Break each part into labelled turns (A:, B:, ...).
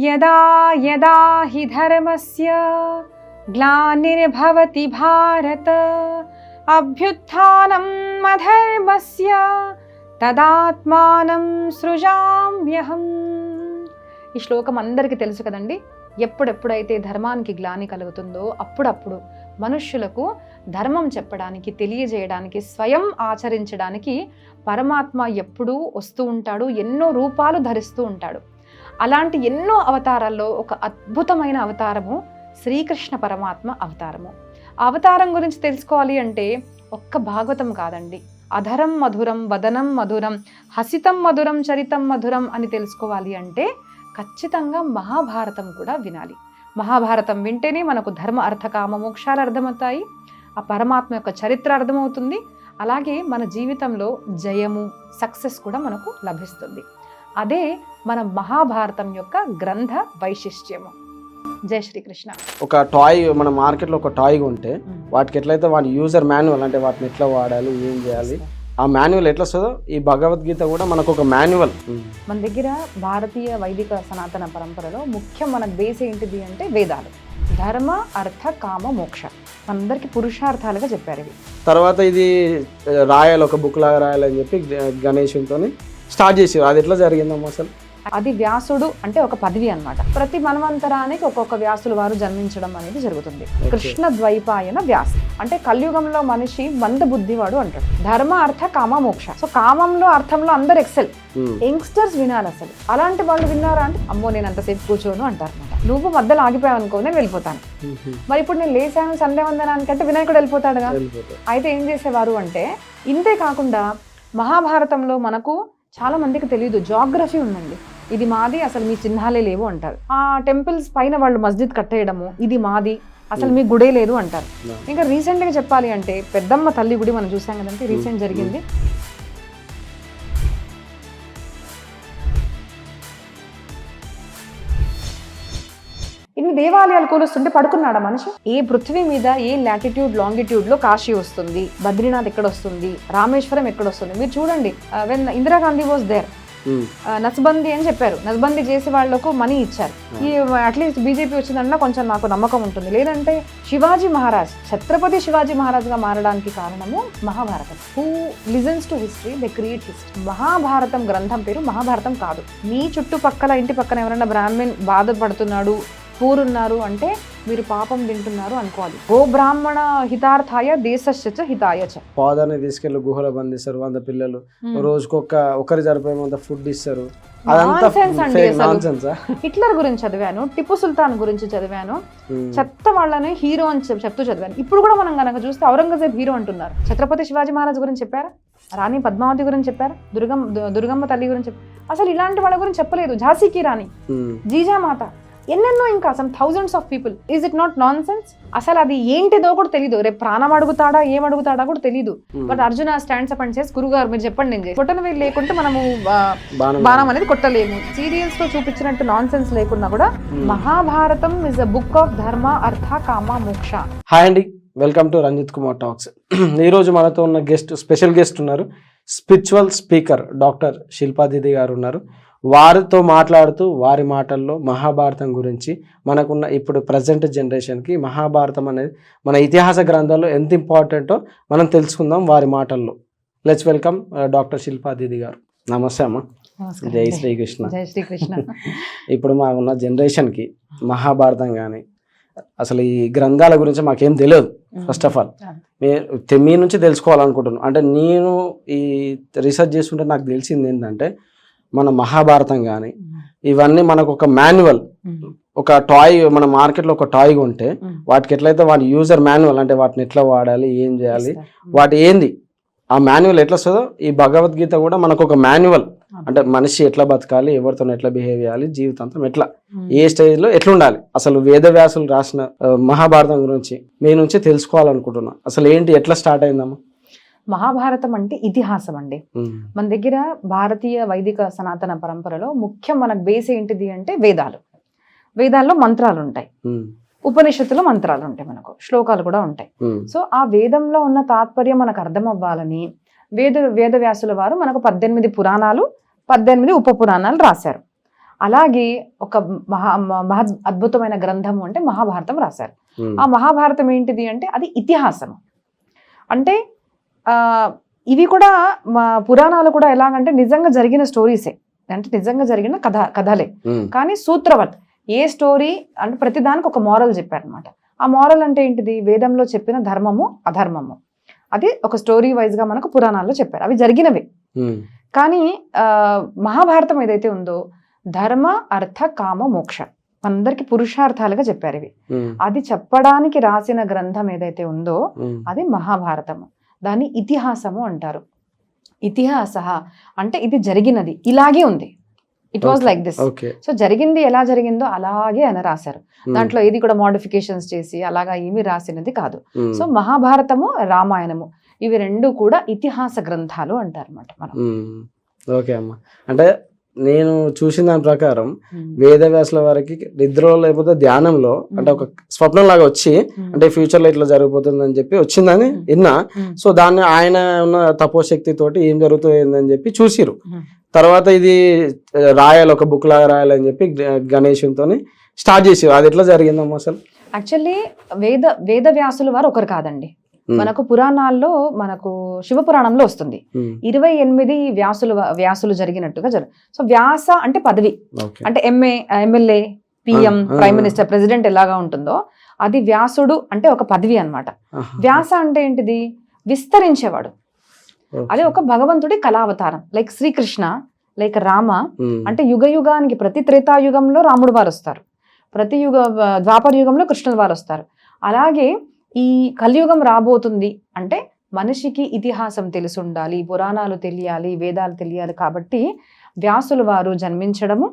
A: యదా యదా హి ధర్మస్య గ్లానిర్భవతి భారత అభ్యుత్థానం అధర్మస్య తదాత్మానం సృజామ్యహం. ఈ శ్లోకం అందరికీ తెలుసు కదండి. ఎప్పుడెప్పుడైతే ధర్మానికి గ్లాని కలుగుతుందో అప్పుడప్పుడు మనుష్యులకు ధర్మం చెప్పడానికి, తెలియజేయడానికి, స్వయం ఆచరించడానికి పరమాత్మ ఎప్పుడూ వస్తూ ఉంటాడు, ఎన్నో రూపాలు ధరిస్తూ ఉంటాడు. అలాంటి ఎన్నో అవతారాల్లో ఒక అద్భుతమైన అవతారము శ్రీకృష్ణ పరమాత్మ అవతారము. ఆ అవతారం గురించి తెలుసుకోవాలి అంటే ఒక్క భాగవతం కాదండి. అధరం మధురం, వదనం మధురం, హసితం మధురం, చరితం మధురం అని తెలుసుకోవాలి అంటే ఖచ్చితంగా మహాభారతం కూడా వినాలి. మహాభారతం వింటేనే మనకు ధర్మ అర్థ కామ మోక్షాలు అర్థమవుతాయి, ఆ పరమాత్మ యొక్క చరిత్ర అర్థమవుతుంది. అలాగే మన జీవితంలో జయము, సక్సెస్ కూడా మనకు లభిస్తుంది. అదే మన మహాభారతం యొక్క గ్రంథ వైశిష్ట్యము. జై శ్రీకృష్ణ.
B: ఒక టాయ్ మన మార్కెట్లో ఒక టాయ్ ఉంటే వాటికి ఎట్లయితే వాటి యూజర్ మాన్యువల్ అంటే వాటిని ఎట్లా వాడాలి, ఏం చేయాలి, ఆ మాన్యువల్ ఎట్లా వస్తుందో ఈ భగవద్గీత కూడా మనకు ఒక మాన్యువల్.
A: మన దగ్గర భారతీయ వైదిక సనాతన పరంపరలో ముఖ్యం మనకు బేస్ ఏంటిది అంటే వేదాలు. ధర్మ అర్థ కామ మోక్ష మనందరికి పురుషార్థాలుగా చెప్పారు ఇవి.
B: తర్వాత ఇది రాయాలి, ఒక బుక్ లాగా రాయాలని చెప్పి గణేశునితో స్టార్ట్ చేసారు. అది ఎట్లా జరిగిందమ్మా అసలు?
A: అది వ్యాసుడు అంటే ఒక పదవి అన్నమాట. ప్రతి మన్వంతరానికి ఒక్కొక్క వ్యాసులు వారు జన్మించడం అనేది జరుగుతుంది. కృష్ణ ద్వైపాయన వ్యాస అంటే కలియుగంలో మనిషి మంద బుద్ధివాడు అంటాడు. ధర్మ అర్థ కామ మోక్ష. సో కామంలో అర్థంలో అందరు ఎక్సెల్. యంగ్స్టర్స్ వినాలి అసలు. అలాంటి వాళ్ళు విన్నారా అంటే అమ్మో నేను అంతసేపు కూర్చోను అంటారు అనమాట. నువ్వు మధ్యలో ఆగిపోయావు అనుకో నేను వెళ్ళిపోతాను. మరి ఇప్పుడు నేను లేసాను సంధ్యావందనానికంటే వినాయకుడు వెళ్ళిపోతాడుగా. అయితే ఏం చేసేవారు అంటే ఇంతే కాకుండా మహాభారతంలో మనకు చాలా మందికి తెలియదు, జాగ్రఫీ ఉందండి. ఇది మాది, అసలు మీ చిహ్నాలే లేవు అంటారు. ఆ టెంపుల్స్ పైన వాళ్ళు మస్జిద్ కట్టేయడము, ఇది మాది, అసలు మీ గుడే లేదు అంటారు. ఇంకా రీసెంట్గా చెప్పాలి అంటే పెద్దమ్మ తల్లి గుడి మనం చూసాం కదంటే రీసెంట్ జరిగింది. ఇన్ని దేవాలయాలు కూలుస్తుంటే పడుకున్నాడా మనిషి? ఏ పృథ్వీ మీద ఏ లాటిట్యూడ్ లాంగిట్యూడ్ లో కాశీ వస్తుంది, బద్రీనాథ్ ఎక్కడ వస్తుంది, రామేశ్వరం ఎక్కడ వస్తుంది? మీరు చూడండి, వెన్ ఇందిరాగాంధీ వాజ్ దేర్, నస్బందీ అని చెప్పారు. నస్బందీ చేసే వాళ్లకు మనీ ఇచ్చారు. ఈ అట్లీస్ట్ బీజేపీ వచ్చిందన్నా కొంచెం నాకు నమ్మకం ఉంటుంది. లేదంటే శివాజీ మహారాజ్, ఛత్రపతి శివాజీ మహారాజ్ గా మారడానికి కారణము Mahabharatam. Who listens to history they create history. Mahabharatam గ్రంథం పేరు మహాభారతం కాదు. మీ చుట్టుపక్కల ఇంటి పక్కన ఎవరైనా బ్రాహ్మణ్ బాధపడుతున్నాడు, పూరున్నారు అంటే మీరు పాపం తింటున్నారు అనుకోవాలి. గో బ్రాహ్మణ హితార్థాయ దేశస్య హితాయ చ.
B: పాదాన్ని తీసుకెళ్లి గుహలో బంధిస్తారు 100 పిల్లలు, రోజుకొక ఒకరి సరిపోయేంత ఫుడ్ ఇస్తారు.
A: హిట్లర్ గురించి చదివాను, టిప్పు సుల్తాన్ గురించి చదివాను, చెత్త వాళ్ళని హీరో అని చెప్తూ చదివాను. ఇప్పుడు కూడా మనం కనుక చూస్తే ఔరంగజేబ్ హీరో అంటున్నారు. ఛత్రపతి శివాజీ మహారాజ్ గురించి చెప్పారా? రాణి పద్మావతి గురించి చెప్పారా? దుర్గమ్మ తల్లి గురించి అసలు ఇలాంటి వాళ్ళ గురించి చెప్పలేదు. ఝాన్సీకి రాణి, జీజామాత, ఎన్నెన్నో ఇంకా అసలు thousands of people. Is it not non sense? అసలు అది ఏంటిదో కూడా తెలియదు. రేపు ప్రాణం అడుగుతాడా ఏం అడుగుతాడా కూడా తెలియదు. But Arjuna stands up and చేసి గురుగారు మీరు చెప్పండి నేను చేసి కొట్టన వేలు లేకుంటే మనము బాణం అనేది కొట్టలేము. సీరియల్స్ లో చూపించినట్టు నాన్ సెన్స్ లేకున్నా కూడా Mahabharatam is a book of dharma artha kama moksha.
B: Hi అండి, welcome to Ranjith Kumar talks. ఈ రోజు మనతో ఉన్న స్పెషల్ గెస్ట్ ఉన్నారు. Spiritual speaker doctor Shilpa Didi గారు ఉన్నారు. వారితో మాట్లాడుతూ వారి మాటల్లో మహాభారతం గురించి, మనకున్న ఇప్పుడు ప్రజెంట్ జనరేషన్కి మహాభారతం అనేది మన ఇతిహాస గ్రంథాల్లో ఎంత ఇంపార్టెంటో మనం తెలుసుకుందాం వారి మాటల్లో. Let's welcome doctor Shilpa Didi గారు. నమస్తే అమ్మ. జై శ్రీకృష్ణ.
A: జై శ్రీకృష్ణ.
B: ఇప్పుడు మాకున్న జనరేషన్కి మహాభారతం కానీ అసలు ఈ గ్రంథాల గురించి మాకేం తెలియదు. ఫస్ట్ ఆఫ్ ఆల్ మీ నుంచి తెలుసుకోవాలనుకుంటున్నాను. అంటే నేను ఈ రీసెర్చ్ చేస్తుంటే నాకు తెలిసింది ఏంటంటే మన మహాభారతం కానీ ఇవన్నీ మనకు ఒక మాన్యువల్, ఒక టాయ్ మన మార్కెట్లో ఒక టాయ్ ఉంటే వాటికి ఎట్లయితే వాటి యూజర్ మాన్యువల్ అంటే వాటిని ఎట్లా వాడాలి, ఏం చేయాలి, వాటి ఏంది ఆ మాన్యువల్ ఎట్లా వస్తుందో ఈ భగవద్గీత కూడా మనకు ఒక మాన్యువల్. అంటే మనిషి ఎట్లా బతకాలి, ఎవరితో ఎట్లా బిహేవ్ చేయాలి, జీవితాంతం ఎట్లా ఏ స్టేజ్లో ఎట్లా ఉండాలి, అసలు వేదవ్యాసులు రాసిన మహాభారతం గురించి మీ నుంచి తెలుసుకోవాలనుకుంటున్నా. అసలు ఏంటి, ఎట్లా స్టార్ట్ అయిందమ్మా?
A: మహాభారతం అంటే ఇతిహాసం అండి. మన దగ్గర భారతీయ వైదిక సనాతన పరంపరలో ముఖ్యం మనకు బేస్ ఏంటిది అంటే వేదాలు. వేదాల్లో మంత్రాలు ఉంటాయి, ఉపనిషత్తులో మంత్రాలు ఉంటాయి, మనకు శ్లోకాలు కూడా ఉంటాయి. సో ఆ వేదంలో ఉన్న తాత్పర్యం మనకు అర్థం అవ్వాలని వేదవ్యాసుల వారు మనకు 18 పురాణాలు 18 ఉప పురాణాలు రాశారు. అలాగే ఒక మహా అద్భుతమైన గ్రంథము అంటే మహాభారతం రాశారు. ఆ మహాభారతం ఏంటిది అంటే అది ఇతిహాసం. అంటే ఇవి కూడా మా పురాణాలు కూడా ఎలాగంటే నిజంగా జరిగిన స్టోరీసే, అంటే నిజంగా జరిగిన కథలే, కానీ సూత్రవత్ ఏ స్టోరీ అంటే ప్రతిదానికి ఒక మోరల్ చెప్పారనమాట. ఆ మోరల్ అంటే ఏంటిది, వేదంలో చెప్పిన ధర్మము అధర్మము అది ఒక స్టోరీ వైజ్ గా మనకు పురాణాల్లో చెప్పారు, అవి జరిగినవి. కానీ మహాభారతం ఏదైతే ఉందో ధర్మ అర్థ కామ మోక్ష అందరికి పురుషార్థాలుగా చెప్పారు ఇవి. అది చెప్పడానికి రాసిన గ్రంథం ఏదైతే ఉందో అది మహాభారతము. దాన్ని ఇతిహాసము అంటారు. ఇతిహాస అంటే ఇది జరిగినది, ఇలాగే ఉంది, it was like this. So జరిగింది ఎలా జరిగిందో అలాగే అని రాశారు. దాంట్లో ఏది కూడా మోడిఫికేషన్స్ చేసి అలాగా ఏమి రాసినది కాదు. సో మహాభారతము రామాయణము ఇవి రెండు కూడా ఇతిహాస గ్రంథాలు అంటారు అన్నమాట మనం.
B: ఓకే అమ్మ, అంటే నేను చూసిన దాని ప్రకారం వేదవ్యాసుల వారికి నిద్రలో లేకపోతే ధ్యానంలో అంటే ఒక స్వప్నం లాగా వచ్చి అంటే ఫ్యూచర్ లో ఇట్లా జరిగిపోతుంది అని చెప్పి వచ్చిందని విన్నా. సో దాన్ని ఆయన ఉన్న తపోశక్తి తోటి ఏం జరుగుతుంది చెప్పి చూసిరు. తర్వాత ఇది రాయాలి, ఒక బుక్ లాగా రాయాలని చెప్పి గణేశునితో స్టార్ట్ చేసారు. అది ఎట్లా జరిగిందమ్మా అసలు?
A: యాక్చువల్లీ వేదవ్యాసుల వారు ఒకరు కాదండి. మనకు పురాణాల్లో మనకు శివపురాణంలో వస్తుంది 28 వ్యాసులు జరిగినట్టుగా సో వ్యాస అంటే పదవి, అంటే MLA, PM, prime minister, president ఎలాగా ఉంటుందో అది వ్యాసుడు అంటే ఒక పదవి అన్నమాట. వ్యాస అంటే ఏంటిది, విస్తరించేవాడు. అది ఒక భగవంతుడి కళావతారం. లైక్ శ్రీకృష్ణ, లైక్ రామ అంటే యుగ యుగానికి ప్రతి త్రేతాయుగంలో రాముడు వారు వస్తారు, ప్రతి ద్వాపర యుగంలో కృష్ణుడు వారు వస్తారు. అలాగే ఈ కలియుగం రాబోతుంది అంటే మనిషికి ఇతిహాసం తెలిసి ఉండాలి, పురాణాలు తెలియాలి, వేదాలు తెలియాలి. కాబట్టి వ్యాసుల వారు జన్మించడము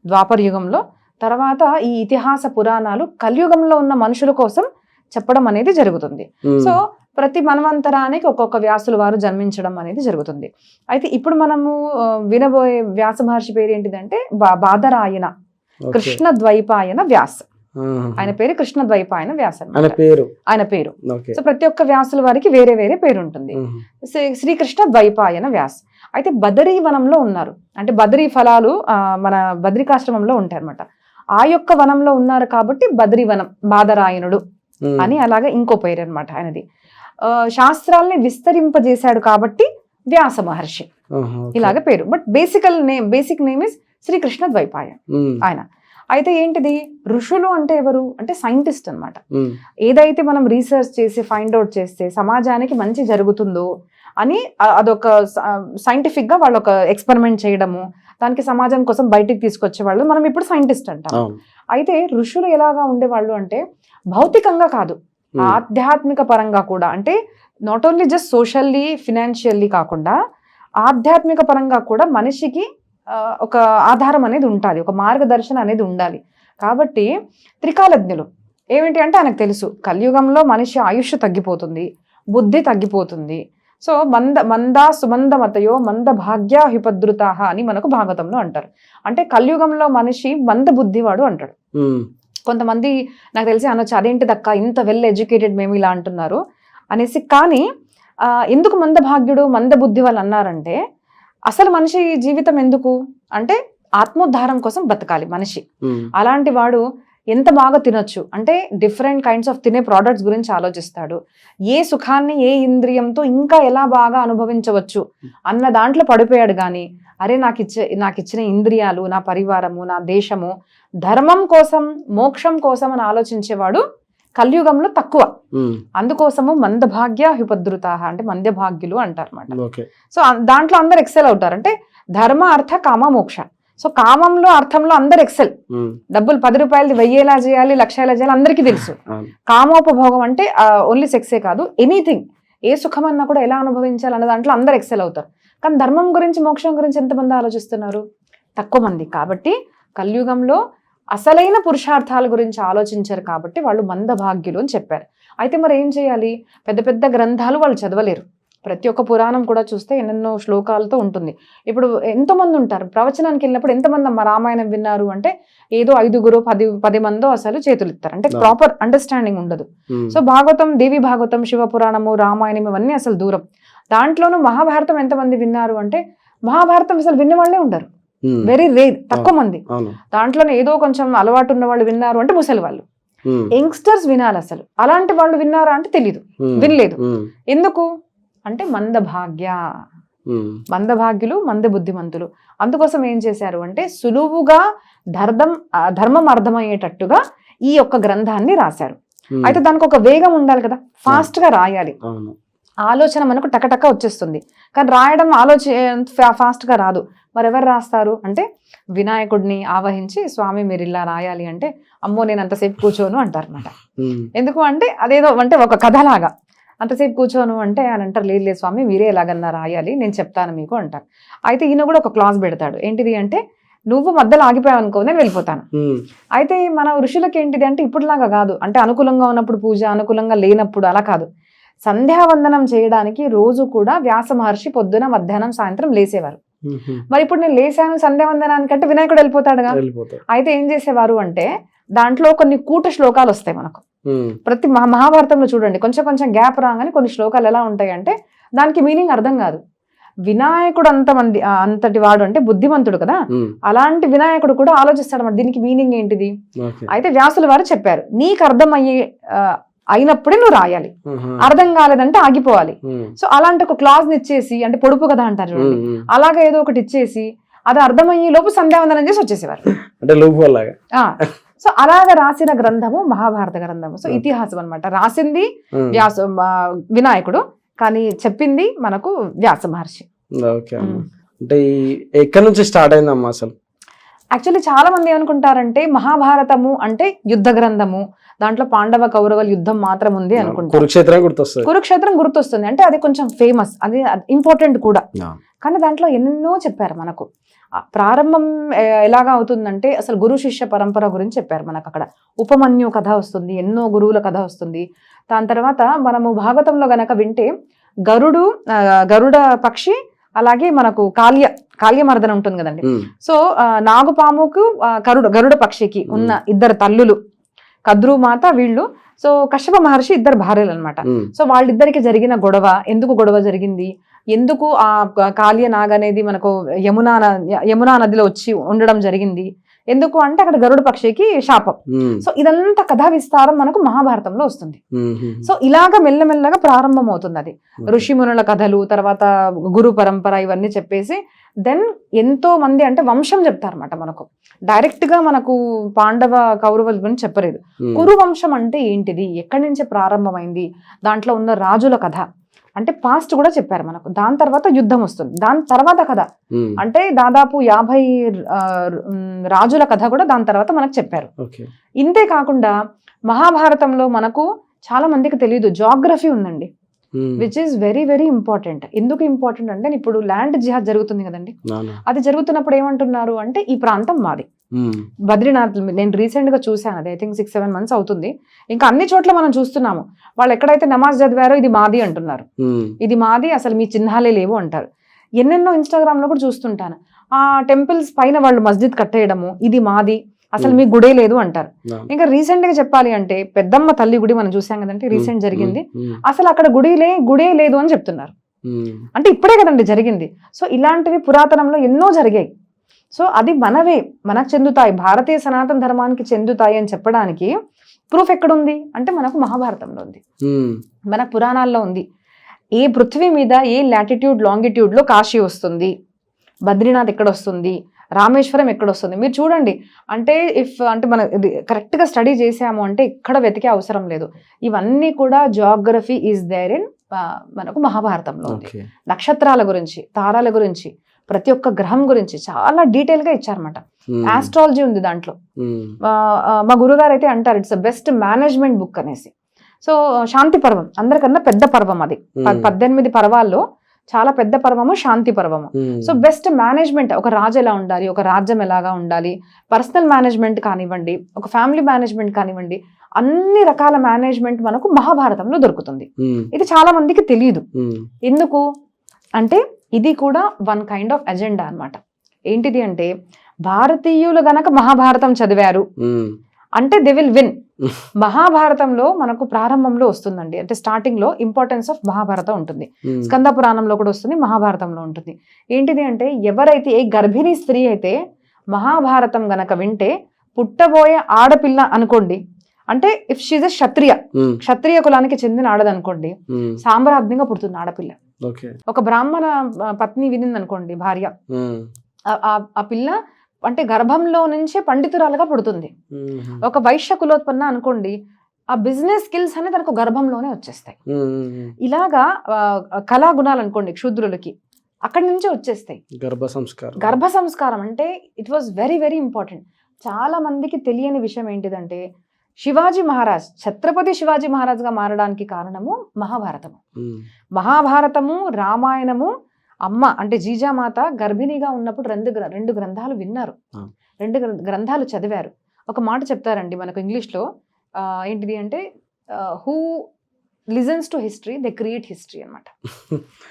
A: ద్వాపర యుగంలో, తర్వాత ఈ ఇతిహాస పురాణాలు కలియుగంలో ఉన్న మనుషుల కోసం చెప్పడం అనేది జరుగుతుంది. సో ప్రతి మన్వంతరానికి ఒక్కొక్క వ్యాసుల వారు జన్మించడం అనేది జరుగుతుంది. అయితే ఇప్పుడు మనము వినబోయే వ్యాస మహర్షి పేరు ఏంటిదంటే బాదరాయన కృష్ణ ద్వైపాయన వ్యాస. ఆయన పేరు కృష్ణ ద్వైపాయన వ్యాస, ఆయన పేరు. సో ప్రతి ఒక్క వ్యాసుల వారికి వేరే వేరే పేరు ఉంటుంది. శ్రీకృష్ణ ద్వైపాయన వ్యాస. అయితే బదరీ వనంలో ఉన్నారు, అంటే బదరీ ఫలాలు మన బద్రికాశ్రమంలో ఉంటాయి అనమాట. ఆ యొక్క వనంలో ఉన్నారు కాబట్టి బదరీ వనం, బాదరాయనుడు అని అలాగే ఇంకో పేరు అనమాట ఆయనది. శాస్త్రాల్ని విస్తరింపజేశాడు కాబట్టి వ్యాస మహర్షి ఇలాగ పేరు. But basic name is Srikrishna Dvaipaya ఆయన. అయితే ఏంటిది, ఋషులు అంటే ఎవరు అంటే సైంటిస్ట్ అన్నమాట. ఏదైతే మనం రీసెర్చ్ చేసి ఫైండ్ అవుట్ చేస్తే సమాజానికి మంచి జరుగుతుందో అని అదొక సైంటిఫిక్ గా వాళ్ళు ఒక ఎక్స్పెరిమెంట్ చేయడము, దానికి సమాజం కోసం బయటికి తీసుకొచ్చే వాళ్ళు మనం ఇప్పుడు సైంటిస్ట్ అంటాం. అయితే ఋషులు ఎలాగా ఉండేవాళ్ళు అంటే భౌతికంగా కాదు, ఆధ్యాత్మిక పరంగా కూడా, అంటే not only just socially financially కాకుండా ఆధ్యాత్మిక పరంగా కూడా మనిషికి ఒక ఆధారం అనేది ఉండాలి, ఒక మార్గదర్శనం అనేది ఉండాలి. కాబట్టి త్రికాలజ్ఞులు ఏమిటి అంటే ఆయనకు తెలుసు కలియుగంలో మనిషి ఆయుష్ తగ్గిపోతుంది, బుద్ధి తగ్గిపోతుంది. సో మందా సుమందమతయో మంద భాగ్య హిపద్రుతాహ అని మనకు భాగవతంలో అంటారు. అంటే కలియుగంలో మనిషి మంద బుద్ధివాడు అంటాడు. కొంతమంది నాకు తెలిసి అనొచ్చు, అదేంటి దక్క ఇంత వెల్ ఎడ్యుకేటెడ్ మేము ఇలా అంటున్నారు అనేసి. కానీ ఎందుకు మంద భాగ్యుడు మంద బుద్ధి వాళ్ళు అన్నారంటే, అసలు మనిషి జీవితం ఎందుకు అంటే ఆత్మోద్ధారం కోసం బతకాలి మనిషి. అలాంటి వాడు ఎంత బాగా తినొచ్చు అంటే డిఫరెంట్ కైండ్స్ ఆఫ్ తినే ప్రోడక్ట్స్ గురించి ఆలోచిస్తాడు. ఏ సుఖాన్ని ఏ ఇంద్రియంతో ఇంకా ఎలా బాగా అనుభవించవచ్చు అన్న దాంట్లో పడిపోయాడు. కానీ అరే నాకు ఇచ్చిన ఇంద్రియాలు, నా పరివారము, నా దేశము, ధర్మం కోసం మోక్షం కోసం అని ఆలోచించేవాడు కలియుగంలో తక్కువ. అందుకోసము మందభాగ్య హిపద్రుతాహ అంటే మంద్యభాగ్యులు అంటారు అన్నమాట. సో దాంట్లో అందరు ఎక్సెల్ అవుతారు. అంటే ధర్మ అర్థ కామ మోక్ష. సో కామంలో అర్థంలో అందరు ఎక్సెల్. డబ్బులు 10 రూపాయలది 1000 ఎలా చేయాలి, 1,00,000 ఎలా చేయాలి అందరికీ తెలుసు. కామోపభోగం అంటే ఓన్లీ సెక్సే కాదు, ఎనీథింగ్, ఏ సుఖమన్నా కూడా ఎలా అనుభవించాలి అన్న దాంట్లో అందరు ఎక్సెల్ అవుతారు. కానీ ధర్మం గురించి మోక్షం గురించి ఎంతమంది ఆలోచిస్తున్నారు? తక్కువ మంది. కాబట్టి కలియుగంలో అసలైన పురుషార్థాల గురించి ఆలోచించారు కాబట్టి వాళ్ళు మందభాగ్యులు అని చెప్పారు. అయితే మరి ఏం చేయాలి? పెద్ద పెద్ద గ్రంథాలు వాళ్ళు చదవలేరు. ప్రతి ఒక్క పురాణం కూడా చూస్తే ఎన్నెన్నో శ్లోకాలతో ఉంటుంది. ఇప్పుడు ఎంతోమంది ఉంటారు, ప్రవచనానికి వెళ్ళినప్పుడు ఎంతమంది అమ్మ రామాయణం విన్నారు అంటే ఏదో 5గురు 10 మందో అసలు చేతులు ఇస్తారు. అంటే ప్రాపర్ అండర్స్టాండింగ్ ఉండదు. సో భాగవతం, దేవి భాగవతం, శివపురాణము, రామాయణం ఇవన్నీ అసలు దూరం. దాంట్లోనూ మహాభారతం ఎంతమంది విన్నారు అంటే మహాభారతం అసలు విన్న వాళ్ళే ఉండరు. వెరీ రేర్, తక్కువ మంది.
B: అవును.
A: దాంట్లోనే ఏదో కొంచెం అలవాటు ఉన్న వాళ్ళు విన్నారు అంటే ముసలి వాళ్ళు, యంగ్స్టర్స్ వినాలి. అసలు అలాంటి వాళ్ళు విన్నారా అంటే తెలీదు, వినలేదు. ఎందుకు అంటే మందభాగ్యులు, మంద బుద్ధిమంతులు. అందుకోసం ఏం చేశారు అంటే సులువుగా ధర్మం అర్థమయ్యేటట్టుగా ఈ యొక్క గ్రంథాన్ని రాశారు. అయితే దానికి ఒక వేగం ఉండాలి కదా, ఫాస్ట్ గా రాయాలి. ఆలోచన మనకు టకటక వచ్చేస్తుంది, కానీ రాయడం ఫాస్ట్ గా రాదు. మరి ఎవరు రాస్తారు అంటే వినాయకుడిని ఆవహించి స్వామి మీరు ఇలా రాయాలి అంటే అమ్మో నేను అంతసేపు కూర్చోను అంటారన్నమాట. ఎందుకు అంటే అదేదో అంటే ఒక కథలాగా, అంతసేపు కూర్చోను అంటే అని అంటారు. లేదు స్వామి మీరే ఎలాగన్నా రాయాలి, నేను చెప్తాను మీకు అంటారు. అయితే ఈయన కూడా ఒక క్లాజ్ పెడతాడు, ఏంటిది అంటే నువ్వు మధ్యలో ఆగిపోయావు అనుకో నేను వెళ్ళిపోతాను. అయితే మన ఋషులకి ఏంటిది అంటే ఇప్పుడులాగా కాదు, అంటే అనుకూలంగా ఉన్నప్పుడు పూజ, అనుకూలంగా లేనప్పుడు అలా కాదు. సంధ్యావందనం చేయడానికి రోజు కూడా వ్యాస మహర్షి పొద్దున మధ్యాహ్నం సాయంత్రం లేసేవారు. మరి ఇప్పుడు నేను లేసాను సంధ్యావందనానికి అంటే వినాయకుడు వెళ్ళిపోతాడుగా. అయితే ఏం చేసేవారు అంటే దాంట్లో కొన్ని కూట శ్లోకాలు వస్తాయి మనకు. ప్రతి మహాభారతంలో చూడండి కొంచెం కొంచెం గ్యాప్ రాగానే కొన్ని శ్లోకాలు ఎలా ఉంటాయి అంటే దానికి మీనింగ్ అర్థం కాదు. వినాయకుడు అంతటి వాడు అంటే బుద్ధిమంతుడు కదా, అలాంటి వినాయకుడు కూడా ఆలోచిస్తాడు మరి దీనికి మీనింగ్ ఏంటిది. అయితే వ్యాసుల వారు చెప్పారు నీకు అర్థం అయినప్పుడే నువ్వు రాయాలి, అర్థం కాలేదంటే ఆగిపోవాలి. సో అలాంటి ఒక క్లాజ్ ఇచ్చేసి, అంటే పొడుపు కదా అంటారు చూడండి, అలాగే ఏదో ఒకటి ఇచ్చేసి అది అర్థమయ్యే లోపు సంధ్యావందనం చేసి వచ్చేసేవారు. సో అలాగ రాసిన గ్రంథము మహాభారత గ్రంథము. సో ఇతిహాసం అన్నమాట. రాసింది వినాయకుడు, కానీ చెప్పింది మనకు వ్యాస మహర్షి.
B: అంటే ఎక్కడి నుంచి స్టార్ట్ అయిందమ్మా అసలు?
A: యాక్చువల్లీ చాలా మంది ఏమనుకుంటారంటే మహాభారతము అంటే యుద్ధ గ్రంథము, దాంట్లో పాండవ కౌరవుల యుద్ధం మాత్రం ఉంది అనుకుంటారు. కురుక్షేత్రం గుర్తొస్తుంది అంటే అది కొంచెం ఫేమస్, అది ఇంపార్టెంట్ కూడా. కానీ దాంట్లో ఎన్నెన్నో చెప్పారు మనకు. ప్రారంభం ఎలాగా అవుతుందంటే అసలు గురు శిష్య పరంపర గురించి చెప్పారు మనకు. అక్కడ ఉపమన్యు కథ వస్తుంది, ఎన్నో గురువుల కథ వస్తుంది. దాని తర్వాత మనము భాగవతంలో గనక వింటే గరుడ పక్షి, అలాగే మనకు కాల్యమర్దన ఉంటుంది కదండి. సో నాగుపాముకు గరుడ పక్షికి ఉన్న ఇద్దరు తల్లులు, కద్రు మాత వీళ్ళు. సో కశ్యప మహర్షి ఇద్దరు భార్యలు అనమాట. సో వాళ్ళిద్దరికి జరిగిన గొడవ, ఎందుకు గొడవ జరిగింది, ఎందుకు ఆ కాళీయ నాగ్ అనేది మనకు యమునా నదిలో వచ్చి ఉండడం జరిగింది, ఎందుకు అంటే అక్కడ గరుడ పక్షికి శాపం. సో ఇదంతా కథా విస్తారం మనకు మహాభారతంలో వస్తుంది. సో ఇలాగ మెల్లమెల్లగా ప్రారంభం అవుతుంది అది. ఋషిమునుల కథలు, తర్వాత గురు పరంపర, ఇవన్నీ చెప్పేసి దెన్ ఎంతో మంది అంటే వంశం చెప్తారన్నమాట మనకు. డైరెక్ట్ గా మనకు పాండవ కౌరవుల గురించి చెప్పలేదు. కురు వంశం అంటే ఏంటిది, ఎక్కడి నుంచి ప్రారంభమైంది, దాంట్లో ఉన్న రాజుల కథ అంటే పాస్ట్ కూడా చెప్పారు మనకు. దాని తర్వాత యుద్ధం వస్తుంది, దాని తర్వాత కథ అంటే దాదాపు 50 రాజుల కథ కూడా దాని తర్వాత మనకు చెప్పారు. ఇంతే కాకుండా మహాభారతంలో మనకు చాలా మందికి తెలియదు జాగ్రఫీ ఉందండి, which is very very important. ఎందుకు ఇంపార్టెంట్ అంటే ఇప్పుడు ల్యాండ్ జిహాద్ జరుగుతుంది కదండి, అది జరుగుతున్నప్పుడు ఏమంటున్నారు అంటే ఈ ప్రాంతం మాది. బద్రీనాథ్ నేను రీసెంట్ గా చూసాను, అది ఐ థింక్ 6-7 months అవుతుంది. ఇంకా అన్ని చోట్ల మనం చూస్తున్నాము, వాళ్ళు ఎక్కడైతే నమాజ్ చదివారో ఇది మాది అంటున్నారు, ఇది మాది, అసలు మీ చిహ్నాలే లేవు అంటారు. ఎన్నెన్నో ఇన్స్టాగ్రామ్ లో కూడా చూస్తుంటాను, ఆ టెంపుల్స్ పైన వాళ్ళు మస్జిద్ కట్టేయడము, ఇది మాది, అసలు మీ గుడే లేదు అంటారు. ఇంకా రీసెంట్ గా చెప్పాలి అంటే పెద్దమ్మ తల్లి గుడి మనం చూసాం కదండి, రీసెంట్ జరిగింది, అసలు అక్కడ గుడే లేదు అని చెప్తున్నారు. అంటే ఇప్పుడే కదండి జరిగింది. సో ఇలాంటివి పురాతనంలో ఎన్నో జరిగాయి. సో అది మనకు చెందుతాయి, భారతీయ సనాతన ధర్మానికి చెందుతాయి అని చెప్పడానికి ప్రూఫ్ ఎక్కడుంది అంటే మనకు మహాభారతంలో ఉంది, మన పురాణాల్లో ఉంది. ఏ పృథ్వీ మీద ఏ లాటిట్యూడ్ లాంగిట్యూడ్ లో కాశీ వస్తుంది, బద్రీనాథ్ ఎక్కడ వస్తుంది, రామేశ్వరం ఎక్కడ వస్తుంది, మీరు చూడండి. అంటే అంటే మనం కరెక్ట్ గా స్టడీ చేసాము అంటే ఇక్కడ వెతికే అవసరం లేదు. ఇవన్నీ కూడా జియోగ్రఫీ ఈజ్ దేర్ ఇన్ మనకు మహాభారతంలో ఉంది. నక్షత్రాల గురించి, తారాల గురించి, ప్రతి ఒక్క గ్రహం గురించి చాలా డీటెయిల్ గా ఇచ్చారన్నమాట. ఆస్ట్రాలజీ ఉంది దాంట్లో. మా గురుగారు అయితే అంటారు ఇట్స్ బెస్ట్ మేనేజ్మెంట్ బుక్ అనేసి. సో శాంతి పర్వం అందరికన్నా పెద్ద పర్వం అది. 18 పర్వాల్లో చాలా పెద్ద పర్వము శాంతి పర్వము. సో బెస్ట్ మేనేజ్మెంట్, ఒక రాజు ఎలా ఉండాలి, ఒక రాజ్యం ఎలాగా ఉండాలి, పర్సనల్ మేనేజ్మెంట్ కానివ్వండి, ఒక ఫ్యామిలీ మేనేజ్మెంట్ కానివ్వండి, అన్ని రకాల మేనేజ్మెంట్ మనకు మహాభారతంలో దొరుకుతుంది. ఇది చాలా మందికి తెలియదు. ఎందుకు అంటే ఇది కూడా వన్ కైండ్ ఆఫ్ ఎజెండా అన్నమాట. ఏంటిది అంటే భారతీయులు గనక మహాభారతం చదివారు అంటే దే విల్ విన్. మహాభారతంలో మనకు ప్రారంభంలో వస్తుందండి, అంటే స్టార్టింగ్ లో ఇంపార్టెన్స్ ఆఫ్ మహాభారతం ఉంటుంది, స్కంద పురాణంలో కూడా వస్తుంది, మహాభారతంలో ఉంటుంది. ఏంటిది అంటే ఎవరైతే ఏ గర్భిణీ స్త్రీ అయితే మహాభారతం గనక వింటే పుట్టబోయే ఆడపిల్ల అనుకోండి, అంటే ఇఫ్ షీజ్ క్షత్రియ కులానికి చెందిన ఆడదనుకోండి, సామ్రాజ్ఞంగా పుడుతుంది ఆడపిల్ల. ఒక బ్రాహ్మణ పత్ని వినింది అనుకోండి, భార్య, ఆ పిల్ల అంటే గర్భంలో నుంచే పండితురాలుగా పుడుతుంది. ఒక వైశ్య కులోత్పన్న అనుకోండి, ఆ బిజినెస్ స్కిల్స్ అనేది తనకు గర్భంలోనే వచ్చేస్తాయి. ఇలాగా కళా గుణాలు అనుకోండి క్షూద్రులకి అక్కడి నుంచే వచ్చేస్తాయి. గర్భ సంస్కారం అంటే it was very very important. చాలా మందికి తెలియని విషయం ఏంటిదంటే శివాజీ మహారాజ్, ఛత్రపతి శివాజీ మహారాజ్ గా మారడానికి కారణము మహాభారతము. మహాభారతము, రామాయణము. అమ్మ అంటే జీజామాత గర్భిణిగా ఉన్నప్పుడు రెండు గ్రంథాలు విన్నారు, 2 గ్రంథాలు చదివారు. ఒక మాట చెప్తారండి మనకు ఇంగ్లీష్లో, ఏంటిది అంటే who listens to history they create history అనమాట.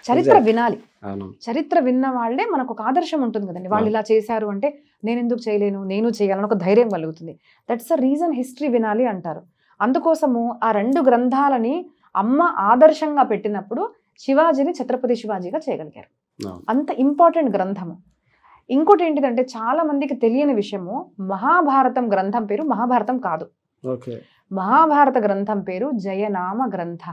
A: చరిత్ర వినాలి, చరిత్ర విన్న వాళ్ళే మనకు ఒక ఆదర్శం ఉంటుంది కదండి. వాళ్ళు ఇలా చేశారు అంటే నేను ఎందుకు చేయలేను, నేను చేయాలని ఒక ధైర్యం కలుగుతుంది. దట్స్ ద రీజన్ హిస్టరీ వినాలి అంటారు. అందుకోసము ఆ 2 గ్రంథాలని అమ్మ ఆదర్శంగా పెట్టినప్పుడు శివాజీని ఛత్రపతి శివాజీగా చేయగలిగారు. అంత ఇంపార్టెంట్ గ్రంథము. ఇంకోటి ఏంటిదంటే చాలా మందికి తెలియని విషయము, మహాభారతం గ్రంథం పేరు మహాభారతం కాదు. మహాభారత గ్రంథం పేరు జయనామ గ్రంథ.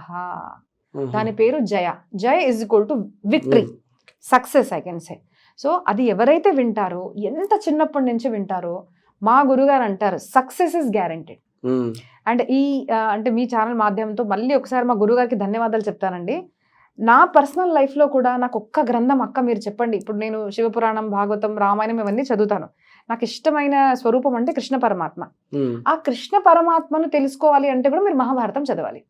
A: దాని పేరు Jaya. Jaya is equal to victory, success I can say. So అది ఎవరైతే వింటారో, ఎంత చిన్నప్పటి నుంచి వింటారో, మా గురుగారు అంటారు సక్సెస్ ఇస్ గ్యారెంటెడ్. అండ్ అంటే మీ ఛానల్ మాధ్యమంతో మళ్ళీ ఒకసారి మా గురుగారికి ధన్యవాదాలు చెప్తానండి. నా పర్సనల్ లైఫ్లో కూడా నాకు ఒక్క గ్రంథం అక్క మీరు చెప్పండి. ఇప్పుడు నేను శివపురాణం, భాగవతం, రామాయణం ఇవన్నీ చదువుతాను. నాకు ఇష్టమైన స్వరూపం అంటే కృష్ణ పరమాత్మ. ఆ కృష్ణ పరమాత్మను తెలుసుకోవాలి అంటే కూడా మీరు మహాభారతం చదవాలి.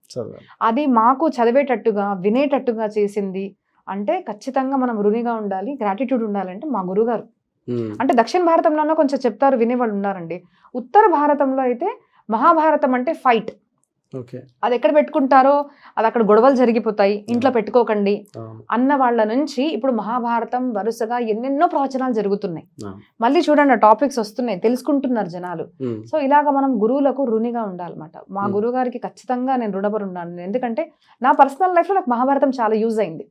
A: అది మాకు చదివేటట్టుగా, వినేటట్టుగా చేసింది అంటే ఖచ్చితంగా మనం రుణిగా ఉండాలి, గ్రాటిట్యూడ్ ఉండాలంటే మా గురుగారు. అంటే దక్షిణ భారతంలోనే కొంచెం చెప్తారు, వినేవాళ్ళు ఉన్నారండి. ఉత్తర భారతంలో అయితే మహాభారతం అంటే ఫైట్. అది ఎక్కడ పెట్టుకుంటారో అది అక్కడ గొడవలు జరిగిపోతాయి, ఇంట్లో పెట్టుకోకండి అన్న వాళ్ళ నుంచి ఇప్పుడు మహాభారతం వరుసగా ఎన్నెన్నో ప్రవచనాలు జరుగుతున్నాయి. మళ్ళీ చూడండి టాపిక్స్ వస్తున్నాయి, తెలుసుకుంటున్నారు జనాలు. సో ఇలాగ మనం గురువులకు రుణిగా ఉండాలన్నమాట. మా గురువు గారికి ఖచ్చితంగా నేను రుణపడి ఉన్నాను. ఎందుకంటే నా పర్సనల్ లైఫ్ లో నాకు మహాభారతం చాలా యూజ్ అయింది.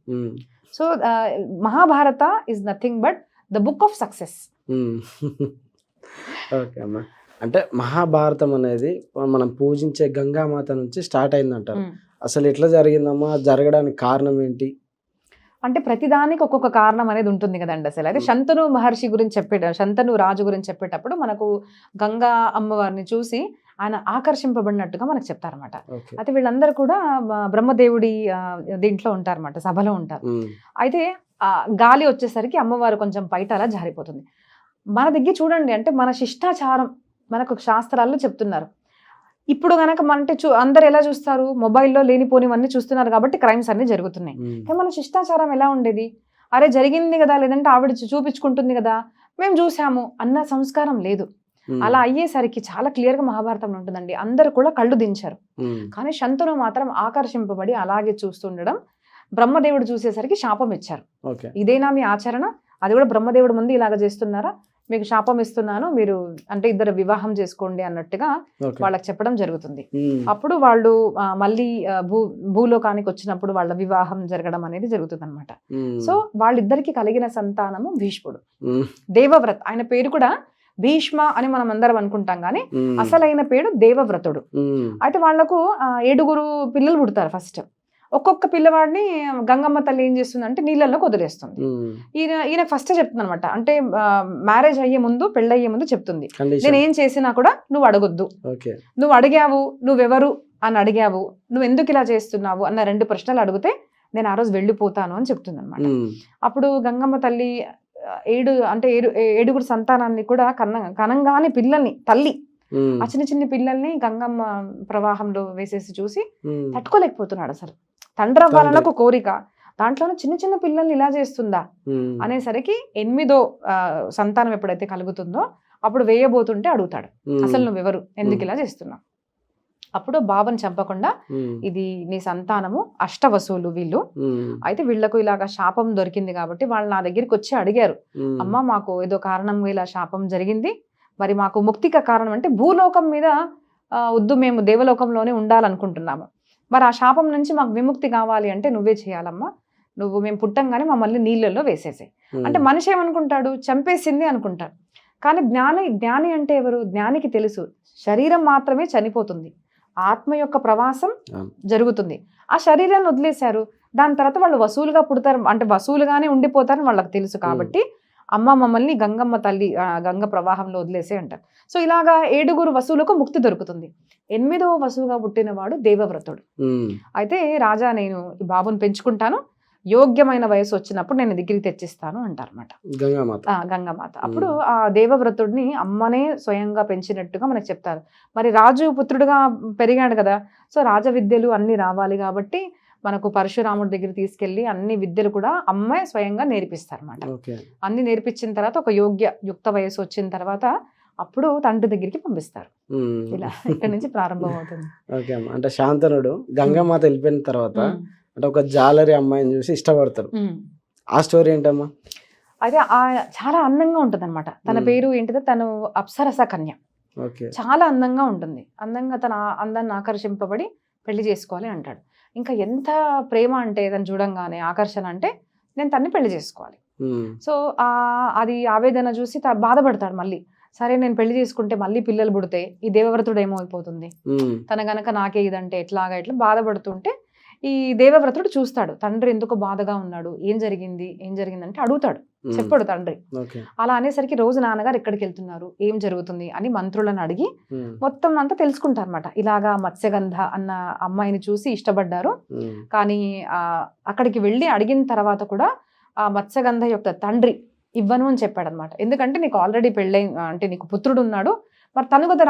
A: So Mahabharata is nothing but the book of success.
B: అంటే మహాభారతం అనేది మనం పూజించే గంగామాత నుంచి స్టార్ట్ అయిందంటారు. అసలు ఎట్లా జరిగిందమ్మా, జరగడానికి కారణం ఏంటి?
A: అంటే ప్రతిదానికి ఒక్కొక్క కారణం అనేది ఉంటుంది కదండి. అసలు అయితే శంతను మహర్షి గురించి శంతను రాజు గురించి చెప్పేటప్పుడు మనకు గంగా అమ్మవారిని చూసి ఆయన ఆకర్షింపబడినట్టుగా మనకు చెప్తారన్నమాట. అయితే వీళ్ళందరూ కూడా బ్రహ్మదేవుడి దీంట్లో ఉంటారన్నమాట, సభలో ఉంటారు. అయితే గాలి వచ్చేసరికి అమ్మవారు కొంచెం బయట అలా జారిపోతుంది. మన దగ్గర చూడండి, అంటే మన శిష్టాచారం మనకు శాస్త్రాల్లో చెప్తున్నారు. ఇప్పుడు కనుక అంటే అందరు ఎలా చూస్తారు, మొబైల్లో లేనిపోనివన్నీ చూస్తున్నారు కాబట్టి క్రైమ్స్ అన్ని జరుగుతున్నాయి. కానీ మన శిష్టాచారం ఎలా ఉండేది, అరే జరిగింది కదా, లేదంటే ఆవిడ చూపించుకుంటుంది కదా, మేము చూసాము అన్న సంస్కారం లేదు. అలా అయ్యేసరికి చాలా క్లియర్గా మహాభారతంలో ఉంటుందండి. అందరు కూడా కళ్ళు దించారు, కానీ శంతను మాత్రం ఆకర్షింపబడి అలాగే చూస్తుండడం. బ్రహ్మదేవుడు చూసేసరికి శాపం ఇచ్చారు. ఇదేనా మీ ఆచరణ, అది కూడా బ్రహ్మదేవుడు ముందు ఇలాగ చేస్తున్నారా, మీకు శాపం ఇస్తున్నాను, మీరు అంటే ఇద్దరు వివాహం చేసుకోండి అన్నట్టుగా వాళ్ళకి చెప్పడం జరుగుతుంది. అప్పుడు వాళ్ళు మళ్ళీ భూలోకానికి వచ్చినప్పుడు వాళ్ళ వివాహం జరగడం అనేది జరుగుతుంది అనమాట. సో వాళ్ళిద్దరికి కలిగిన సంతానము భీష్ముడు, దేవవ్రత్. ఆయన పేరు కూడా భీష్మ అని మనం అందరం అనుకుంటాం, కానీ అసలైన పేరు దేవవ్రతుడు. అయితే వాళ్లకు 7 పిల్లలు పుడతారు. ఫస్ట్ ఒక్కొక్క పిల్లవాడిని గంగమ్మ తల్లి ఏం చేస్తుంది అంటే నీళ్ళల్లో వదిలేస్తుంది. ఈయన ఫస్ట్ చెప్తుంది అనమాట, అంటే మ్యారేజ్ అయ్యే ముందు, పెళ్ళయ్యే ముందు చెప్తుంది, నేను ఏం చేసినా కూడా నువ్వు అడగొద్దు, నువ్వు అడిగావు, నువ్వెవరు అని అడిగావు, నువ్వు ఎందుకు ఇలా చేస్తున్నావు అన్న 2 ప్రశ్నలు అడిగితే నేను ఆ రోజు వెళ్ళిపోతాను అని చెప్తుంది అనమాట. అప్పుడు గంగమ్మ తల్లి 7 సంతానాన్ని కూడా కనంగానే పిల్లల్ని తల్లి ఆ చిన్న పిల్లల్ని గంగమ్మ ప్రవాహంలో వేసేసి చూసి తట్టుకోలేకపోతున్నాడు. అసలు తండ్రి అవ్వాలన్న ఒక కోరిక, దాంట్లోనే చిన్న పిల్లల్ని ఇలా చేస్తుందా అనేసరికి 8వ సంతానం ఎప్పుడైతే కలుగుతుందో అప్పుడు వేయబోతుంటే అడుగుతాడు, అసలు నువ్వెవరు, ఎందుకు ఇలా చేస్తున్నావు? అప్పుడు బాబుని చంపకుండా, ఇది నీ సంతానము అష్టవసులు వీళ్ళు, అయితే వీళ్లకు ఇలాగా శాపం దొరికింది కాబట్టి వాళ్ళు నా దగ్గరికి వచ్చి అడిగారు, అమ్మ మాకు ఏదో కారణంగా ఇలా శాపం జరిగింది, మరి మాకు ముక్తిక కారణం అంటే భూలోకం మీద వద్దు మేము దేవలోకంలోనే ఉండాలనుకుంటున్నాము, మరి ఆ శాపం నుంచి మాకు విముక్తి కావాలి అంటే నువ్వే చేయాలమ్మా, నువ్వు మేము పుట్టంగానే మమ్మల్ని నీళ్ళల్లో వేసేసాయి. అంటే మనిషి ఏమనుకుంటాడు, చంపేసింది అనుకుంటాడు. కానీ జ్ఞాని అంటే ఎవరు? జ్ఞానికి తెలుసు శరీరం మాత్రమే చనిపోతుంది, ఆత్మ యొక్క ప్రవాసం జరుగుతుంది. ఆ శరీరాన్ని వదిలేశారు, దాని తర్వాత వాళ్ళు వసూలుగా పుడతారు, అంటే వసూలుగానే ఉండిపోతారని వాళ్ళకి తెలుసు. కాబట్టి అమ్మ మమ్మల్ని గంగమ్మ తల్లి గంగ ప్రవాహంలో వదిలేసే అంటారు. సో ఇలాగా 7 వసువులకు ముక్తి దొరుకుతుంది. 8వ వసువుగా పుట్టినవాడు దేవవ్రతుడు. అయితే రాజా నేను ఈ బాబుని పెంచుకుంటాను, యోగ్యమైన వయసు వచ్చినప్పుడు నేను దగ్గరికి తెచ్చిస్తాను అంటారన్నమాట గంగామాత. అప్పుడు ఆ దేవవ్రతుడిని అమ్మనే స్వయంగా పెంచినట్టుగా మనకు చెప్తారు. మరి రాజు పుత్రుడుగా పెరిగాడు కదా, సో రాజ విద్యలు అన్ని రావాలి కాబట్టి మనకు పరశురాముడి దగ్గర తీసుకెళ్లి అన్ని విద్యలు కూడా అమ్మే స్వయంగా నేర్పిస్తారన్నమాట. అన్ని నేర్పించిన తర్వాత ఒక యుక్త వయసు వచ్చిన తర్వాత అప్పుడు తండ్రి దగ్గరికి పంపిస్తారు. ఇలా ఇక్కడ నుంచి ప్రారంభం అవుతుంది.
B: అంటే శాంతనుడు గంగామాత వెళ్ళిపోయిన తర్వాత అంటే ఒక జాలరి అమ్మాయిని చూసి ఇష్టపడతాడు. ఆ స్టోరీ ఏంటమ్మా?
A: అయితే చాలా అందంగా ఉంటుంది అనమాట. తన పేరు ఏంటిదో, తను అప్సరస కన్య. చాలా అందంగా ఉంటుంది. అందంగా తన అందాన్ని ఆకర్షింపబడి పెళ్లి చేసుకోవాలి అంటాడు. ఇంకా ఎంత ప్రేమ అంటే తను చూడంగానే ఆకర్షణ అంటే నేను తన్ని పెళ్లి చేసుకోవాలి. సో అది ఆవేదన చూసి బాధపడతాడు. మళ్ళీ సరే నేను పెళ్లి చేసుకుంటే మళ్ళీ పిల్లలు పుడితే ఈ దేవవ్రతుడు ఏమో అయిపోతుంది, తన గనక నాకే ఇదంటే ఇట్లా బాధపడుతుంటే ఈ దేవవ్రతుడు చూస్తాడు తండ్రి ఎందుకు బాధగా ఉన్నాడు, ఏం జరిగిందంటే అడుగుతాడు, చెప్పాడు తండ్రి. అలా అనేసరికి రోజు నాన్నగారు ఎక్కడికి వెళ్తున్నారు, ఏం జరుగుతుంది అని మంత్రులను అడిగి మొత్తం అంతా తెలుసుకుంటారు అనమాట. ఇలాగా మత్స్యగంధ అన్న అమ్మాయిని చూసి ఇష్టపడ్డారు, కానీ అక్కడికి వెళ్ళి అడిగిన తర్వాత కూడా ఆ మత్స్యగంధ యొక్క తండ్రి ఇవ్వను అని చెప్పాడు అనమాట. ఎందుకంటే నీకు ఆల్రెడీ పెళ్ళై, అంటే నీకు పుత్రుడు ఉన్నాడు, మరి తను కదా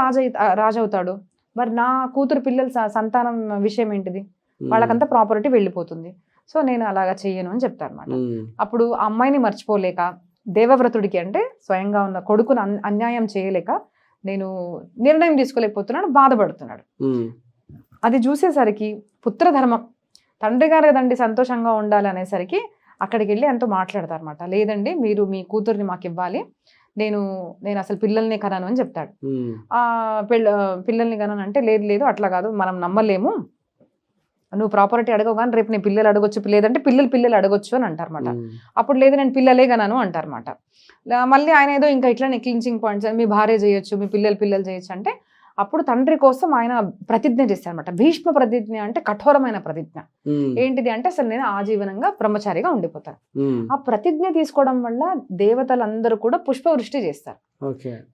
A: రాజవుతాడు, మరి నా కూతురు పిల్లల సంతానం విషయం ఏంటిది, వాళ్ళకంతా ప్రాపర్టీ వెళ్ళిపోతుంది, సో నేను అలాగా చెయ్యను అని చెప్తారు అనమాట. అప్పుడు ఆ అమ్మాయిని మర్చిపోలేక దేవవ్రతుడికి, అంటే స్వయంగా ఉన్న కొడుకును అన్యాయం చేయలేక నేను నిర్ణయం తీసుకోలేకపోతున్నాడు, బాధపడుతున్నాడు. అది చూసేసరికి పుత్రధర్మం, తండ్రి గారు కదండి సంతోషంగా ఉండాలి అనేసరికి అక్కడికి వెళ్ళి ఎంతో మాట్లాడతారు అనమాట. లేదండి మీరు మీ కూతుర్ని మాకు ఇవ్వాలి, నేను అసలు పిల్లల్ని కనను అని చెప్తాడు. పిల్లల్ని కనను అంటే లేదు అట్లా కాదు, మనం నమ్మలేము, నువ్వు ప్రాపర్టీ అడగవు కానీ రేపు నీ పిల్లలు అడగొచ్చు, లేదంటే పిల్లలు అడగొచ్చు అని అంటారన్నమాట. అప్పుడు లేదు నేను పిల్లలే కనను అంటారన్నమాట. మళ్ళీ ఆయన ఏదో ఇంకా ఇట్లా క్లించింగ్ పాయింట్స్, మీ భార్య చేయొచ్చు, మీ పిల్లలు చేయొచ్చు అంటే అప్పుడు తండ్రి కోసం ఆయన ప్రతిజ్ఞ చేస్తారనమాట. భీష్మ ప్రతిజ్ఞ అంటే కఠోరమైన ప్రతిజ్ఞ. ఏంటిది అంటే అసలు నేను ఆజీవనంగా బ్రహ్మచారిగా ఉండిపోతాను. ఆ ప్రతిజ్ఞ తీసుకోవడం వల్ల దేవతలందరూ కూడా పుష్పవృష్టి చేస్తారు.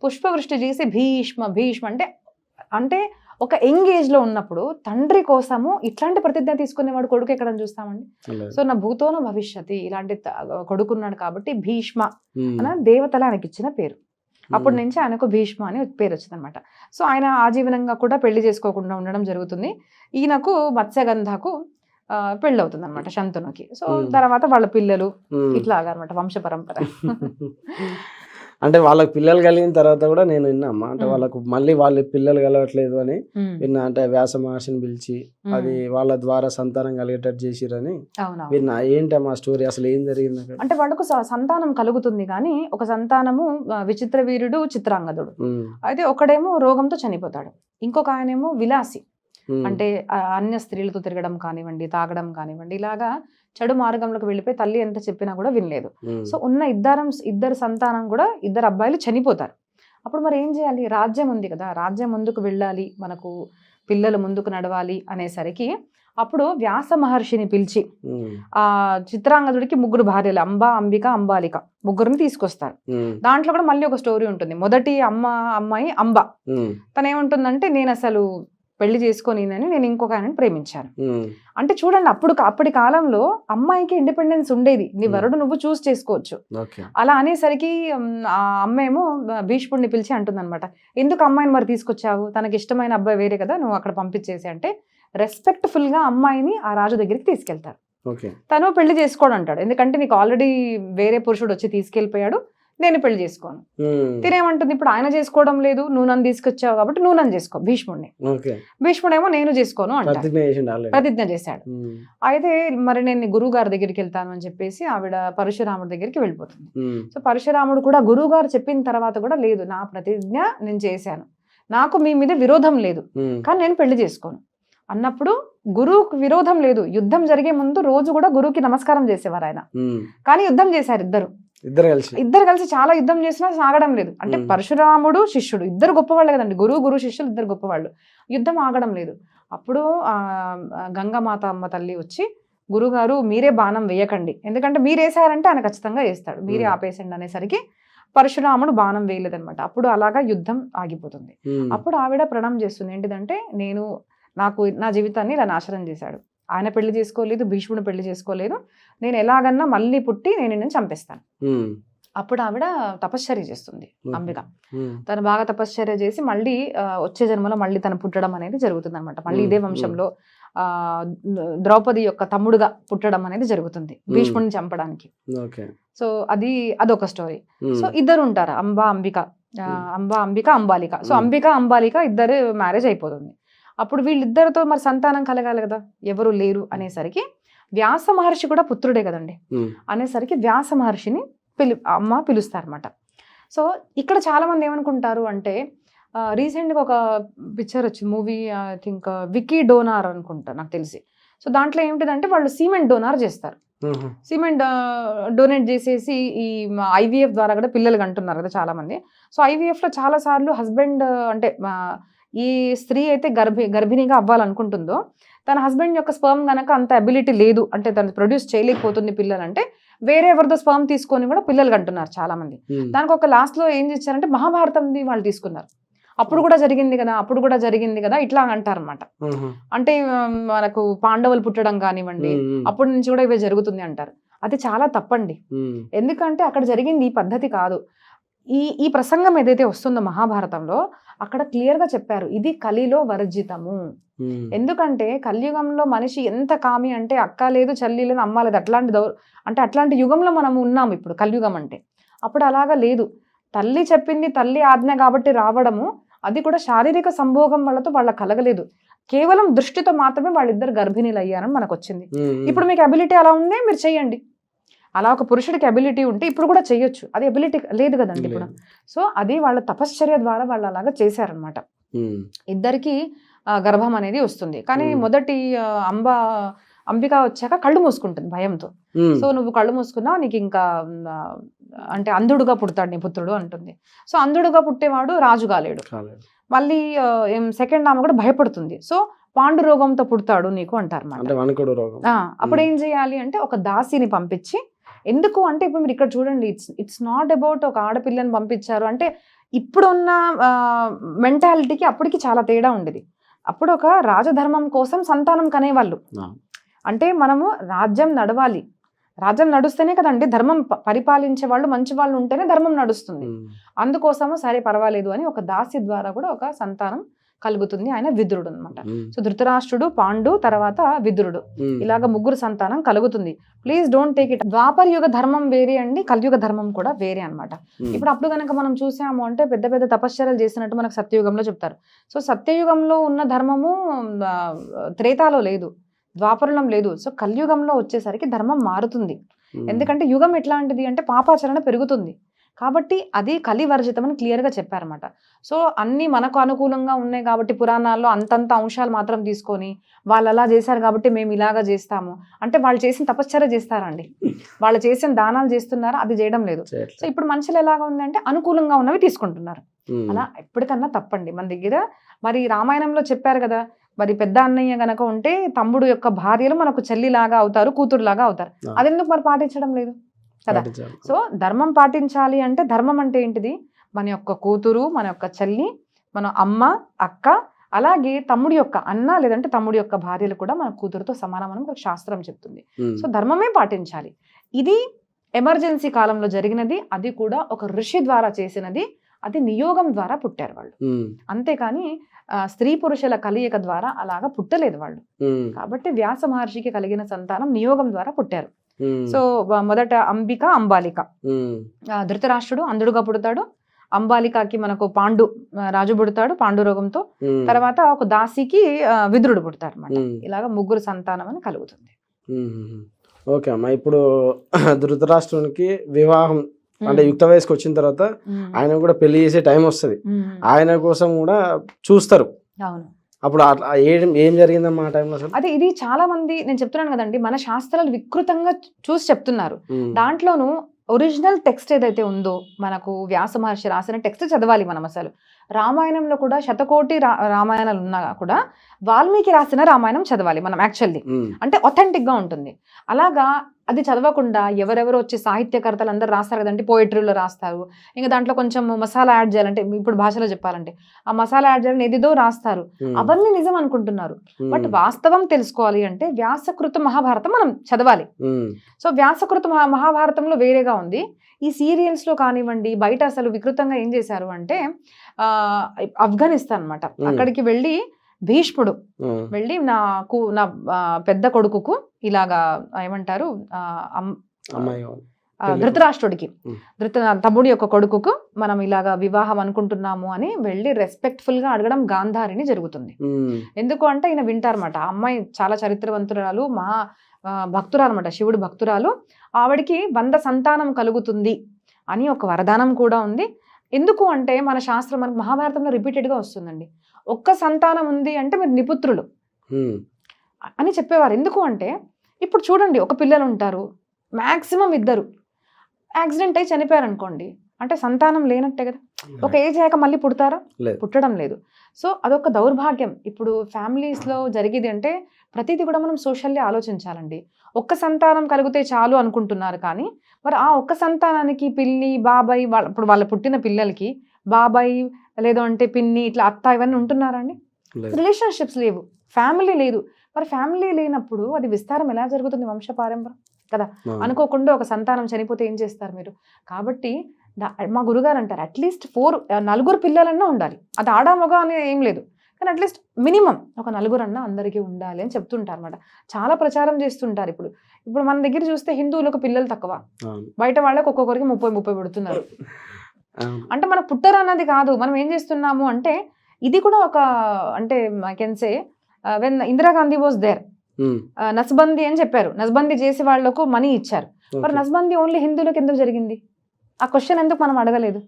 A: పుష్పవృష్టి చేసి భీష్మ అంటే ఒక యంగ్ ఏజ్ లో ఉన్నప్పుడు తండ్రి కోసము ఇట్లాంటి ప్రతిజ్ఞ తీసుకునేవాడు కొడుకు ఎక్కడ చూస్తామండి. సో నా భూతోన భవిష్యత్తు ఇలాంటి కొడుకున్నాడు కాబట్టి భీష్మ అన్న దేవతల ఆయనకి ఇచ్చిన పేరు. అప్పటి నుంచి ఆయనకు భీష్మ అని పేరు వచ్చింది అనమాట. సో ఆయన ఆజీవనంగా కూడా పెళ్లి చేసుకోకుండా ఉండడం జరుగుతుంది. ఈయనకు మత్స్యగంధకు పెళ్ళి అవుతుంది అనమాట శంతనుకి. సో తర్వాత వాళ్ళ పిల్లలు ఇట్లాగా అనమాట వంశ పరంపర.
B: అంటే వాళ్ళకి పిల్లలు కలిగిన తర్వాత కూడా నేను విన్నామ్మా, అంటే వాళ్ళకు మళ్ళీ వాళ్ళ పిల్లలు కలగట్లేదు అని విన్నా. అంటే వ్యాస మహర్షిని పిలిచి అది వాళ్ళ ద్వారా సంతానం కలిగేటట్టు చేసిరని విన్నా. ఏంటమ్మా స్టోరీ, అసలు ఏం జరిగింది?
A: అంటే వాళ్ళకు సంతానం కలుగుతుంది కానీ ఒక సంతానము విచిత్ర వీరుడు చిత్రాంగదుడు, అయితే ఒకడేమో రోగంతో చనిపోతాడు, ఇంకొక ఆయనేమో విలాసి, అంటే అన్య స్త్రీలతో తిరగడం కానివ్వండి, తాగడం కానివ్వండి, ఇలాగా చెడు మార్గంలోకి వెళ్ళిపోయి తల్లి ఎంత చెప్పినా కూడా వినలేదు. సో ఉన్న ఇద్దరు సంతానం కూడా, 2 అబ్బాయిలు చనిపోతారు. అప్పుడు మరి ఏం చేయాలి, రాజ్యం ఉంది కదా, రాజ్యం ముందుకు వెళ్ళాలి, మనకు పిల్లలు ముందుకు నడవాలి అనేసరికి అప్పుడు వ్యాస మహర్షిని పిలిచి ఆ చిత్రాంగదుడికి 3 భార్యలు, అంబిక, అంబాలిక ముగ్గురిని తీసుకొస్తారు. దాంట్లో కూడా మళ్ళీ ఒక స్టోరీ ఉంటుంది. మొదటి అమ్మాయి అంబ, తనేమంటుందంటే నేను అసలు పెళ్లి చేసుకొని నేను ఇంకొక ఆయనని ప్రేమించాను అంటే చూడండి, అప్పటి కాలంలో అమ్మాయికి ఇండిపెండెన్స్ ఉండేది, నీ వరుడు నువ్వు చూస్ చేసుకోవచ్చు. అలా అనేసరికి ఆ అమ్మాయేమో భీష్ముడిని పిలిచి అంటుంది అనమాట, ఎందుకు అమ్మాయిని మరి తీసుకొచ్చావు, తనకి ఇష్టమైన అబ్బాయి వేరే కదా, నువ్వు అక్కడ పంపించేసి అంటే రెస్పెక్ట్ఫుల్ గా అమ్మాయిని ఆ రాజు దగ్గరికి తీసుకెళ్తారు. తను పెళ్లి చేసుకోడు అంటాడు, ఎందుకంటే నీకు ఆల్రెడీ వేరే పురుషుడు వచ్చి తీసుకెళ్లిపోయాడు, నేను పెళ్లి చేసుకోను. తినేమంటుంది, ఇప్పుడు ఆయన చేసుకోవడం లేదు, నువ్వు నన్ను తీసుకొచ్చావు కాబట్టి నువ్వు నన్ను చేసుకో భీష్ముడిని. భీష్ముడేమో నేను చేసుకోను అంటాడు, ప్రతిజ్ఞ చేశాడు. అయితే మరి నేను గురువు గారి దగ్గరికి వెళ్తాను అని చెప్పేసి ఆవిడ పరశురాముడి దగ్గరికి వెళ్ళిపోతుంది. సో పరశురాముడు కూడా గురువు గారు చెప్పిన తర్వాత కూడా లేదు, నా ప్రతిజ్ఞ నేను చేశాను, నాకు మీ మీద విరోధం లేదు, కానీ నేను పెళ్లి చేసుకోను అన్నప్పుడు గురువుకు విరోధం లేదు. యుద్ధం జరిగే ముందు రోజు కూడా గురువుకి నమస్కారం చేసేవారు ఆయన. కానీ యుద్ధం చేశారు ఇద్దరు కలిసి చాలా యుద్ధం చేసినా సాగడం లేదు. అంటే పరశురాముడు శిష్యుడు ఇద్దరు గొప్పవాళ్ళు కదండి, గురువు శిష్యులు ఇద్దరు గొప్పవాళ్ళు. యుద్ధం ఆగడం లేదు. అప్పుడు గంగామాత అమ్మ తల్లి వచ్చి, గురుగారు మీరే బాణం వేయకండి, ఎందుకంటే మీరు వేసారంటే ఆయన ఖచ్చితంగా వేస్తాడు, మీరే ఆపేసండి అనేసరికి పరశురాముడు బాణం వేయలేదనమాట. అప్పుడు అలాగా యుద్ధం ఆగిపోతుంది. అప్పుడు ఆవిడ ప్రణామం చేస్తుంది, ఏంటిదంటే నాకు నా జీవితాన్ని ఇలా నాశనం చేశాడు, ఆయన పెళ్లి చేసుకోలేదు, భీష్ముడు పెళ్లి చేసుకోలేదు, నేను ఎలాగన్నా మళ్ళీ పుట్టి నేను నిన్ను చంపేస్తాను. అప్పుడు ఆవిడ తపశ్చర్య చేస్తుంది అంబిక. తను బాగా తపశ్చర్య చేసి మళ్ళీ వచ్చే జన్మలో మళ్ళీ తను పుట్టడం అనేది జరుగుతుంది అనమాట. మళ్ళీ ఇదే వంశంలో ద్రౌపది యొక్క తమ్ముడుగా పుట్టడం అనేది జరుగుతుంది భీష్ముడిని చంపడానికి. సో అదొక స్టోరీ. సో ఇద్దరు ఉంటారు, అంబిక అంబాలిక. సో అంబాలిక ఇద్దరు మ్యారేజ్ అయిపోతుంది. అప్పుడు వీళ్ళిద్దరితో మరి సంతానం కలగాలి కదా, ఎవరు లేరు అనేసరికి వ్యాస మహర్షి కూడా పుత్రుడే కదండి అనేసరికి వ్యాస మహర్షిని అమ్మ పిలుస్తారన్నమాట. సో ఇక్కడ చాలా మంది ఏమనుకుంటారు అంటే, రీసెంట్గా ఒక పిక్చర్ వచ్చింది, movie I think Vicky Donor అనుకుంటా నాకు తెలిసి. సో దాంట్లో ఏమిటిదంటే వాళ్ళు సిమెంట్ డోనార్ చేస్తారు, సిమెంట్ డొనేట్ చేసేసి ఈ IVF ద్వారా కూడా పిల్లలు అంటున్నారు కదా చాలా మంది. సో IVFలో చాలా సార్లు హస్బెండ్ అంటే ఈ స్త్రీ అయితే గర్భిణిగా అవ్వాలనుకుంటుందో, తన హస్బెండ్ యొక్క స్పర్మ్ గనక అంత అబిలిటీ లేదు అంటే తను ప్రొడ్యూస్ చేయలేకపోతుంది పిల్లలంటే, వేరే ఎవరిదో స్పర్మ్ తీసుకొని కూడా పిల్లలు అంటున్నారు చాలా మంది. దానికి ఒక లాస్ట్ లో ఏం చేశారంటే మహాభారతంది వాళ్ళు తీసుకున్నారు, అప్పుడు కూడా జరిగింది కదా ఇట్లా అంటారన్నమాట. అంటే మనకు పాండవులు పుట్టడం కానివ్వండి, అప్పటి నుంచి కూడా ఇవే జరుగుతుంది అంటారు. అది చాలా తప్పండి. ఎందుకంటే అక్కడ జరిగింది ఈ పద్ధతి కాదు. ఈ ప్రసంగం ఏదైతే వస్తుందో మహాభారతంలో అక్కడ క్లియర్ గా చెప్పారు, ఇది కలిలో వర్జితము. ఎందుకంటే కలియుగంలో మనిషి ఎంత కామి అంటే అక్క లేదు, చెల్లి లేదు, అమ్మ లేదు, అట్లాంటి యుగంలో మనం ఉన్నాం ఇప్పుడు కలియుగం అంటే. అప్పుడు అలాగా లేదు, తల్లి చెప్పింది, తల్లి ఆజ్ఞ కాబట్టి రావడము, అది కూడా శారీరక సంభోగం వాళ్ళతో వాళ్ళ కలగలేదు, కేవలం దృష్టితో మాత్రమే వాళ్ళిద్దరు గర్భిణీలు అయ్యారని మనకు వచ్చింది. ఇప్పుడు మీకు అబిలిటీ అలా ఉందే మీరు చెయ్యండి, అలా ఒక పురుషుడికి అబిలిటీ ఉంటే ఇప్పుడు కూడా చెయ్యొచ్చు, అది అబిలిటీ లేదు కదండి ఇప్పుడు. సో అది వాళ్ళ తపశ్చర్య ద్వారా వాళ్ళు అలాగా చేశారనమాట. ఇద్దరికి గర్భం అనేది వస్తుంది. కానీ మొదటి అంబిక వచ్చాక కళ్ళు మూసుకుంటుంది భయంతో. సో నువ్వు కళ్ళు మూసుకున్నావు, నీకు ఇంకా అంటే అంధుడుగా పుడతాడు నీ పుత్రుడు అంటుంది. సో అంధుడుగా పుట్టేవాడు రాజు కాలేడు. మళ్ళీ సెకండ్ ఆమె కూడా భయపడుతుంది. సో పాండు రోగంతో పుడతాడు నీకు అంటారు. అప్పుడు ఏం చేయాలి అంటే ఒక దాసిని పంపించి, ఎందుకు అంటే ఇప్పుడు మీరు ఇక్కడ చూడండి, ఇట్స్ నాట్ అబౌట్ ఒక ఆడపిల్లని పంపించారు అంటే ఇప్పుడున్న మెంటాలిటీకి అప్పటికి చాలా తేడా ఉండేది. అప్పుడు ఒక రాజధర్మం కోసం సంతానం కనేవాళ్ళు. అంటే మనము రాజ్యం నడవాలి, రాజ్యం నడుస్తేనే కదండి ధర్మం పరిపాలించే వాళ్ళు మంచి వాళ్ళు ఉంటేనే ధర్మం నడుస్తుంది. అందుకోసము సరే పర్వాలేదు అని ఒక దాసి ద్వారా కూడా ఒక సంతానం కలుగుతుంది. ఆయన విదురుడు అనమాట. సో ధృతరాష్ట్రుడు, పాండు, తర్వాత విదురుడు, ఇలాగ ముగ్గురు సంతానం కలుగుతుంది. Please don't take it. ద్వాపర యుగ ధర్మం వేరే అండి, కలియుగ ధర్మం కూడా వేరే అనమాట. అప్పుడు కనుక మనం చూసాము అంటే పెద్ద పెద్ద తపశ్చర్యలు చేసినట్టు మనకు సత్యయుగంలో చెప్తారు. సో సత్యయుగంలో ఉన్న ధర్మము త్రేతాలో లేదు, ద్వాపరులం లేదు. సో కలియుగంలో వచ్చేసరికి ధర్మం మారుతుంది. ఎందుకంటే యుగం ఎట్లాంటిది అంటే పాపాచరణ పెరుగుతుంది కాబట్టి అది కలివర్జితం అని క్లియర్గా చెప్పారన్నమాట. సో అన్నీ మనకు అనుకూలంగా ఉన్నాయి కాబట్టి పురాణాల్లో అంతంత అంశాలు మాత్రం తీసుకొని వాళ్ళు అలా చేశారు కాబట్టి మేము ఇలాగా చేస్తాము అంటే వాళ్ళు చేసిన తపశ్చర్య చేస్తారండి, వాళ్ళు చేసిన దానాలు చేస్తున్నారా, అది చేయడం లేదు. సో ఇప్పుడు మనుషులు ఎలాగా ఉందంటే అనుకూలంగా ఉన్నవి తీసుకుంటున్నారు. అలా ఎప్పటికన్నా తప్పండి. మన దగ్గర మరి రామాయణంలో చెప్పారు కదా, మరి పెద్ద అన్నయ్య గనక ఉంటే తమ్ముడు యొక్క భార్యలు మనకు చెల్లిలాగా అవుతారు, కూతురులాగా అవుతారు. అదెందుకు మరి పాటించడం లేదు కదా. సో ధర్మం పాటించాలి అంటే ధర్మం అంటే ఏంటిది, మన యొక్క కూతురు, మన యొక్క చెల్లి, మన అమ్మ, అక్క, అలాగే తమ్ముడి యొక్క అన్న లేదంటే తమ్ముడి యొక్క భార్యలు కూడా మన కూతురుతో సమానం అని మనకు శాస్త్రం చెప్తుంది. సో ధర్మమే పాటించాలి. ఇది ఎమర్జెన్సీ కాలంలో జరిగినది, అది కూడా ఒక ఋషి ద్వారా చేసినది, అది నియోగం ద్వారా పుట్టారు వాళ్ళు. అంతేకాని స్త్రీ పురుషుల కలియక ద్వారా అలాగా పుట్టలేదు వాళ్ళు. కాబట్టి వ్యాస మహర్షికి కలిగిన సంతానం నియోగం ద్వారా పుట్టారు. సో మొదట అంబాలిక, ధృతరాష్ట్రుడు అంధుడుగా పుడతాడు, అంబాలికకి మనకు పాండు రాజు పుడతాడు పాండు రోగంతో, తర్వాత ఒక దాసికి విదురుడు పుడతాడు అన్నమాట. ఇలాగా ముగ్గురు సంతానం అని కలుగుతుంది.
B: ఓకే అమ్మా, ఇప్పుడు ధృతరాష్ట్రునికి వివాహం అంటే యుక్త వయసుకి వచ్చిన తర్వాత ఆయన కూడా పెళ్లి చేసే టైం వస్తుంది, ఆయన కోసం కూడా చూస్తారు.
A: అవును.
B: అప్పుడు అట్లా ఏం జరిగిందమ్మా ఆ టైంలో అసలు?
A: అదే ఇది చాలా మంది నేను చెప్తున్నాను కదండి, మన శాస్త్రాలు వికృతంగా చూసి చెప్తున్నారు. దాంట్లోనూ ఒరిజినల్ టెక్స్ట్ ఏదైతే ఉందో, మనకు వ్యాస మహర్షి రాసిన టెక్స్ట్ చదవాలి మనం. అసలు రామాయణంలో కూడా శతకోటి రామాయణాలు ఉన్నా కూడా వాల్మీకి రాసిన రామాయణం చదవాలి మనం యాక్చువల్లీ, అంటే ఒథెంటిక్ గా ఉంటుంది. అలాగా అది చదవకుండా ఎవరెవరు వచ్చి సాహిత్యకర్తలు అందరూ రాస్తారు కదండి, పోయిటరీలో రాస్తారు, ఇంకా దాంట్లో కొంచెం మసాలా యాడ్ చేయాలంటే, ఇప్పుడు భాషలో చెప్పాలంటే ఆ మసాలా యాడ్ చేయాలని ఏదిదో రాస్తారు, అవన్నీ నిజం అనుకుంటున్నారు. బట్ వాస్తవం తెలుసుకోవాలి అంటే వ్యాసకృత మహాభారతం మనం చదవాలి. సో వ్యాసకృత మహాభారతంలో వేరేగా ఉంది. ఈ సీరియల్స్ లో కానివ్వండి, బయట అసలు వికృతంగా ఏం చేశారు అంటే, ఆఫ్ఘనిస్తాన్ అన్నమాట, అక్కడికి వెళ్ళి భీష్ముడు వెళ్ళి నా పెద్ద కొడుకుకు ఇలాగా ఏమంటారు, ధృతరాష్ట్రుడికి, తమ్ముడి యొక్క కొడుకుకు మనం ఇలాగా వివాహం అనుకుంటున్నాము అని వెళ్ళి రెస్పెక్ట్ఫుల్ గా అడగడం గాంధారిని జరుగుతుంది. ఎందుకు అంటే ఈయన వింటారన్నమాట, ఆ అమ్మాయి చాలా చరిత్రవంతురాలు, మహా భక్తురాలు అనమాట, శివుడు భక్తురాలు, ఆవిడికి 100 సంతానం కలుగుతుంది అని ఒక వరదానం కూడా ఉంది. ఎందుకు అంటే మన శాస్త్రం మనకు మహాభారతంలో రిపీటెడ్ గా వస్తుందండి, ఒక్క సంతానం ఉంది అంటే మీరు నిపుత్రులు అని చెప్పేవారు. ఎందుకు అంటే ఇప్పుడు చూడండి, ఒక పిల్లలు ఉంటారు, మాక్సిమం 2, యాక్సిడెంట్ అయి చనిపోయారు అనుకోండి, అంటే సంతానం లేనట్టే కదా. ఒక ఏజ్ అయ్యాక మళ్ళీ పుడతారా? పుట్టడం లేదు. సో అదొక దౌర్భాగ్యం. ఇప్పుడు ఫ్యామిలీస్లో జరిగేది అంటే ప్రతిదీ కూడా మనం సోషల్లీ ఆలోచించాలండి. ఒక్క సంతానం కలిగితే చాలు అనుకుంటున్నారు, కానీ మరి ఆ ఒక్క సంతానానికి పిల్లి, బాబాయ్, ఇప్పుడు వాళ్ళ పుట్టిన పిల్లలకి బాబాయ్ లేదు అంటే పిన్ని, ఇట్లా అత్త, ఇవన్నీ ఉంటున్నారా అండి? రిలేషన్షిప్స్ లేవు, ఫ్యామిలీ లేదు. మరి ఫ్యామిలీ లేనప్పుడు అది విస్తారం ఎలా జరుగుతుంది, వంశపారంపర్యం కదా. అనుకోకుండా ఒక సంతానం చనిపోతే ఏం చేస్తారు మీరు? కాబట్టి మా గురుగారు అంటారు, అట్లీస్ట్ 4 పిల్లలన్నా ఉండాలి. అది ఆడ మగ అనేది ఏం లేదు, కానీ అట్లీస్ట్ మినిమం ఒక 4 అన్నా అందరికీ ఉండాలి అని చెప్తుంటారు అనమాట. చాలా ప్రచారం చేస్తుంటారు. ఇప్పుడు మన దగ్గర చూస్తే హిందువులకు పిల్లలు తక్కువ, బయట వాళ్ళకి ఒక్కొక్కరికి 30 పెడుతున్నారు. అంటే మన పుట్టరు అన్నది కాదు, మనం ఏం చేస్తున్నాము అంటే, ఇది కూడా ఒక అంటే I can say when Indira Gandhi was there, నస్బందీ అని చెప్పారు, నస్బందీ చేసే వాళ్లకు మనీ ఇచ్చారు. మరి నస్బందీ ఓన్లీ హిందువులకు ఎందుకు జరిగింది? ఆ క్వశ్చన్ ఎందుకు మనం అడగలేదు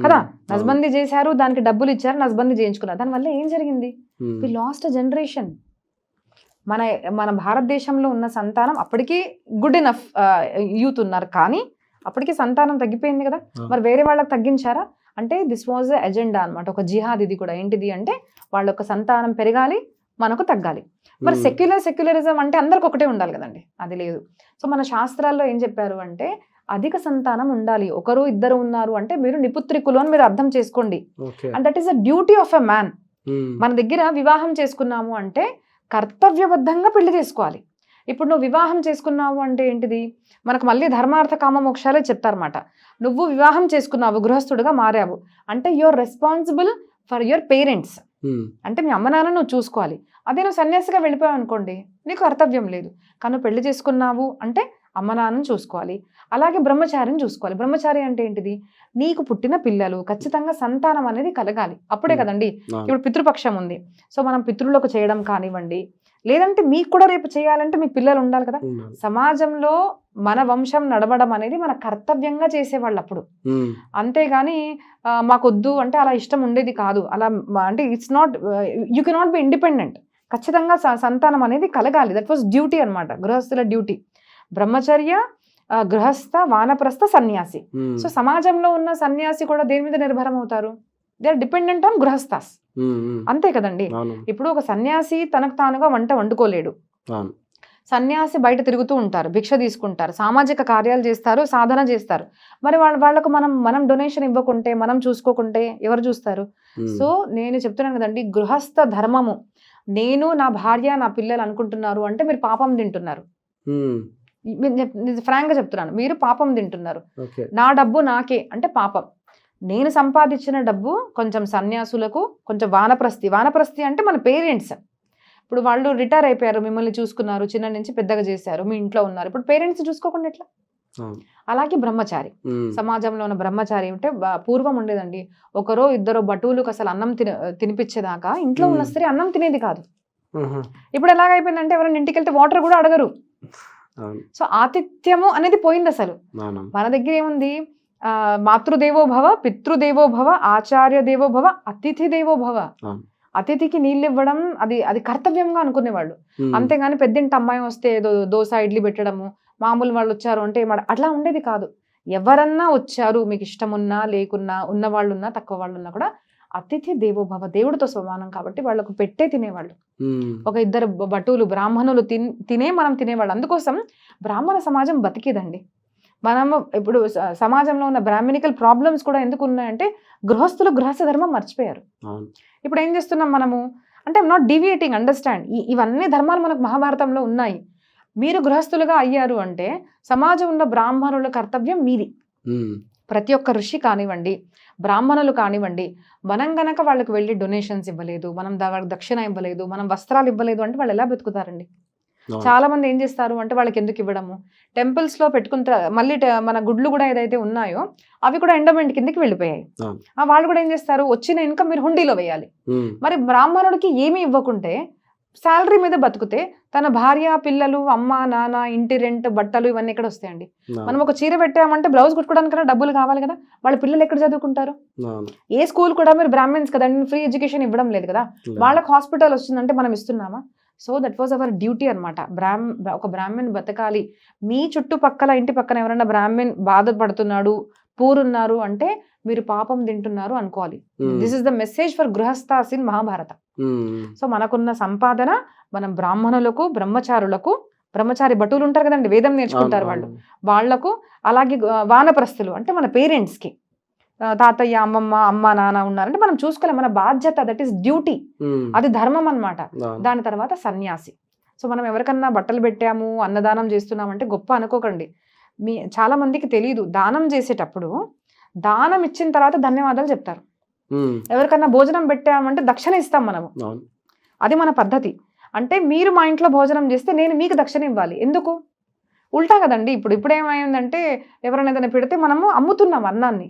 A: కదా. నస్బందీ చేశారు, దానికి డబ్బులు ఇచ్చారు, నస్బందీ చేయించుకున్నారు, దానివల్ల ఏం జరిగింది? వి లాస్ట్ జనరేషన్. మన భారతదేశంలో ఉన్న సంతానం అప్పటికీ గుడ్ ఎనఫ్ యూత్ ఉన్నారు, కానీ అప్పటికి సంతానం తగ్గిపోయింది కదా. మరి వేరే వాళ్ళకి తగ్గించారా అంటే దిస్ వాజ్ ఎ ఎజెండా అనమాట, ఒక జిహాద్. ఇది కూడా ఏంటిది అంటే వాళ్ళ యొక్క సంతానం పెరగాలి, మనకు తగ్గాలి. మరి సెక్యులరిజం అంటే అందరికి ఒకటే ఉండాలి కదండి, అది లేదు. సో మన శాస్త్రాల్లో ఏం చెప్పారు అంటే అధిక సంతానం ఉండాలి. 1, 2 ఉన్నారు అంటే మీరు నిపుత్రికులు అని మీరు అర్థం చేసుకోండి. And that is a duty of a man. మన దగ్గర వివాహం చేసుకున్నాము అంటే కర్తవ్యబద్ధంగా పెళ్లి చేసుకోవాలి. ఇప్పుడు నువ్వు వివాహం చేసుకున్నావు అంటే ఏంటిది, మనకు మళ్ళీ ధర్మార్థ కామ మోక్షాలే చెప్తారన్నమాట. నువ్వు వివాహం చేసుకున్నావు, గృహస్థుడుగా మారావు అంటే your responsible for your parents. అంటే మీ అమ్మ నాన్న నువ్వు చూసుకోవాలి. అదే నువ్వు సన్యాసిగా వెళ్ళిపోయావు అనుకోండి, నీకు కర్తవ్యం లేదు. కానీ పెళ్లి చేసుకున్నావు అంటే అమ్మ నాన్నని చూసుకోవాలి, అలాగే బ్రహ్మచారిని చూసుకోవాలి. బ్రహ్మచారి అంటే ఏంటిది, నీకు పుట్టిన పిల్లలు ఖచ్చితంగా సంతానం అనేది కలగాలి, అప్పుడే కదండి. ఇప్పుడు పితృపక్షం ఉంది, సో మనం పితృలకు చేయడం కానివ్వండి, లేదంటే మీకు కూడా రేపు చేయాలంటే మీకు పిల్లలు ఉండాలి కదా. సమాజంలో మన వంశం నడవడం అనేది మన కర్తవ్యంగా చేసేవాళ్ళు అప్పుడు. అంతేగాని మాకొద్దు అంటే అలా ఇష్టం ఉండేది కాదు. అలా అంటే it's not, you cannot be independent. ఖచ్చితంగా సంతానం అనేది కలగాలి. దట్ వాస్ డ్యూటీ అనమాట, గృహస్థుల డ్యూటీ. బ్రహ్మచర్య, గృహస్థ, వానప్రస్థ, సన్యాసి. సో సమాజంలో ఉన్న సన్యాసి కూడా దేని మీద నిర్భరం అవుతారు? They are dependent on గృహస్థాస్. అంతే కదండి. ఇప్పుడు ఒక సన్యాసి తనకు తానుగా వంట వండుకోలేడు. సన్యాసి బయట తిరుగుతూ ఉంటారు, భిక్ష తీసుకుంటారు, సామాజిక కార్యాలు చేస్తారు, సాధన చేస్తారు. మరి వాళ్ళకు మనం డొనేషన్ ఇవ్వకుంటే, మనం చూసుకోకుంటే ఎవరు చూస్తారు? సో నేను చెప్తున్నాను కదండి, గృహస్థ ధర్మము, నేను నా భార్య నా పిల్లలు అనుకుంటున్నారు అంటే మీరు పాపం తింటున్నారు. ఫ్రాంక్ గా చెప్తున్నాను, మీరు పాపం తింటున్నారు. నా డబ్బు నాకే అంటే పాపం. నేను సంపాదించిన డబ్బు కొంచెం సన్యాసులకు, కొంచెం వానప్రస్థి అంటే మన పేరెంట్స్. ఇప్పుడు వాళ్ళు రిటైర్ అయిపోయారు, మిమ్మల్ని చూసుకున్నారు, చిన్న నుంచి పెద్దగా చేశారు, మీ ఇంట్లో ఉన్నారు, ఇప్పుడు పేరెంట్స్ చూసుకోకుండా ఎట్లా? అలాగే బ్రహ్మచారి, సమాజంలో ఉన్న బ్రహ్మచారి అంటే పూర్వం ఉండేదండి, 1, 2 బటువులకు అసలు అన్నం తినిపించేదాకా ఇంట్లో ఉన్న స్త్రీ అన్నం తినేది కాదు. ఇప్పుడు ఎలాగైపోయిందంటే ఎవరైనా ఇంటికి వెళ్తే వాటర్ కూడా అడగరు. సో ఆతిథ్యము అనేది పోయింది అసలు. మన దగ్గర ఏముంది, మాతృదేవో భవ, పితృదేవో భవ, ఆచార్య దేవో భవ, అతిథి దేవో భవ. అతిథికి నీళ్ళు ఇవ్వడం అది కర్తవ్యంగా అనుకునేవాళ్ళు. అంతేగాని పెద్దింటి అమ్మాయి వస్తే ఏదో దోశ ఇడ్లీ పెట్టడము, మామూలు వాళ్ళు వచ్చారు అంటే అట్లా ఉండేది కాదు. ఎవరన్నా వచ్చారు, మీకు ఇష్టం ఉన్నా లేకున్నా, ఉన్న వాళ్ళు ఉన్నా తక్కువ వాళ్ళు ఉన్నా కూడా అతిథి దేవో భవ, దేవుడితో సమానం కాబట్టి వాళ్ళకు పెట్టే తినేవాళ్ళు. ఒక ఇద్దరు భటులు బ్రాహ్మణులు తినే మనం తినేవాళ్ళు. అందుకోసం బ్రాహ్మణ సమాజం బతికేదండి. మనము ఇప్పుడు సమాజంలో ఉన్న బ్రాహ్మణికల్ ప్రాబ్లమ్స్ కూడా ఎందుకు ఉన్నాయంటే గృహస్థులు గృహస్థ ధర్మం మర్చిపోయారు. ఇప్పుడు ఏం చేస్తున్నాం మనము అంటే నాట్ డీవియేటింగ్, అండర్స్టాండ్, ఇవన్నీ ధర్మాలు మనకు మహాభారతంలో ఉన్నాయి. మీరు గృహస్థులుగా అయ్యారు అంటే సమాజంలో బ్రాహ్మణుల కర్తవ్యం మీది. ప్రతి ఒక్క ఋషి కానివ్వండి, బ్రాహ్మణులు కానివ్వండి, మనం గనక వాళ్ళకి వెళ్ళి డొనేషన్స్ ఇవ్వలేదు, మనం దక్షిణ ఇవ్వలేదు, మనం వస్త్రాలు ఇవ్వలేదు అంటే వాళ్ళు ఎలా బతుకుతారండి? చాలా మంది ఏం చేస్తారు అంటే వాళ్ళకి ఎందుకు ఇవ్వడము, టెంపుల్స్ లో పెట్టుకున్న మళ్ళీ మన గుడ్లు కూడా ఏదైతే ఉన్నాయో అవి కూడా ఎండోమెంట్ కిందకి వెళ్ళిపోయాయి. వాళ్ళు కూడా ఏం చేస్తారు, వచ్చిన ఇన్కమ్ మీరు హుండీలో వేయాలి. మరి బ్రాహ్మణుడికి ఏమీ ఇవ్వకుంటే శాలరీ మీద బతుకుతే తన భార్య, పిల్లలు, అమ్మ, నాన్న, ఇంటి రెంట్, బట్టలు ఇవన్నీ ఎక్కడ వస్తాయండి? మనం ఒక చీర పెట్టామంటే బ్లౌజ్ కుట్టుకోవడానికైనా డబ్బులు కావాలి కదా. వాళ్ళ పిల్లలు ఎక్కడ చదువుకుంటారు? ఏ స్కూల్ కూడా మీరు బ్రాహ్మణ్స్ కదండి, ఫ్రీ ఎడ్యుకేషన్ ఇవ్వడం లేదు కదా. వాళ్ళకి హాస్పిటల్ వస్తుందంటే మనం ఇస్తున్నామా? So that was our duty అనమాట. ఒక బ్రాహ్మణ్ బతకాలి. మీ చుట్టుపక్కల ఇంటి పక్కన ఎవరైనా బ్రాహ్మణ్ బాధపడుతున్నాడు, పూరున్నారు అంటే మీరు పాపం తింటున్నారు అనుకోవాలి. This is the message for గృహస్థాస్ in Mahabharata. So మనకున్న సంపాదన మనం బ్రాహ్మణులకు, బ్రహ్మచారి భటులు ఉంటారు కదండి, వేదం నేర్చుకుంటారు వాళ్లకు, అలాగే వానప్రస్థులు అంటే మన పేరెంట్స్ కి, తాతయ్య, అమ్మమ్మ, అమ్మ, నాన్న ఉన్నారంటే మనం చూసుకోవాలి, మన బాధ్యత, దట్ ఈస్ డ్యూటీ, అది ధర్మం అన్నమాట. దాని తర్వాత సన్యాసి. సో మనం ఎవరికన్నా బట్టలు పెట్టాము, అన్నదానం చేస్తున్నాం అంటే గొప్ప అనుకోకండి. చాలా మందికి తెలియదు, దానం చేసేటప్పుడు దానం ఇచ్చిన తర్వాత ధన్యవాదాలు చెప్తారు. ఎవరికన్నా భోజనం పెట్టామంటే దక్షిణ ఇస్తాం మనము, అది మన పద్ధతి. అంటే మీరు మా ఇంట్లో భోజనం చేస్తే నేను మీకు దక్షిణ ఇవ్వాలి. ఎందుకు? ఉల్టా కదండి. ఇప్పుడు ఏమైందంటే ఎవరైనా ఏదైనా పెడితే మనము అమ్ముతున్నాం అన్నాన్ని.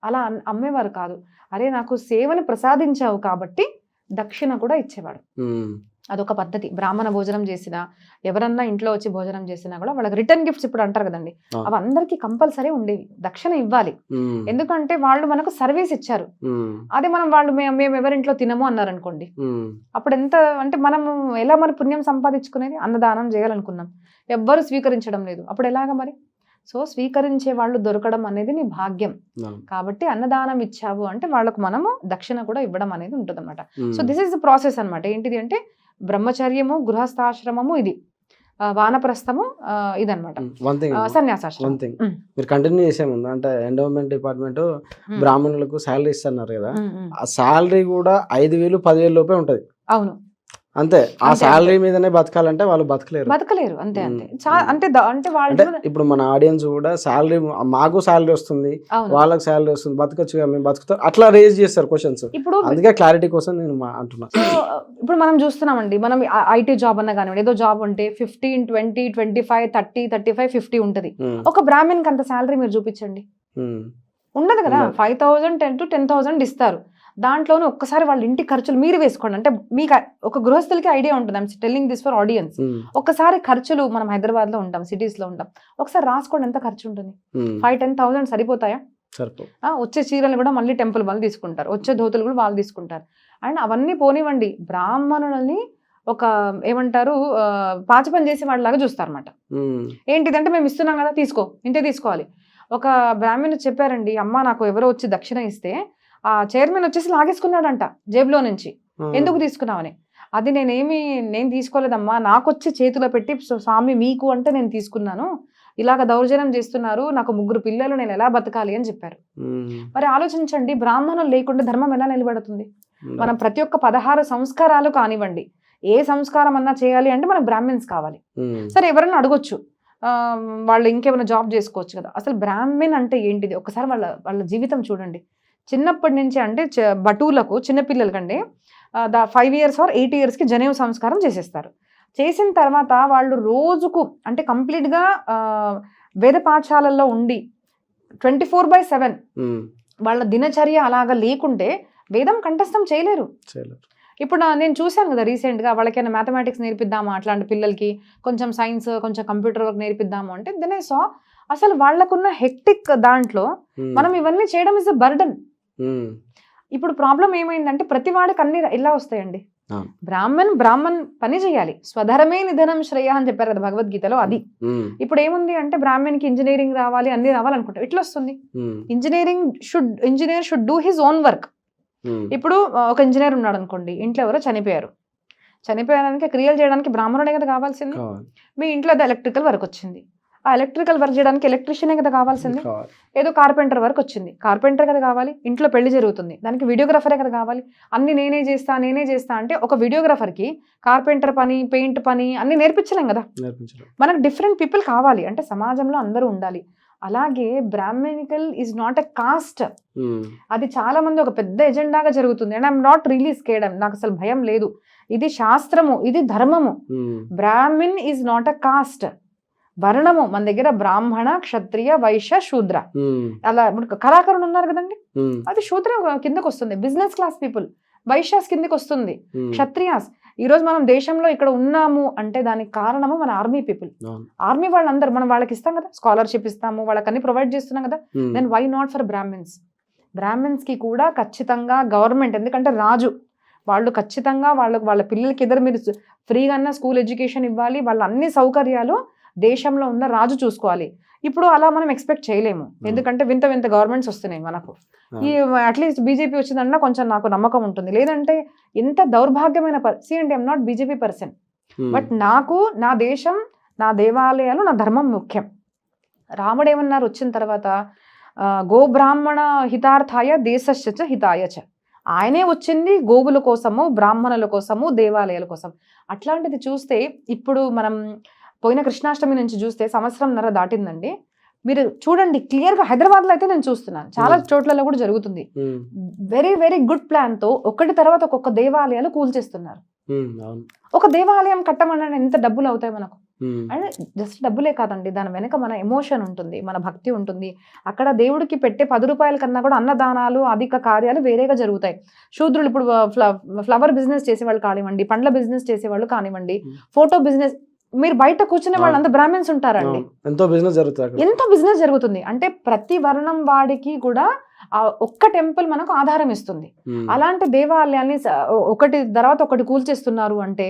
A: అలా అమ్మేవారు కాదు. అరే నాకు సేవని ప్రసాదించావు కాబట్టి దక్షిణ కూడా ఇచ్చేవాడు. అదొక పద్ధతి. బ్రాహ్మణ భోజనం చేసినా, ఎవరన్నా ఇంట్లో వచ్చి భోజనం చేసినా కూడా వాళ్ళకి రిటర్న్ గిఫ్ట్స్ ఇప్పుడు అంటారు కదండి, అవి అందరికీ కంపల్సరీ ఉండేవి. దక్షిణ ఇవ్వాలి, ఎందుకంటే వాళ్ళు మనకు సర్వీస్ ఇచ్చారు. అదే మేము ఎవరింట్లో తినము అన్నారనుకోండి, అప్పుడు ఎంత అంటే మనము ఎలా మరి పుణ్యం సంపాదించుకునేది? అన్నదానం చేయాలనుకున్నాం, ఎవ్వరు స్వీకరించడం లేదు, అప్పుడు ఎలాగా మరి? సో స్వీకరించే వాళ్ళు దొరకడం అనేది నీ భాగ్యం. కాబట్టి అన్నదానం ఇచ్చావు అంటే వాళ్ళకు మనము దక్షిణ కూడా ఇవ్వడం అనేది ఉంటుంది అనమాట. So this is the process అనమాట. ఏంటిది అంటే బ్రహ్మచర్యము, గృహస్థాశ్రమము, ఇది వానప్రస్థము, ఇదనమాట సన్యాసాశ్రమం.
B: మీరు కంటిన్యూ చేసే ముందు అంటే ఎండోమెంట్ డిపార్ట్మెంట్ బ్రాహ్మణులకు శాలరీ ఇస్తున్నారు కదా, ఆ శాలరీ కూడా 5,000 10,000 లోపే ఉంటది.
A: అవును,
B: అంతే. ఆ శాలరీ మీదనే బతకాలంటే వాళ్ళు బతకలేరు.
A: అంతే అంటే వాళ్ళు
B: ఇప్పుడు మన ఆడియన్స్ కూడా శాలరీ, మాకు శాలరీ వస్తుంది, వాళ్ళకి శాలరీ వస్తుంది, బతకచ్చు, మేము బతుకుతాం, అట్లా రేజ్ చేస్తారు క్వశ్చన్స్. ఇప్పుడు అందుకే క్లారిటీ కోసం నేను అంటున్నా.
A: ఇప్పుడు మనం చూస్తున్నామండి, మనం ఐటీ జాబ్ అన్నా కానివ్వండి, ఏదో జాబ్ అంటే 15, 20, 25, 30, 35, 50 ఉంటది. ఒక బ్రాహ్మణ్కి అంత శాలరీ మీరు చూపించండి, ఉండదు కదా. 5,000 to 10,000 ఇస్తారు. దాంట్లోనే ఒక్కసారి వాళ్ళ ఇంటి ఖర్చులు మీరు వేసుకోండి. అంటే మీకు ఒక గృహస్థులకి ఐడియా ఉంటుంది, I'm telling this for audience. ఒక్కసారి ఖర్చులు, మనం హైదరాబాద్ లో ఉంటాం, సిటీస్ లో ఉంటాం, ఒకసారి రాసుకోండి ఎంత ఖర్చు ఉంటుంది. 5-10,000 సరిపోతాయా? వచ్చే చీరలు కూడా మళ్ళీ టెంపుల్ వాళ్ళు తీసుకుంటారు, వచ్చే ధోతులు కూడా వాళ్ళు తీసుకుంటారు. అండ్ అవన్నీ పోనివ్వండి, బ్రాహ్మణులని ఒక ఏమంటారు పాచపని చేసే వాళ్ళలాగా చూస్తారు అన్నమాట. ఏంటిదంటే మేము ఇస్తున్నాం కదా, తీసుకో, ఇంతే తీసుకోవాలి. ఒక బ్రాహ్మణుడు చెప్పారండి, అమ్మ నాకు ఎవరో వచ్చి దక్షిణ ఇస్తే ఆ చైర్మన్ వచ్చేసి లాగేసుకున్నాడంట జేబులో నుంచి. ఎందుకు తీసుకున్నావని. అది నేను తీసుకోలేదమ్మా, నాకు వచ్చి చేతిలో పెట్టి స్వామి మీకు అంటే నేను తీసుకున్నాను, ఇలాగ దౌర్జన్యం చేస్తున్నారు, నాకు 3 పిల్లలు, నేను ఎలా బతకాలి అని చెప్పారు. మరి ఆలోచించండి, బ్రాహ్మణులు లేకుండా ధర్మం ఎలా నిలబడుతుంది? మనం ప్రతి ఒక్క 16 సంస్కారాలు కానివ్వండి, ఏ సంస్కారం అన్నా చేయాలి అంటే మనకు బ్రాహ్మణ్స్ కావాలి. సరే ఎవరన్నా అడగొచ్చు, వాళ్ళు ఇంకేమైనా జాబ్ చేసుకోవచ్చు కదా. అసలు బ్రాహ్మణ్ అంటే ఏంటిది? ఒకసారి వాళ్ళ జీవితం చూడండి. చిన్నప్పటి నుంచి అంటే భటువులకు, చిన్నపిల్లలకండి 5 years or 8 years జనేవు సంస్కారం చేసేస్తారు. చేసిన తర్వాత వాళ్ళు రోజుకు అంటే కంప్లీట్గా వేద పాఠశాలల్లో ఉండి 24/7 వాళ్ళ దినచర్య అలాగా లేకుంటే వేదం కంఠస్థం చేయలేరు. ఇప్పుడు నేను చూశాను కదా రీసెంట్గా, వాళ్ళకైనా మ్యాథమెటిక్స్ నేర్పిద్దామా అట్లాంటి పిల్లలకి, కొంచెం సైన్స్, కొంచెం కంప్యూటర్ వర్క్ నేర్పిద్దాము అంటే దెన్ ఐ సా అసలు వాళ్ళకున్న హెక్టిక్ దాంట్లో మనం ఇవన్నీ చేయడం ఇస్ అ బర్డన్. ఇప్పుడు ప్రాబ్లం ఏమైందంటే ప్రతి వాడికి అన్ని ఇలా వస్తాయండి. బ్రాహ్మణ్ పని చేయాలి, స్వధర్మే నిధనం శ్రేయ అని చెప్పారు కదా భగవద్గీతలో, అది. ఇప్పుడు ఏముంది అంటే బ్రాహ్మణ్కి ఇంజనీరింగ్ రావాలి, అన్ని రావాలనుకుంటారు, ఎట్లా వస్తుంది? Engineer should do his own work. ఇప్పుడు ఒక ఇంజనీర్ ఉన్నాడు అనుకోండి, ఇంట్లో ఎవరో చనిపోయాడానికి క్రియలు చేయడానికి బ్రాహ్మణుడే కదా కావాల్సింది. మీ ఇంట్లో ఎలక్ట్రికల్ వర్క్ వచ్చింది, ఆ ఎలక్ట్రికల్ వర్క్ చేయడానికి ఎలక్ట్రీషియనే కదా కావాల్సింది. ఏదో కార్పెంటర్ వర్క్ వచ్చింది, కార్పెంటర్ కదా కావాలి. ఇంట్లో పెళ్లి జరుగుతుంది, దానికి వీడియోగ్రాఫరే కదా కావాలి. అన్ని నేనే చేస్తా అంటే ఒక వీడియోగ్రాఫర్కి కార్పెంటర్ పని, పెయింట్ పని అన్ని నేర్పించలేం కదా. మనకు డిఫరెంట్ పీపుల్ కావాలి అంటే సమాజంలో అందరూ ఉండాలి. అలాగే Brahminical is not a caste. అది చాలా మంది ఒక పెద్ద ఎజెండాగా జరుగుతుంది. And I'm not really scared, నాకు అసలు భయం లేదు. ఇది శాస్త్రము, ఇది ధర్మము. Brahmin is not a caste, వర్ణము. మన దగ్గర బ్రాహ్మణ, క్షత్రియ, వైశ్య, శూద్ర, అలా ఇప్పుడు కళాకారులు ఉన్నారు కదండి, అది శూద్ర కిందకు వస్తుంది. బిజినెస్ క్లాస్ పీపుల్ వైశ్యాస్ కిందకి వస్తుంది, క్షత్రియాస్. ఈ రోజు మనం దేశంలో ఇక్కడ ఉన్నాము అంటే దానికి కారణము మన ఆర్మీ పీపుల్. ఆర్మీ వాళ్ళందరూ మనం వాళ్ళకి ఇస్తాం కదా, స్కాలర్షిప్ ఇస్తాము, వాళ్ళకి అన్ని ప్రొవైడ్ చేస్తున్నాం కదా. Then why not for Brahmins కి కూడా ఖచ్చితంగా గవర్నమెంట్, ఎందుకంటే రాజు వాళ్ళు ఖచ్చితంగా వాళ్ళ పిల్లలకి మీరు ఫ్రీగా అన్న స్కూల్ ఎడ్యుకేషన్ ఇవ్వాలి, వాళ్ళ అన్ని సౌకర్యాలు దేశంలో ఉన్న రాజు చూసుకోవాలి. ఇప్పుడు అలా మనం ఎక్స్పెక్ట్ చేయలేము, ఎందుకంటే వింత గవర్నమెంట్స్ వస్తున్నాయి మనకు. ఈ అట్లీస్ట్ బీజేపీ వచ్చిందన్నా కొంచెం నాకు నమ్మకం ఉంటుంది, లేదంటే ఎంత దౌర్భాగ్యమైన అండి. I'm not BJP person, but నాకు నా దేశం, నా దేవాలయాలు, నా ధర్మం ముఖ్యం. రాముడు ఏమన్నారు వచ్చిన తర్వాత, గోబ్రాహ్మణ హితార్థాయ దేశశ్చ హితాయచ. ఆయనే వచ్చింది గోవుల కోసము, బ్రాహ్మణుల కోసము, దేవాలయాల కోసం. అట్లాంటిది చూస్తే ఇప్పుడు మనం పోయిన కృష్ణాష్టమి నుంచి చూస్తే 1.5 సంవత్సరం దాటిందండి. మీరు చూడండి క్లియర్గా, హైదరాబాద్లో అయితే నేను చూస్తున్నాను, చాలా చోట్లలో కూడా జరుగుతుంది. వెరీ గుడ్ ప్లాన్ తో ఒకటి తర్వాత ఒక్కొక్క దేవాలయాలు కూల్చేస్తున్నారు. ఒక దేవాలయం కట్టమని ఎంత డబ్బులు అవుతాయి మనకు? అంటే జస్ట్ డబ్బులే కాదండి, దాని వెనక మన ఎమోషన్ ఉంటుంది, మన భక్తి ఉంటుంది. అక్కడ దేవుడికి పెట్టే 10 రూపాయల కన్నా కూడా అన్నదానాలు, అధిక కార్యాలు వేరేగా జరుగుతాయి. శూద్రులు ఇప్పుడు ఫ్లవర్ బిజినెస్ చేసేవాళ్ళు కానివ్వండి, పండ్ల బిజినెస్ చేసేవాళ్ళు కానివ్వండి, ఫోటో బిజినెస్, మీరు బయట కూర్చునే వాళ్ళు అంతా బ్రాహ్మణ్స్ ఉంటారండి, ఎంతో బిజినెస్ జరుగుతుంది. అంటే ప్రతి వర్ణం వాడికి కూడా ఒక్క టెంపుల్ మనకు ఆధారం ఇస్తుంది. అలాంటి దేవాలయాన్ని ఒకటి తర్వాత ఒకటి కూల్చేస్తున్నారు అంటే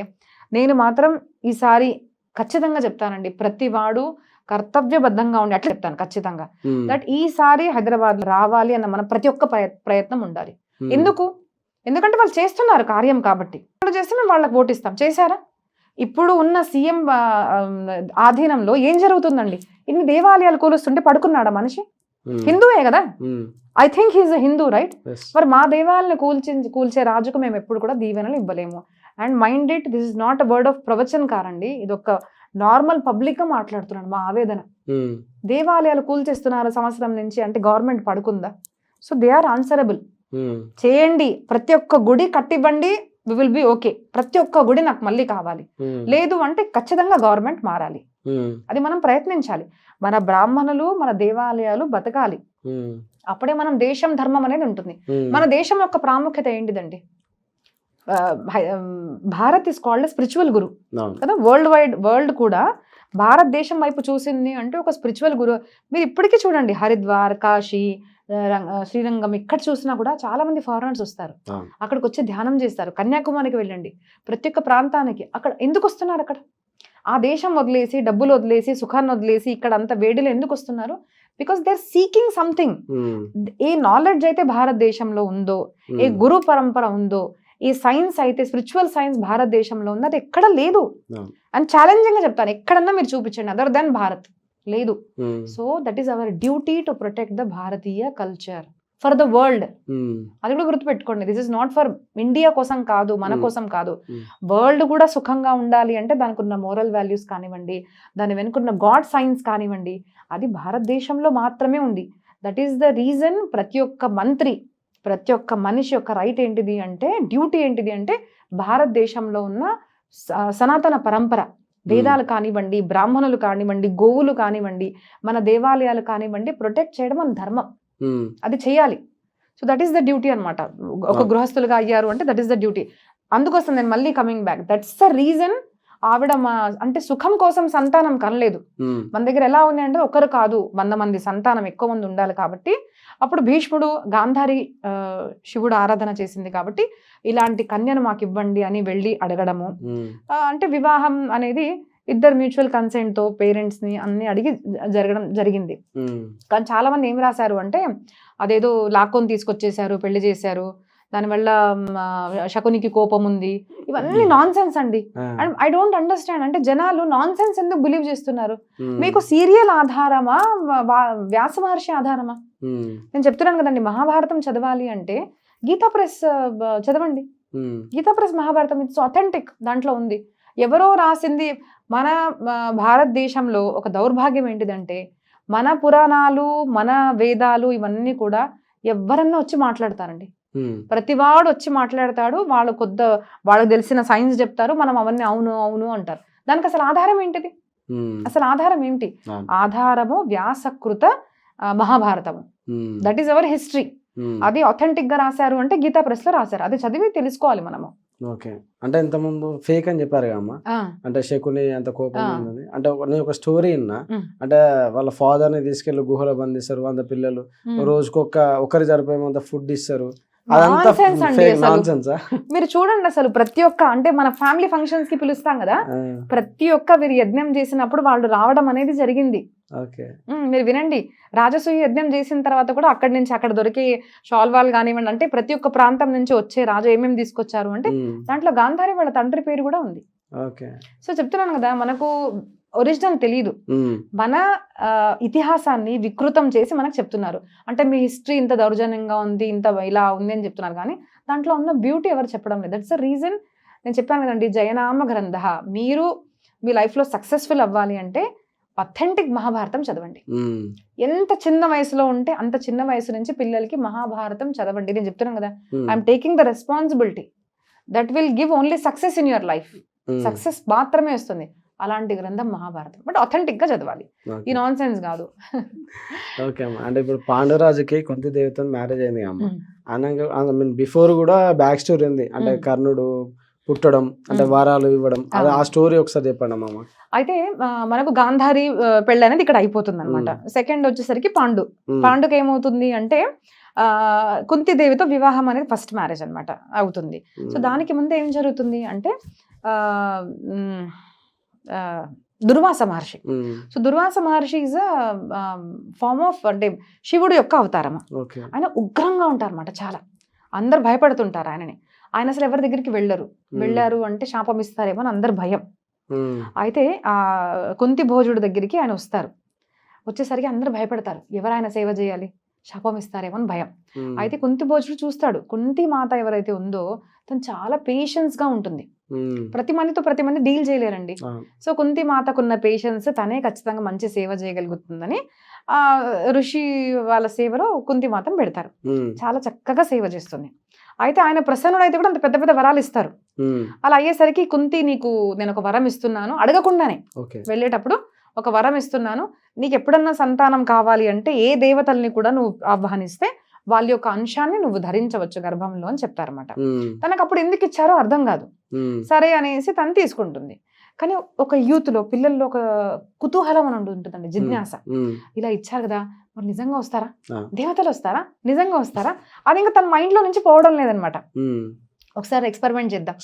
A: నేను మాత్రం ఈసారి ఖచ్చితంగా చెప్తానండి, ప్రతి వాడు కర్తవ్యబద్ధంగా ఉండి అట్లా చెప్తాను ఖచ్చితంగా, దట్ ఈసారి హైదరాబాద్ రావాలి అన్న మన ప్రతి ఒక్క ప్రయత్నం ఉండాలి. ఎందుకంటే వాళ్ళు చేస్తున్నారు కార్యం కాబట్టి, వాళ్ళు చేస్తే మేము వాళ్ళకి ఓటిస్తాం. చేశారా? ఇప్పుడు ఉన్న సీఎం ఆధీనంలో ఏం జరుగుతుందండి? ఇన్ని దేవాలయాలు కూలుస్తుంటే పడుకున్నాడా మనిషి? హిందువే కదా, I think he is a Hindu, right? మరి మా దేవాలయాన్ని కూల్చే రాజుకు మేము ఎప్పుడు కూడా దీవెనలు ఇవ్వలేము. And mind it, this is not a word of pravachan కారండి, ఇది ఒక నార్మల్ పబ్లిక్ గా మాట్లాడుతున్నాడు మా ఆవేదన. దేవాలయాలు కూల్చేస్తున్నారు సంవత్సరం నుంచి అంటే గవర్నమెంట్ పడుకుందా? So they are answerable. చేయండి, ప్రతి ఒక్క గుడి కట్టివ్వండి, వి విల్ బి ఓకే. ప్రతి ఒక్క గుడి నాకు మళ్ళీ కావాలి. లేదు అంటే ఖచ్చితంగా గవర్నమెంట్ మారాలి, అది మనం ప్రయత్నించాలి. మన బ్రాహ్మణులు, మన దేవాలయాలు బతకాలి, అప్పుడే మనం దేశం ధర్మం అనేది ఉంటుంది. మన దేశం యొక్క ప్రాముఖ్యత ఏంటిదండి? భారత్ ఇస్ కాల్డ్ స్పిరిచువల్ గురు కదా, వరల్డ్ కూడా భారతదేశం వైపు చూసింది అంటే ఒక స్పిరిచువల్ గురు. మీరు ఇప్పటికీ చూడండి, హరిద్వార్, కాశీ, శ్రీరంగం, ఇక్కడ చూసినా కూడా చాలా మంది ఫారినర్స్ వస్తారు, అక్కడికి వచ్చి ధ్యానం చేస్తారు. కన్యాకుమారికి వెళ్ళండి, ప్రతి ఒక్క ప్రాంతానికి అక్కడ ఎందుకు వస్తున్నారు? అక్కడ ఆ దేశం వదిలేసి, డబ్బులు వదిలేసి, సుఖాన్ని వదిలేసి ఇక్కడ అంత వేడిలో ఎందుకు వస్తున్నారు? Because they are seeking something. ఏ నాలెడ్జ్ అయితే భారతదేశంలో ఉందో, ఏ గురు పరంపర ఉందో, ఈ సైన్స్ అయితే, స్పిరిచువల్ సైన్స్ భారతదేశంలో ఉంది, అది ఎక్కడ లేదు. అండ్ ఛాలెంజింగ్ గా చెప్తాను, ఎక్కడన్నా మీరు చూపించండి, అదర్ దెన్ భారత్ లేదు. So that is our duty to protect the Bharatiya culture for the world. అది కూడా గుర్తుపెట్టుకోండి, this is not for India కోసం కాదు, మన కోసం కాదు. వరల్డ్ కూడా సుఖంగా ఉండాలి అంటే దానికి ఉన్న మోరల్ వాల్యూస్ కానివ్వండి, దాని వెనుకున్న గాడ్ సైన్స్ కానివ్వండి, అది భారతదేశంలో మాత్రమే ఉంది. దట్ ఈస్ ద రీజన్ ప్రతి ఒక్క మంత్రి, ప్రతి ఒక్క మనిషి యొక్క రైట్ ఏంటిది అంటే, డ్యూటీ ఏంటిది అంటే, భారతదేశంలో ఉన్న సనాతన పరంపర, వేదాలు కానివ్వండి, బ్రాహ్మణులు కానివ్వండి, గోవులు కానివ్వండి, మన దేవాలయాలు కానివ్వండి, ప్రొటెక్ట్ చేయడం మన ధర్మం, అది చేయాలి. So that is the duty అనమాట. ఒక గృహస్థులుగా అయ్యారు అంటే దట్ ఈస్ ద డ్యూటీ. అందుకోసం నేను మళ్ళీ coming back, that's the reason. ఆవిడ అంటే సుఖం కోసం సంతానం కనలేదు. మన దగ్గర ఎలా ఉంది అంటే ఒకరు కాదు 100 మంది సంతానం, ఎక్కువ మంది ఉండాలి. కాబట్టి అప్పుడు భీష్ముడు గాంధారి శివుడు ఆరాధన చేసింది కాబట్టి ఇలాంటి కన్యను మాకు ఇవ్వండి అని వెళ్ళి అడగడము. అంటే వివాహం అనేది ఇద్దరు మ్యూచువల్ కన్సెంట్ తో పేరెంట్స్ ని అన్ని అడిగి జరగడం జరిగింది. కానీ చాలా మంది ఏం రాశారు అంటే అదేదో లాక్కొని తీసుకొచ్చేసారు, పెళ్లి చేశారు, దానివల్ల శకునికి కోపం ఉంది, ఇవన్నీ నాన్ సెన్స్ అండి. అండ్ ఐ డోంట్ అండర్స్టాండ్, అంటే జనాలు నాన్ సెన్స్ ఎందుకు బిలీవ్ చేస్తున్నారు? మీకు సీరియల్ ఆధారమా, వ్యాస మహర్షి ఆధారమా? నేను చెప్తున్నాను కదండి, మహాభారతం చదవాలి అంటే గీతా ప్రెస్ చదవండి. గీతా ప్రెస్ మహాభారతం ఇట్స్ ఆథెంటిక్, దాంట్లో ఉంది. ఎవరో రాసింది. మన భారతదేశంలో ఒక దౌర్భాగ్యం ఏంటిదంటే మన పురాణాలు, మన వేదాలు ఇవన్నీ కూడా ఎవరన్నా వచ్చి మాట్లాడతారండి. ప్రతివాడు వచ్చి మాట్లాడతాడు, వాళ్ళకి తెలిసిన సైన్స్ చెప్తారు, మనం అవన్నీ అవును అవును అంటారు. దానికి అసలు ఆధారం ఏంటిది? అసలు ఆధారం ఏంటి? ఆధారము వ్యాసకృత మహాభారతము, దట్ ఈస్ అవర్ హిస్టరీ. అది ఆథెంటిక్ గా రాశారు అంటే గీతా ప్రెస్ లో రాశారు, అది చదివి తెలుసుకోవాలి మనము.
B: ఓకే, అంటే ఇంతకుముందు ఫేక్ అని చెప్పారు కదమ్మా, అంటే శకుని అంత కోపం ఉన్నది అంటే నేను ఒక స్టోరీ విన్నా. అంటే వాళ్ళ ఫాదర్ ని తీసుకెళ్లి గుహలో బంధిస్తారు, 100 పిల్లలు, ఒకరి సరిపోయేంత ఫుడ్ ఇస్తారు.
A: మీరు చూడండి అసలు ప్రతి ఒక్క, అంటే మన ఫ్యామిలీ ఫంక్షన్స్ కి పిలుస్తాం కదా, ప్రతి ఒక్క వీరు యజ్ఞం చేసినప్పుడు వాళ్ళు రావడం అనేది జరిగింది. మీరు వినండి, రాజసూయ యజ్ఞం చేసిన తర్వాత కూడా అక్కడి నుంచి అక్కడ దొరికే షాల్వాల్ కానివ్వండి, అంటే ప్రతి ఒక్క ప్రాంతం నుంచి వచ్చే రాజు ఏమేమి తీసుకొచ్చారు అంటే దాంట్లో గాంధారి వాళ్ళ తండ్రి పేరు కూడా ఉంది. సో చెప్తున్నాను కదా, మనకు ఒరిజినల్ తెలియదు, మన ఇతిహాసాన్ని వికృతం చేసి మనకు చెప్తున్నారు. అంటే మీ హిస్టరీ ఇంత దౌర్జన్యంగా ఉంది, ఇంత ఇలా ఉంది అని చెప్తున్నారు, కానీ దాంట్లో ఉన్న బ్యూటీ ఎవరు చెప్పడం లేదు. That's the reason. నేను చెప్పాను కదండి, జయనామ గ్రంథ. మీరు మీ లైఫ్లో సక్సెస్ఫుల్ అవ్వాలి అంటే అథెంటిక్ మహాభారతం చదవండి. ఎంత చిన్న వయసులో ఉంటే అంత చిన్న వయసు నుంచి పిల్లలకి మహాభారతం చదవండి. నేను చెప్తున్నాను కదా, I'm taking the responsibility. That will give only success in your life. Success మాత్రమే వస్తుంది అలాంటి గ్రంథం మహాభారతం. బట్ అథెంటిక్ గా చదవాలి, ఈ నాన్ సెన్స్ కాదు.
B: ఓకే అమ్మా, అంటే ఇప్పుడు పాండురాజుకి కుంతి దేవితో మ్యారేజ్ అయింది అమ్మ. అనగా బిఫోర్ కూడా బ్యాక్ స్టోరీ ఉంది, అంటే కర్ణుడు పుట్టడం, అంటే వారాలు ఇవ్వడం, ఆ స్టోరీ ఒకసారి చెప్పండి అమ్మ.
A: అయితే మనకు గాంధారి పెళ్ళి అనేది ఇక్కడ అయిపోతుంది అనమాట. సెకండ్ వచ్చేసరికి పాండుకి ఏమవుతుంది అంటే కుంతిదేవితో వివాహం అనేది ఫస్ట్ మ్యారేజ్ అనమాట అవుతుంది. సో దానికి ముందు ఏం జరుగుతుంది అంటే Durvasa Maharshi. So Durvasa Maharshi is form of, అంటే శివుడు యొక్క అవతారము. ఆయన ఉగ్రంగా ఉంటారన్నమాట, చాలా అందరు భయపడుతుంటారు ఆయనని. ఆయన అసలు ఎవరి దగ్గరికి వెళ్ళారు అంటే శాపం ఇస్తారేమో అని అందరు భయం. అయితే ఆ కుంతి భోజుడు దగ్గరికి ఆయన వస్తారు. వచ్చేసరికి అందరు భయపడతారు, ఎవరు ఆయన సేవ చేయాలి, శాపం ఇస్తారేమో అని భయం. అయితే కుంతి భోజుడు చూస్తాడు, కుంతి మాత ఎవరైతే ఉందో తను చాలా పేషెన్స్ గా ఉంటుంది. ప్రతి మంది డీల్ చేయలేరండి. సో కుంతి మాతకున్న పేషెన్స్, తనే ఖచ్చితంగా మంచి సేవ చేయగలుగుతుందని ఆ ఋషి వాళ్ళ సేవలో కుంతి మాతను పెడతారు. చాలా చక్కగా సేవ చేస్తుంది. అయితే ఆయన ప్రసన్నుడు అయితే కూడా అంత పెద్ద పెద్ద వరాలు ఇస్తారు. అలా అయ్యేసరికి కుంతి, నీకు నేను ఒక వరం ఇస్తున్నాను, అడగకుండానే వెళ్ళేటప్పుడు ఒక వరం ఇస్తున్నాను, నీకు ఎప్పుడన్నా సంతానం కావాలి అంటే ఏ దేవతల్ని కూడా నువ్వు ఆహ్వానిస్తే వాళ్ళ యొక్క అంశాన్ని నువ్వు ధరించవచ్చు గర్భంలో అని చెప్తారన్నమాట. తనకు అప్పుడు ఎందుకు ఇచ్చారో అర్థం కాదు. సరే అనేసి తను తీసుకుంటుంది. కానీ ఒక యూత్ లో, పిల్లల్లో ఒక కుతూహలం అని ఉంటుందండి, జిజ్ఞాస. ఇలా ఇచ్చారు కదా, మరి నిజంగా వస్తారా, దేవతలు వస్తారా, నిజంగా వస్తారా, అది ఇంకా తన మైండ్ లో నుంచి పోవడం లేదనమాట. ఒకసారి ఎక్స్పెరిమెంట్ చేద్దాం,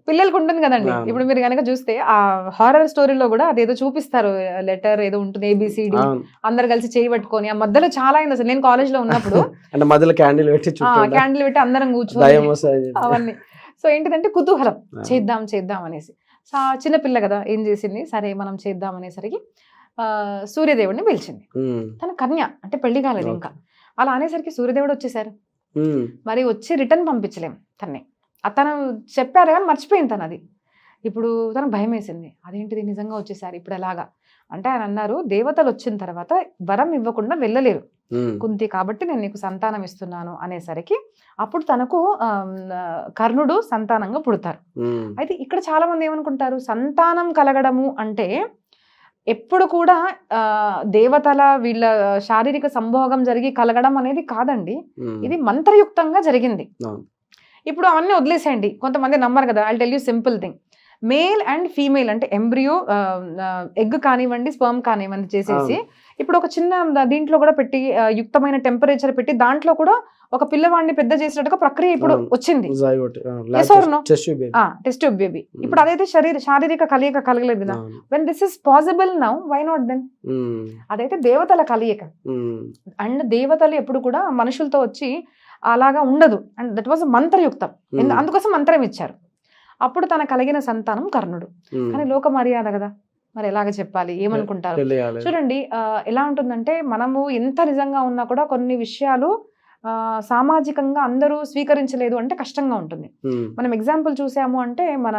A: పిల్లలకి ఉంటుంది కదండి. ఇప్పుడు మీరు కనుక చూస్తే ఆ హారర్ స్టోరీలో కూడా అదేదో చూపిస్తారు, లెటర్ ఏదో ఉంటుంది, ABCD, అందరు కలిసి చేయి పట్టుకొని. ఆ మధ్యలో చాలా అయింది అసలు. నేను కాలేజ్ లో ఉన్నప్పుడు క్యాండిల్ పెట్టి అందరం కూర్చొని అవన్నీ. సో ఏంటిదంటే కుతూహలం, చేద్దాం అనేసి. చిన్నపిల్ల కదా, ఏం చేసింది, సరే మనం చేద్దాం అనేసరికి సూర్యదేవుడిని పిలిచింది. తన కన్య, అంటే పెళ్లి కాలేదు ఇంకా. అలా అనేసరికి సూర్యదేవుడు వచ్చేసారు. మరి వచ్చి రిటర్న్ పంపించలేం తన్ని. తను చెప్పారు కానీ మర్చిపోయింది తను అది. ఇప్పుడు తనకు భయం వేసింది, అదేంటిది నిజంగా వచ్చేసారు ఇప్పుడు ఎలాగా అంటే. ఆయన అన్నారు, దేవతలు వచ్చిన తర్వాత వరం ఇవ్వకుండా వెళ్ళలేరు కుంతి, కాబట్టి నేను నీకు సంతానం ఇస్తున్నాను అనేసరికి అప్పుడు తనకు కర్ణుడు సంతానంగా పుడతారు. అయితే ఇక్కడ చాలా మంది ఏమనుకుంటారు, సంతానం కలగడము అంటే ఎప్పుడు కూడా దేవతల వీళ్ళ శారీరక సంభోగం జరిగి కలగడం అనేది కాదండి. ఇది మంత్రయుక్తంగా జరిగింది. ఇప్పుడు అవన్నీ వదిలేసేయండి, కొంతమంది నమ్మరు కదా. I tell you simple thing, male and female అంటే ఎంబ్రియో ఎగ్ కానివ్వండి స్పర్మ్ కానివ్వండి చేసేసి ఇప్పుడు ఒక చిన్న దీంట్లో కూడా పెట్టి యుక్తమైన టెంపరేచర్ పెట్టి దాంట్లో కూడా ఒక పిల్లవాడిని పెద్ద చేసినట్టుగా ప్రక్రియ ఇప్పుడు వచ్చింది. టెస్ట్ ట్యూబ్ బేబీ ఇప్పుడు అదైతే శారీరక కలయిక కలగలేదు కదా. When this is possible now, why not then? అదైతే దేవతల కలయిక. అండ్ దేవతలు ఎప్పుడు కూడా మనుషులతో వచ్చి అలాగా ఉండదు. అండ్ దట్ వాజ్ మంత్రయుక్తం, అందుకోసం మంత్రం ఇచ్చారు. అప్పుడు తన కలిగిన సంతానం కర్ణుడు. కానీ లోక మర్యాద కదా, మరి ఎలాగ చెప్పాలి, ఏమనుకుంటారు చూడండి. ఎలా ఉంటుందంటే మనము ఎంత నిజంగా ఉన్నా కూడా కొన్ని విషయాలు సామాజికంగా అందరూ స్వీకరించలేదు అంటే కష్టంగా ఉంటుంది. మనం ఎగ్జాంపుల్ చూసాము అంటే మన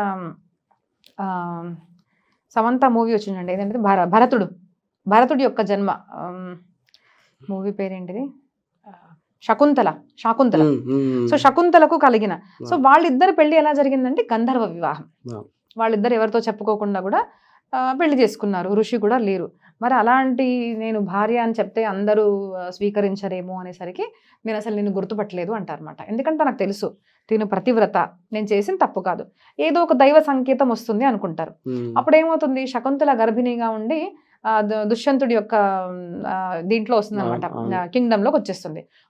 A: సమంత మూవీ వచ్చిందండి, ఏదంటే భరతుడి యొక్క జన్మ, మూవీ పేరేంటిది, శకుంతల. సో శకుంతలకు కలిగిన, సో వాళ్ళిద్దరు పెళ్లి ఎలా జరిగిందంటే గంధర్వ వివాహం. వాళ్ళిద్దరు ఎవరితో చెప్పుకోకుండా కూడా పెళ్లి చేసుకున్నారు, ఋషి కూడా లేరు. మరి అలాంటి నేను భార్య అని చెప్తే అందరూ స్వీకరించరేమో అనేసరికి నేను అసలు నిన్ను గుర్తుపట్టలేదు అంటారన్నమాట. ఎందుకంటే నాకు తెలుసు తిను ప్రతివ్రత, నేను చేసిన తప్పు కాదు, ఏదో ఒక దైవ సంకేతం వస్తుంది అనుకుంటారు. అప్పుడు ఏమవుతుంది, శకుంతల గర్భిణిగా ఉండి దుష్యంతుడి యొక్క దీంట్లో వస్తుంది అనమాట, కింగ్డమ్ లోకి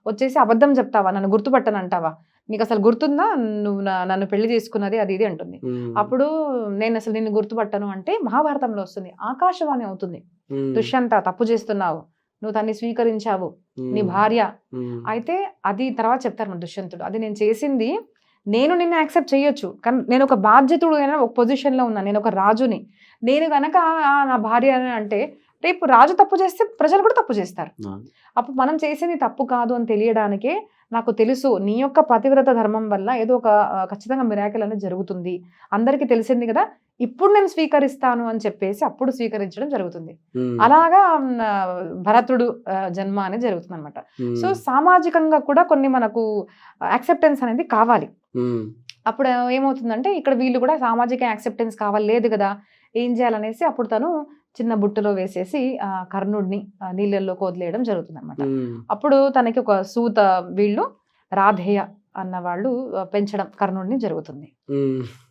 A: వచ్చేసి అబద్ధం చెప్తావా, నన్ను గుర్తుపట్టను అంటావా, నీకు అసలు గుర్తుందా నువ్వు నన్ను పెళ్లి చేసుకున్నది, అది ఇది అంటుంది. అప్పుడు నేను అసలు నిన్ను గుర్తుపట్టను అంటే మహాభారతంలో వస్తుంది, ఆకాశవాణి అవుతుంది, దుష్యంత తప్పు చేస్తున్నావు, నువ్వు తన్ని స్వీకరించావు, నీ భార్య అయితే. అది తర్వాత చెప్తారు మన దుష్యంతుడు, అది నేను చేసింది, నేను నిన్ను యాక్సెప్ట్ చేయొచ్చు కానీ నేను ఒక బాధ్యతుడు అయినా ఒక పొజిషన్లో ఉన్నాను, నేను ఒక రాజుని, నేను గనక నా భార్య అని అంటే రేపు రాజు తప్పు చేస్తే ప్రజలు కూడా తప్పు చేస్తారు. అప్పుడు మనం చేసేది తప్పు కాదు అని తెలియడానికే నాకు తెలుసు నీ యొక్క పతివ్రత ధర్మం వల్ల ఏదో ఒక ఖచ్చితంగా మిరాకిల్ అనేది జరుగుతుంది, అందరికీ తెలిసింది కదా, ఇప్పుడు నేను స్వీకరిస్తాను అని చెప్పేసి అప్పుడు స్వీకరించడం జరుగుతుంది. అలాగా భరతుడు జన్మ అనేది జరుగుతుంది అనమాట. సో సామాజికంగా కూడా కొన్ని మనకు యాక్సెప్టెన్స్ అనేది కావాలి. అప్పుడు ఏమవుతుందంటే ఇక్కడ వీళ్ళు కూడా సామాజిక యాక్సెప్టెన్స్ కావాలి, లేదు కదా, ఏం చేయాలనేసి అప్పుడు తను చిన్న బుట్టలో వేసేసి కర్ణుడిని నీళ్ళల్లోకి వదిలేయడం జరుగుతుంది అనమాట. అప్పుడు తనకి ఒక సూత వీళ్ళు రాధేయ అన్న వాళ్ళు పెంచడం కర్ణుడిని జరుగుతుంది.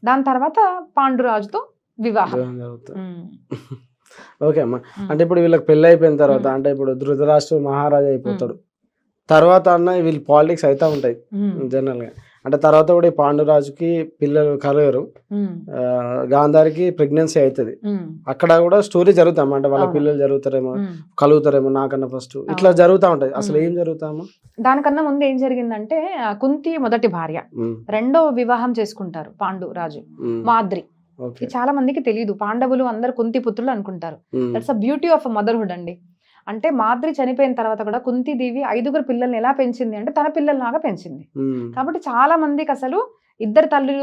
A: దాని తర్వాత పాండురాజుతో వివాహం.
B: ఓకే అమ్మా, అంటే ఇప్పుడు వీళ్ళకి పెళ్లి అయిపోయిన తర్వాత అంటే ఇప్పుడు ధృతరాష్ట్ర మహారాజా అయిపోతాడు, తర్వాత అన్న వీళ్ళు పాలిటిక్స్ అయితే ఉంటాయి జనరల్ గా. అంటే తర్వాత కూడా ఈ పాండురాజుకి పిల్లలు కలగరు, గాంధారికి ప్రెగ్నెన్సీ అవుతుంది, అక్కడ కూడా స్టోరీ జరుగుతాం అంటే వాళ్ళ పిల్లలు జరుగుతారేమో కలుగుతారేమో నాకన్నా ఫస్ట్ ఇట్లా జరుగుతూ ఉంటాయి. అసలు ఏం జరుగుతామో
A: దానికన్నా ముందు ఏం జరిగిందంటే కుంతి మొదటి భార్య రెండో వివాహం చేసుకుంటారు పాండురాజు, మాద్రి. చాలా మందికి తెలియదు, పాండవులు అందరు కుంతి పుత్రులు అనుకుంటారు. That's a beauty of motherhood అండి. అంటే మాద్రి చనిపోయిన తర్వాత కూడా కుంతీదేవి 5 పిల్లల్ని ఎలా పెంచింది అంటే తన పిల్లల్లాగా పెంచింది. కాబట్టి చాలా మందికి అసలు ఇద్దరు తల్లి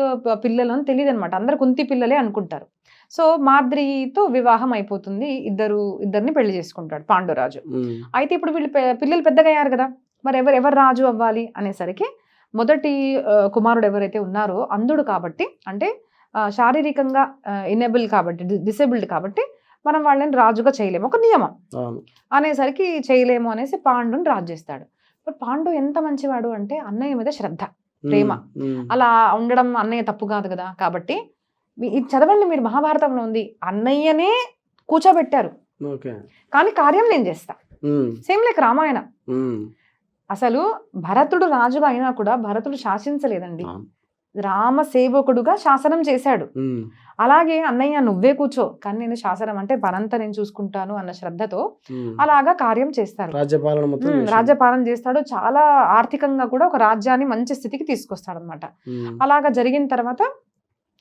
A: పిల్లలు అని తెలియదు అనమాట, అందరు కుంతి పిల్లలే అనుకుంటారు. సో మాద్రితో వివాహం అయిపోతుంది, ఇద్దరిని పెళ్లి చేసుకుంటాడు పాండురాజు. అయితే ఇప్పుడు వీళ్ళు పిల్లలు పెద్దగా అయ్యారు కదా, మరి ఎవరు రాజు అవ్వాలి అనేసరికి మొదటి కుమారుడు ఎవరైతే ఉన్నారో అంధుడు కాబట్టి, అంటే శారీరకంగా ఇనేబుల్ కాబట్టి, డిసేబుల్డ్ కాబట్టి మనం వాళ్ళని రాజుగా చేయలేము, ఒక నియమం అనేసరికి చేయలేము అనేసి పాండుని రాజు చేస్తాడు. బట్ పాండు ఎంత మంచివాడు అంటే అన్నయ్య మీద శ్రద్ధ, ప్రేమ, అలా ఉండడం అన్నయ్య తప్పు కాదు కదా. కాబట్టి ఇది చదవండి మీరు, మహాభారతంలో ఉంది, అన్నయ్యనే కూర్చోబెట్టారు కానీ కార్యం నేను చేస్తా. Same like Ramayana. అసలు భరతుడు రాజుగా అయినా కూడా భరతుడు శాసించలేదండి, రామ సేవకుడుగా శాసనం చేశాడు. అలాగే అన్నయ్య నువ్వే కూర్చో కానీ నేను శాసనం అంటే పనంతా నేను చూసుకుంటాను అన్న శ్రద్ధతో అలాగా కార్యం చేస్తారు, రాజ్యపాలన చేస్తాడు. చాలా ఆర్థికంగా కూడా ఒక రాజ్యాన్ని మంచి స్థితికి తీసుకొస్తాడు అనమాట. అలాగా జరిగిన తర్వాత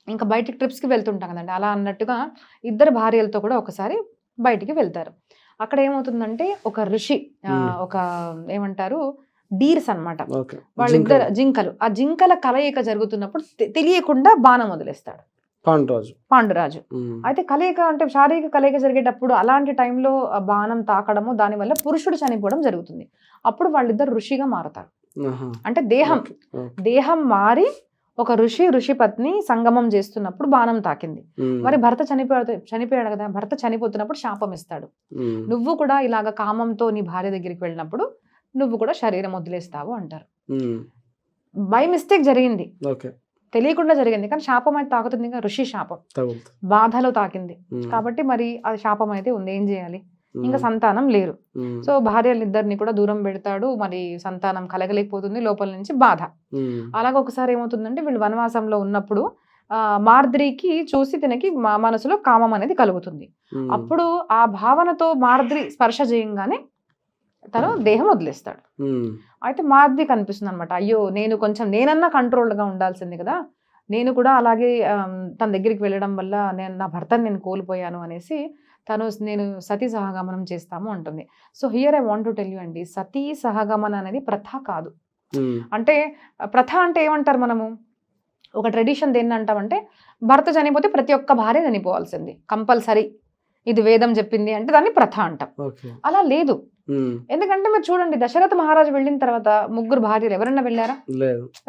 A: ఇంకా బయటికి ట్రిప్స్ కి వెళ్తుంటాం కదండి, అలా అన్నట్టుగా ఇద్దరు భార్యలతో కూడా ఒకసారి బయటికి వెళ్తారు. అక్కడ ఏమవుతుందంటే ఒక ఋషి, ఒక ఏమంటారు డీర్స్ అనమాట, వాళ్ళిద్దరు జింకలు, ఆ జింకల కలయిక జరుగుతున్నప్పుడు తెలియకుండా బాణం వదిలేస్తాడు పాండురాజు. అయితే కలయిక అంటే శారీరక కలయిక జరిగేటప్పుడు అలాంటి టైంలో బాణం తాకడము, దానివల్ల పురుషుడు చనిపోవడం జరుగుతుంది. అప్పుడు వాళ్ళిద్దరు ఋషిగా మారుతారు. అంటే దేహం మారి ఒక ఋషి పత్ని సంగమం చేస్తున్నప్పుడు బాణం తాకింది. మరి భర్త చనిపోయాడు కదా, భర్త చనిపోతున్నప్పుడు శాపం ఇస్తాడు, నువ్వు కూడా ఇలాగ కామంతో నీ భార్య దగ్గరికి వెళ్ళినప్పుడు నువ్వు కూడా శరీరం వదిలేస్తావు అంటారు. బై మిస్టేక్ జరిగింది,
B: ఓకే
A: తెలియకుండా జరిగింది, కానీ శాపం అయితే తాకుతుంది ఇంకా, ఋషి శాపం
B: తగులుతుంది.
A: బాధలో తాకింది కాబట్టి మరి అది శాపం అయితే ఉంది, ఏం చేయాలి, ఇంకా సంతానం లేరు. సో భార్యలిద్దరిని కూడా దూరం పెడతాడు, మరి సంతానం కలగలేకపోతుంది, లోపల నుంచి బాధ. అలాగే ఒకసారి ఏమవుతుందంటే వీళ్ళు వనవాసంలో ఉన్నప్పుడు మార్ద్రికి చూసి తినకి మనసులో కామం అనేది కలుగుతుంది. అప్పుడు ఆ భావనతో మార్ద్రి స్పర్శ చేయంగానే తను దేహం వదిలేస్తాడు. అయితే మార్ద్రి కనిపిస్తుంది అనమాట, అయ్యో నేను కొంచెం నేనన్నా కంట్రోల్గా ఉండాల్సింది కదా, నేను కూడా అలాగే తన దగ్గరికి వెళ్ళడం వల్ల నా భర్తను నేను కోల్పోయాను అనేసి నేను సతీ సహగమనం చేస్తాము అంటుంది. So here I want to tell you అండి, సతీ సహగమనం అనేది ప్రథ కాదు. అంటే ప్రథ అంటే ఏమంటారు మనము, ఒక ట్రెడిషన్ దేన్ని అంటామంటే భర్త చనిపోతే ప్రతి ఒక్క భార్య చనిపోవాల్సింది కంపల్సరీ, ఇది వేదం చెప్పింది అంటే దాన్ని ప్రథ అంటాం. అలా లేదు. ఎందుకంటే మీరు చూడండి, దశరథ మహారాజు వెళ్ళిన తర్వాత 3 భార్యలు ఎవరన్నా వెళ్ళారా?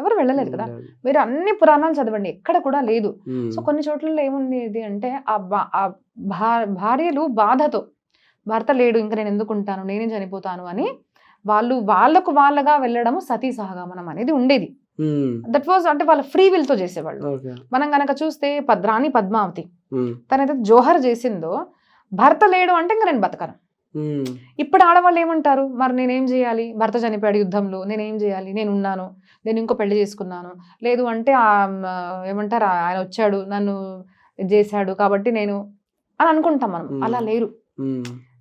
A: ఎవరు వెళ్ళలేదు కదా. మీరు అన్ని పురాణాలు చదవండి, ఎక్కడ కూడా లేదు. సో కొన్ని చోట్ల ఏముంది అంటే ఆ భార్యలు బాధతో భర్త లేడు ఇంకా నేను ఎందుకు ఉంటాను, నేనే చనిపోతాను అని వాళ్ళకు వాళ్ళగా వెళ్ళడము సతీ సహగమనం అనేది ఉండేది. దట్ వాజ్ అంటే వాళ్ళ ఫ్రీ విల్ తో చేసేవాళ్ళు. మనం గనక చూస్తే రాణి పద్మావతి తనైతే జోహర్ చేసిందో, భర్త లేడు అంటే ఇంకా నేను బతకను. ఇప్పుడు ఆడవాళ్ళు ఏమంటారు, మరి నేనేం చేయాలి, భర్త చనిపోయాడు యుద్ధంలో, నేనేం చేయాలి, నేను ఉన్నాను, నేను ఇంకో పెళ్లి చేసుకున్నాను, లేదు అంటే ఏమంటారు ఆయన వచ్చాడు నన్ను చేశాడు కాబట్టి నేను అని అనుకుంటాం మనం. అలా లేరు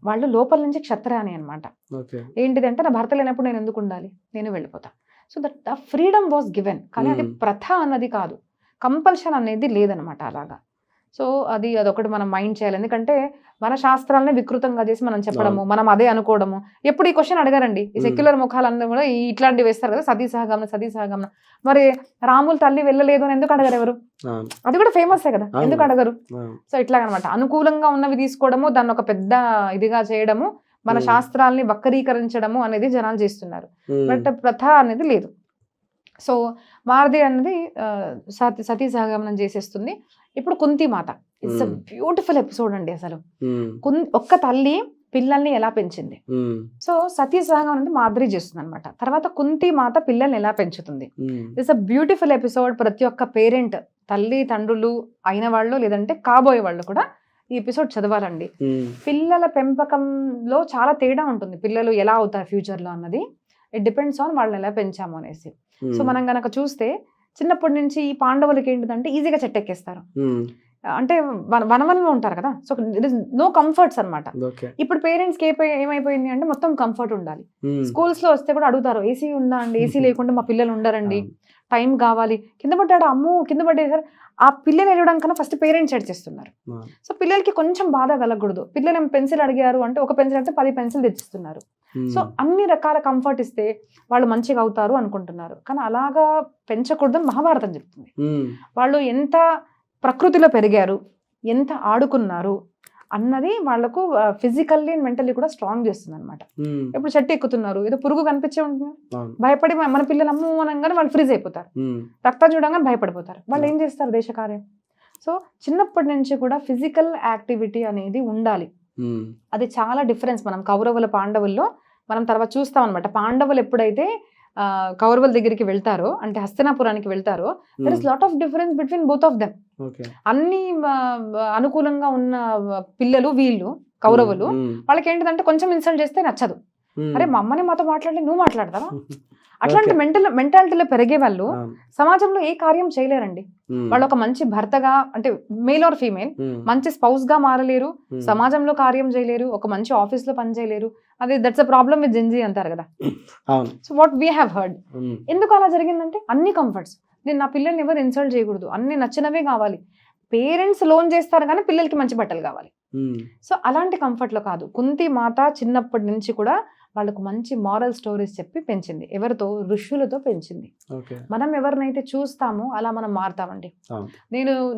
A: వాళ్ళు, లోపల నుంచి క్షత్రాని అనమాట. ఏంటిదంటే నా భర్త లేనప్పుడు నేను ఎందుకు ఉండాలి, నేను వెళ్ళిపోతా. So that the freedom was given, కానీ అది ప్రథ అన్నది కాదు, కంపల్షన్ అనేది లేదనమాట అలాగా. సో అదొకటి మనం మైండ్ చేయాలి. ఎందుకంటే మన శాస్త్రాలనే వికృతంగా చేసి మనం చెప్పడము, మనం అదే అనుకోవడము. ఎప్పుడు ఈ క్వశ్చన్ అడగారండి, ఈ సెక్యులర్ ముఖాలందరూ కూడా ఇట్లాంటివి వేస్తారు కదా, సతీ సహగమనం. మరి రాముల తల్లి వెళ్ళలేదు అని ఎందుకు అడగరు ఎవరు? అది కూడా ఫేమసే కదా, ఎందుకు అడగరు? సో ఇట్లాగనమాట అనుకూలంగా ఉన్నవి తీసుకోవడము, దాన్ని ఒక పెద్ద ఇదిగా చేయడము, మన శాస్త్రాలని వక్రీకరించడము అనేది జనాలు చేస్తున్నారు. బట్ ప్రథ అనేది లేదు. సో మారుతి అనేది సతీ సహగమనం చేసేస్తుంది. ఇప్పుడు కుంతి మాత, ఇట్స్ అ బ్యూటిఫుల్ ఎపిసోడ్ అండి. అసలు ఒక్క తల్లి పిల్లల్ని ఎలా పెంచింది, సో సతీ సహగమనం అనేది మాధురి చేస్తుంది అనమాట. తర్వాత కుంతి మాత పిల్లల్ని ఎలా పెంచుతుంది, ఇట్స్ అ బ్యూటిఫుల్ ఎపిసోడ్. ప్రతి ఒక్క పేరెంట్, తల్లి తండ్రులు అయిన వాళ్ళు లేదంటే కాబోయే వాళ్ళు కూడా ఈ ఎపిసోడ్ చదవాలండి. పిల్లల పెంపకంలో చాలా తేడా ఉంటుంది, పిల్లలు ఎలా అవుతారు ఫ్యూచర్ లో అన్నది ఇట్ డిపెండ్స్ ఆన్ వాళ్ళని ఎలా పెంచాము అనేసి. సో మనం గనక చూస్తే చిన్నప్పటి నుంచి ఈ పాండవులకి ఏంటిదంటే ఈజీగా చెట్టెక్కేస్తారు, అంటే వనవనంలో ఉంటారు కదా, సో నో కంఫర్ట్స్ అనమాట. ఇప్పుడు పేరెంట్స్ కి ఏమైపోయింది అంటే మొత్తం కంఫర్ట్ ఉండాలి. స్కూల్స్ లో వస్తే కూడా అడుగుతారు, ఏసీ ఉందా అండి, ఏసీ లేకుండా మా పిల్లలు ఉండరండి, టైం కావాలి, కింద పడ్డాడు అమ్ము కింద పడ్డేసారు. ఆ పిల్లలు వెళ్ళడం కన్నా ఫస్ట్ పేరెంట్స్ చేస్తున్నారు. సో పిల్లలకి కొంచెం బాధ కలగకూడదు. పిల్లలు ఏం పెన్సిల్ అడిగారు అంటే ఒక పెన్సిల్ అంటే 10 పెన్సిల్ తెచ్చిస్తున్నారు. సో అన్ని రకాల కంఫర్ట్ ఇస్తే వాళ్ళు మంచిగా అవుతారు అనుకుంటున్నారు, కానీ అలాగా పెంచకూడదని మహాభారతం చెప్తుంది. వాళ్ళు ఎంత ప్రకృతిలో పెరిగారు, ఎంత ఆడుకున్నారు అన్నది వాళ్లకు ఫిజికల్లీ అండ్ మెంటల్లీ కూడా స్ట్రాంగ్ చేస్తుంది అనమాట. ఇప్పుడు చెట్టు ఎక్కుతున్నారు, ఏదో పురుగు కనిపించే ఉంటుంది, భయపడి మన పిల్లలు అమ్ము అనగానే వాళ్ళు ఫ్రీజ్ అయిపోతారు, రక్తం చూడగానే భయపడిపోతారు. వాళ్ళు ఏం చేస్తారు, దేశకార్యం. సో చిన్నప్పటి నుంచి కూడా ఫిజికల్ యాక్టివిటీ అనేది ఉండాలి. అది చాలా డిఫరెన్స్. మనం కౌరవుల పాండవుల్లో మనం తర్వాత చూస్తాం అనమాట. పాండవులు ఎప్పుడైతే కౌరవుల దగ్గరికి వెళ్తారో అంటే హస్తినాపురానికి వెళ్తారో, there is lot of difference between both of them. అన్ని అనుకూలంగా ఉన్న పిల్లలు వీళ్ళు కౌరవులు, వాళ్ళకి ఏంటిదంటే కొంచెం ఇన్సల్ట్ చేస్తే నచ్చదు. అరే మా అమ్మని మాతో మాట్లాడి నువ్వు మాట్లాడతావా, అట్లాంటి మెంటాలిటీలో పెరిగే వాళ్ళు సమాజంలో ఏ కార్యం చేయలేరండి. వాళ్ళు ఒక మంచి భర్తగా అంటే మేల్ ఆర్ ఫీమేల్ మంచి స్పౌస్ గా మారలేరు, సమాజంలో కార్యం చేయలేరు, ఒక మంచి ఆఫీస్ లో పని చేయలేరు. అది that's a problem with Gen Z అంటారు కదా. So what we have heard. ఎందుకు అలా జరిగిందంటే అన్ని కంఫర్ట్స్. నేను నా పిల్లల్ని ఎవరు ఇన్సల్ట్ చేయకూడదు, అన్ని నచ్చినవే కావాలి. పేరెంట్స్ లోన్ చేస్తారు కానీ పిల్లలకి మంచి బట్టలు కావాలి. సో అలాంటి కంఫర్ట్ లో కాదు. కుంతి మాత చిన్నప్పటి నుంచి కూడా వాళ్ళకు మంచి మారల్ స్టోరీస్ చెప్పి పెంచింది. ఎవరితో? ఋషులతో పెంచింది. మనం ఎవరినైతే చూస్తామో అలా మనం మారుతామండి.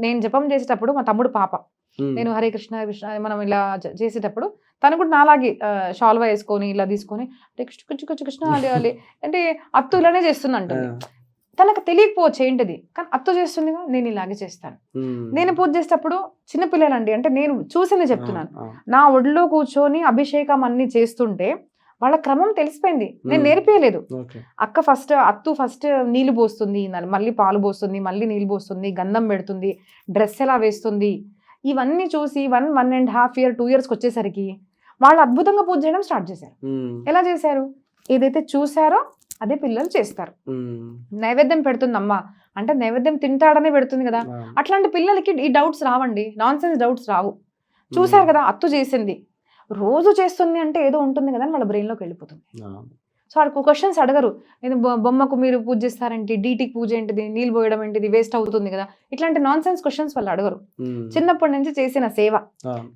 A: నేను జపం చేసేటప్పుడు మా తమ్ముడు పాప, నేను హరే కృష్ణ కృష్ణ మనం ఇలా చేసేటప్పుడు తను కూడా నాలాగే షాల్వా వేసుకొని ఇలా తీసుకొని కృష్ణ అంటే అత్తు ఇలానే చేస్తుందంట. తనకు తెలియకపోవచ్చు ఏంటిది, కానీ అత్తు చేస్తుందిగా నేను ఇలాగే చేస్తాను. నేను పూజ చేసేటప్పుడు చిన్నపిల్లలండి, అంటే నేను చూసింది చెప్తున్నాను, నా ఒడిలో కూర్చొని అభిషేకం అన్ని చేస్తుంటే వాళ్ళ క్రమం తెలిసిపోయింది, నేను నేర్పియలేదు.
B: ఓకే.
A: అత్తు ఫస్ట్ నీళ్లు పోస్తుంది, మళ్ళీ పాలు పోస్తుంది, మళ్ళీ నీళ్లు పోస్తుంది, గంధం పెడుతుంది, డ్రెస్ ఎలా వేస్తుంది, ఇవన్నీ చూసి 1.5 year 2 yearsకి వచ్చేసరికి వాళ్ళు అద్భుతంగా పూజ చేయడం స్టార్ట్ చేశారు. ఎలా చేశారు? ఏదైతే చూసారో అదే పిల్లలు చేస్తారు. నైవేద్యం పెడుతుందమ్మా అంటే నైవేద్యం తింటాడనే పెడుతుంది కదా. అట్లాంటి పిల్లలకి ఈ డౌట్స్ రావండి, నాన్ సెన్స్ డౌట్స్ రావు. చూసారు కదా అత్తు చేసింది, రోజు చేస్తుంది అంటే ఏదో ఉంటుంది కదా అని వాళ్ళ బ్రెయిన్లోకి వెళ్ళిపోతుంది. సో వాళ్ళకు క్వశ్చన్స్ అడగరు, నేను బొమ్మకు మీరు పూజ చేస్తారేంటి, డీటీకి పూజ ఏంటిది, నీళ్ళు పోయడం ఏంటిది, వేస్ట్ అవుతుంది కదా, ఇట్లాంటి నాన్ సెన్స్ క్వశ్చన్స్ వాళ్ళు అడగరు. చిన్నప్పటి నుంచి చేసిన సేవ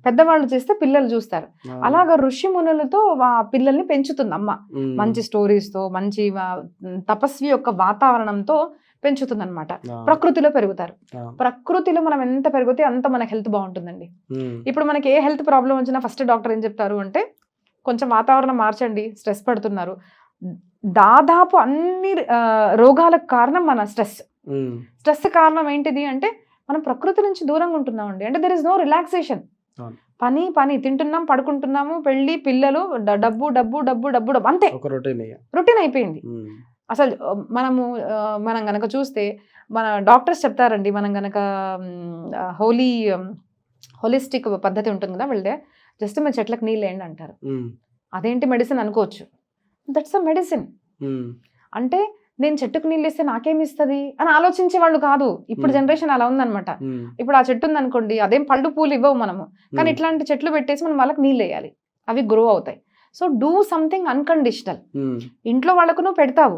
A: పెద్దవాళ్ళు చేస్తే పిల్లలు చూస్తారు. అలాగా ఋషి మునులతో పిల్లల్ని పెంచుతుంది అమ్మ. మంచి స్టోరీస్తో, మంచి తపస్వి యొక్క వాతావరణంతో పెంచుతుంది అనమాట. ప్రకృతిలో పెరుగుతారు. ప్రకృతిలో మనం ఎంత పెరిగితే అంత మనకి హెల్త్ బాగుంటుందండి. ఇప్పుడు మనకి ఏ హెల్త్ ప్రాబ్లం వచ్చినా ఫస్ట్ డాక్టర్ ఏం చెప్తారు అంటే కొంచెం వాతావరణం మార్చండి, స్ట్రెస్ పడుతున్నారు. దాదాపు అన్ని రోగాలకు కారణం మన స్ట్రెస్ కారణం ఏంటిది అంటే మనం ప్రకృతి నుంచి దూరంగా ఉంటున్నామండి. అంటే దెర్ ఇస్ నో రిలాక్సేషన్. పని తింటున్నాం, పడుకుంటున్నాము, పెళ్లి, పిల్లలు, డబ్బు డబ్బు డబ్బు డబ్బు డబ్బు అంతే రొటీన్ అయిపోయింది. అసలు మనం గనక చూస్తే మన డాక్టర్స్ చెప్తారండి, మనం గనక హోలిస్టిక్ పద్ధతి ఉంటుంది కదా, వెళ్తే జస్ట్ మన చెట్లకు నీళ్ళు వేయండి అంటారు. అదేంటి మెడిసిన్ అనుకోవచ్చు, దట్స్ అ మెడిసిన్. అంటే నేను చెట్టుకు నీళ్ళు ఇస్తే నాకేమి ఇస్తుంది అని ఆలోచించే వాళ్ళు కాదు. ఇప్పుడు జనరేషన్ అలా ఉందనమాట. ఇప్పుడు ఆ చెట్టు ఉందనుకోండి, అదేం పళ్ళు పూలు ఇవ్వవు మనము, కానీ ఇట్లాంటి చెట్లు పెట్టేసి మనం వాళ్ళకి నీళ్ళు వేయాలి, అవి గ్రో అవుతాయి. So do something unconditional. ఇంట్లో వాళ్ళకు నువ్వు పెడతావు,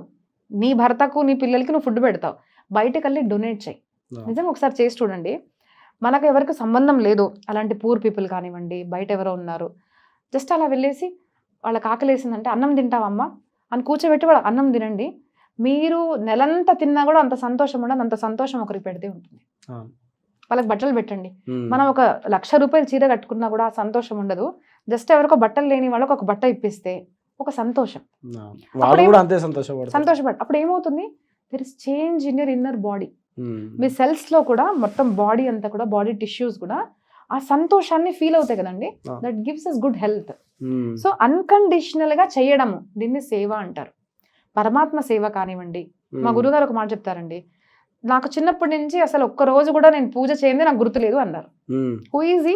A: నీ భర్తకు నీ పిల్లలకి నువ్వు ఫుడ్ పెడతావు, బయటకు వెళ్ళి డొనేట్ చేయి. నిజంగా ఒకసారి చేసి చూడండి. మనకు ఎవరికి సంబంధం లేదు, అలాంటి పూర్ పీపుల్ కానివ్వండి, బయట ఎవరో ఉన్నారు, జస్ట్ అలా వెళ్ళేసి వాళ్ళకి ఆకలేసిందంటే అన్నం తింటావమ్మా అని కూర్చోబెట్టి వాళ్ళకి అన్నం తినండి. మీరు నెలంతా తిన్నా కూడా అంత సంతోషం ఉండదు, అంత సంతోషం ఒకరికి పెడితే ఉంటుంది. వాళ్ళకి బట్టలు పెట్టండి. మనం 1,00,000 రూపాయలు చీర కట్టుకున్నా కూడా ఆ సంతోషం ఉండదు. జస్ట్ ఎవరికో బట్టలు లేని వాళ్ళకి ఒక బట్ట ఇప్పిస్తే ఒక సంతోషం, సంతోషపడ. అప్పుడు ఏమవుతుంది, there is change in your inner body. Me cells లో కూడా మొత్తం బాడీ అంతా కూడా, బాడీ టిష్యూస్ కూడా ఆ సంతోషాన్ని ఫీల్ అవుతాయి కదండి. That gives us good health. So unconditional గా చేయడము, దీన్ని సేవ అంటారు. పరమాత్మ సేవ కానివ్వండి. మా గురుగారు ఒక మాట చెప్తారండి, నాకు చిన్నప్పటి నుంచి అసలు ఒక్క రోజు కూడా నేను పూజ చేయండి నాకు గుర్తులేదు అన్నారు. Who is he?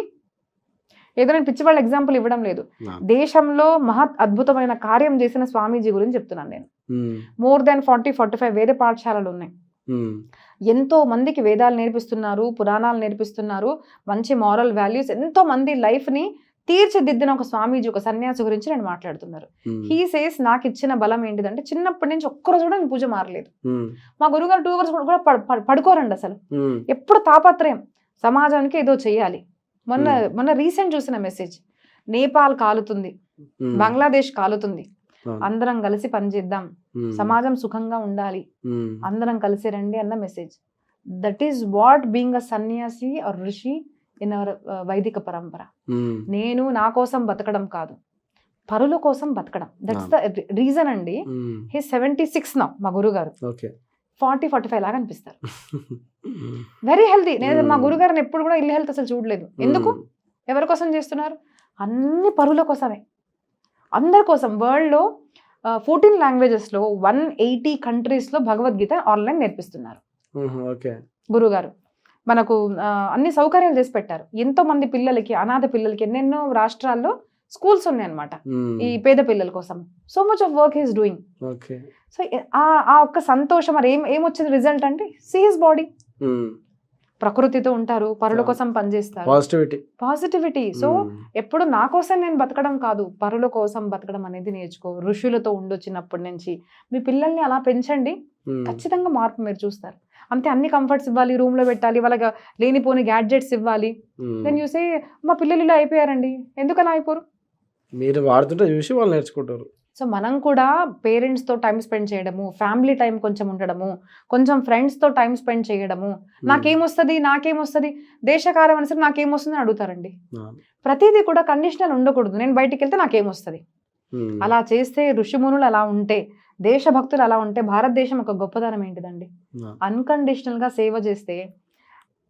A: ఏదో నేను పిచ్చి వాళ్ళ ఎగ్జాంపుల్ ఇవ్వడం లేదు. దేశంలో మహత్ అద్భుతమైన కార్యం చేసిన స్వామీజీ గురించి చెప్తున్నాను నేను. మోర్ దాన్ 40-45 వేద పాఠశాలలు ఉన్నాయి. ఎంతో మందికి వేదాలు నేర్పిస్తున్నారు, పురాణాలు నేర్పిస్తున్నారు, మంచి మారల్ వాల్యూస్, ఎంతో మంది లైఫ్ ని తీర్చిదిద్దిన ఒక స్వామీజీ, ఒక సన్యాసి గురించి నేను మాట్లాడుతున్నారు. హీ సేస్ నాకు ఇచ్చిన బలం ఏంటిదంటే చిన్నప్పటి నుంచి ఒక్కరోజు కూడా నేను పూజ మారలేదు. మా గురుగారు 2 hours కూడా పడుకోరండి అసలు. ఎప్పుడు తాపత్రయం, సమాజానికి ఏదో చెయ్యాలి. మొన్న రీసెంట్ చూసిన మెసేజ్, నేపాల్ కాలుతుంది, బంగ్లాదేశ్ కాలుతుంది, అందరం కలిసి పనిచేద్దాం, సమాజం సుఖంగా ఉండాలి, అందరం కలిసి రండి అన్న message. That is what being a సన్యాసి ఆర్ ఋషి ఇన్ అవర్ వైదిక పరంపర. నేను నా కోసం బతకడం కాదు, పరుల కోసం బతకడం. దట్స్ ద రీజన్ అండి. హీ 76 నా మా గురుగారు, 40-45 లాగా అనిపిస్తారు. Very healthy. నేను మా గురుగారిని ఎప్పుడు కూడా ఇల్ హెల్త్ అసలు చూడలేదు. ఎందుకు? ఎవరి కోసం చేస్తున్నారు? అన్ని పరుల కోసమే, అందరి కోసం. వరల్డ్లో 14 లాంగ్వేజెస్లో 180 కంట్రీస్లో భగవద్గీత ఆన్లైన్ నేర్పిస్తున్నారు గురుగారు. మనకు అన్ని సౌకర్యాలు చేసి పెట్టారు. ఎంతో మంది పిల్లలకి, అనాథ పిల్లలకి ఎన్నెన్నో రాష్ట్రాల్లో స్కూల్స్ ఉన్నాయన్నమాట ఈ పేద పిల్లల కోసం. So much of work is doing. So ఆ ఒక్క సంతోషం, మరి ఏమొచ్చింది రిజల్ట్ అంటే సీ హిస్ బాడీ. ప్రకృతితో ఉంటారు, పరుల కోసం పనిచేస్తారు, పాజిటివిటీ. సో ఎప్పుడు నా కోసం నేను బతకడం కాదు, పరుల కోసం బతకడం అనేది నేర్చుకో. ఋషులతో ఉండొచ్చినప్పటి నుంచి మీ పిల్లల్ని అలా పెంచండి, ఖచ్చితంగా మార్పు మీరు చూస్తారు. అంతే, అన్ని కంఫర్ట్స్ ఇవ్వాలి, రూమ్ లో పెట్టాలి, వాళ్ళకి లేనిపోని గ్యాడ్జెట్స్ ఇవ్వాలి. దెన్ యూ సే మా పిల్లలు ఇలా అయిపోయారండి, ఎందుకు అలా అయిపోరు?
B: మీరు వాడుతుంటే చూసి వాళ్ళు నేర్చుకుంటారు.
A: సో మనం కూడా పేరెంట్స్తో టైం స్పెండ్ చేయడము, ఫ్యామిలీ టైం కొంచెం ఉండడము, కొంచెం ఫ్రెండ్స్తో టైం స్పెండ్ చేయడము. నాకేమొస్తుంది దేశకార్యం అనుసరి నాకేమొస్తుంది అని అడుగుతారండి. ప్రతిదీ కూడా కండిషనల్ ఉండకూడదు. నేను బయటికి వెళ్తే నాకేమొస్తుంది, అలా చేస్తే ఋషిమునులు అలా ఉంటే, దేశభక్తులు అలా ఉంటే భారతదేశం ఒక గొప్పదనం ఏంటిదండి. అన్కండిషనల్ గా సేవ చేస్తే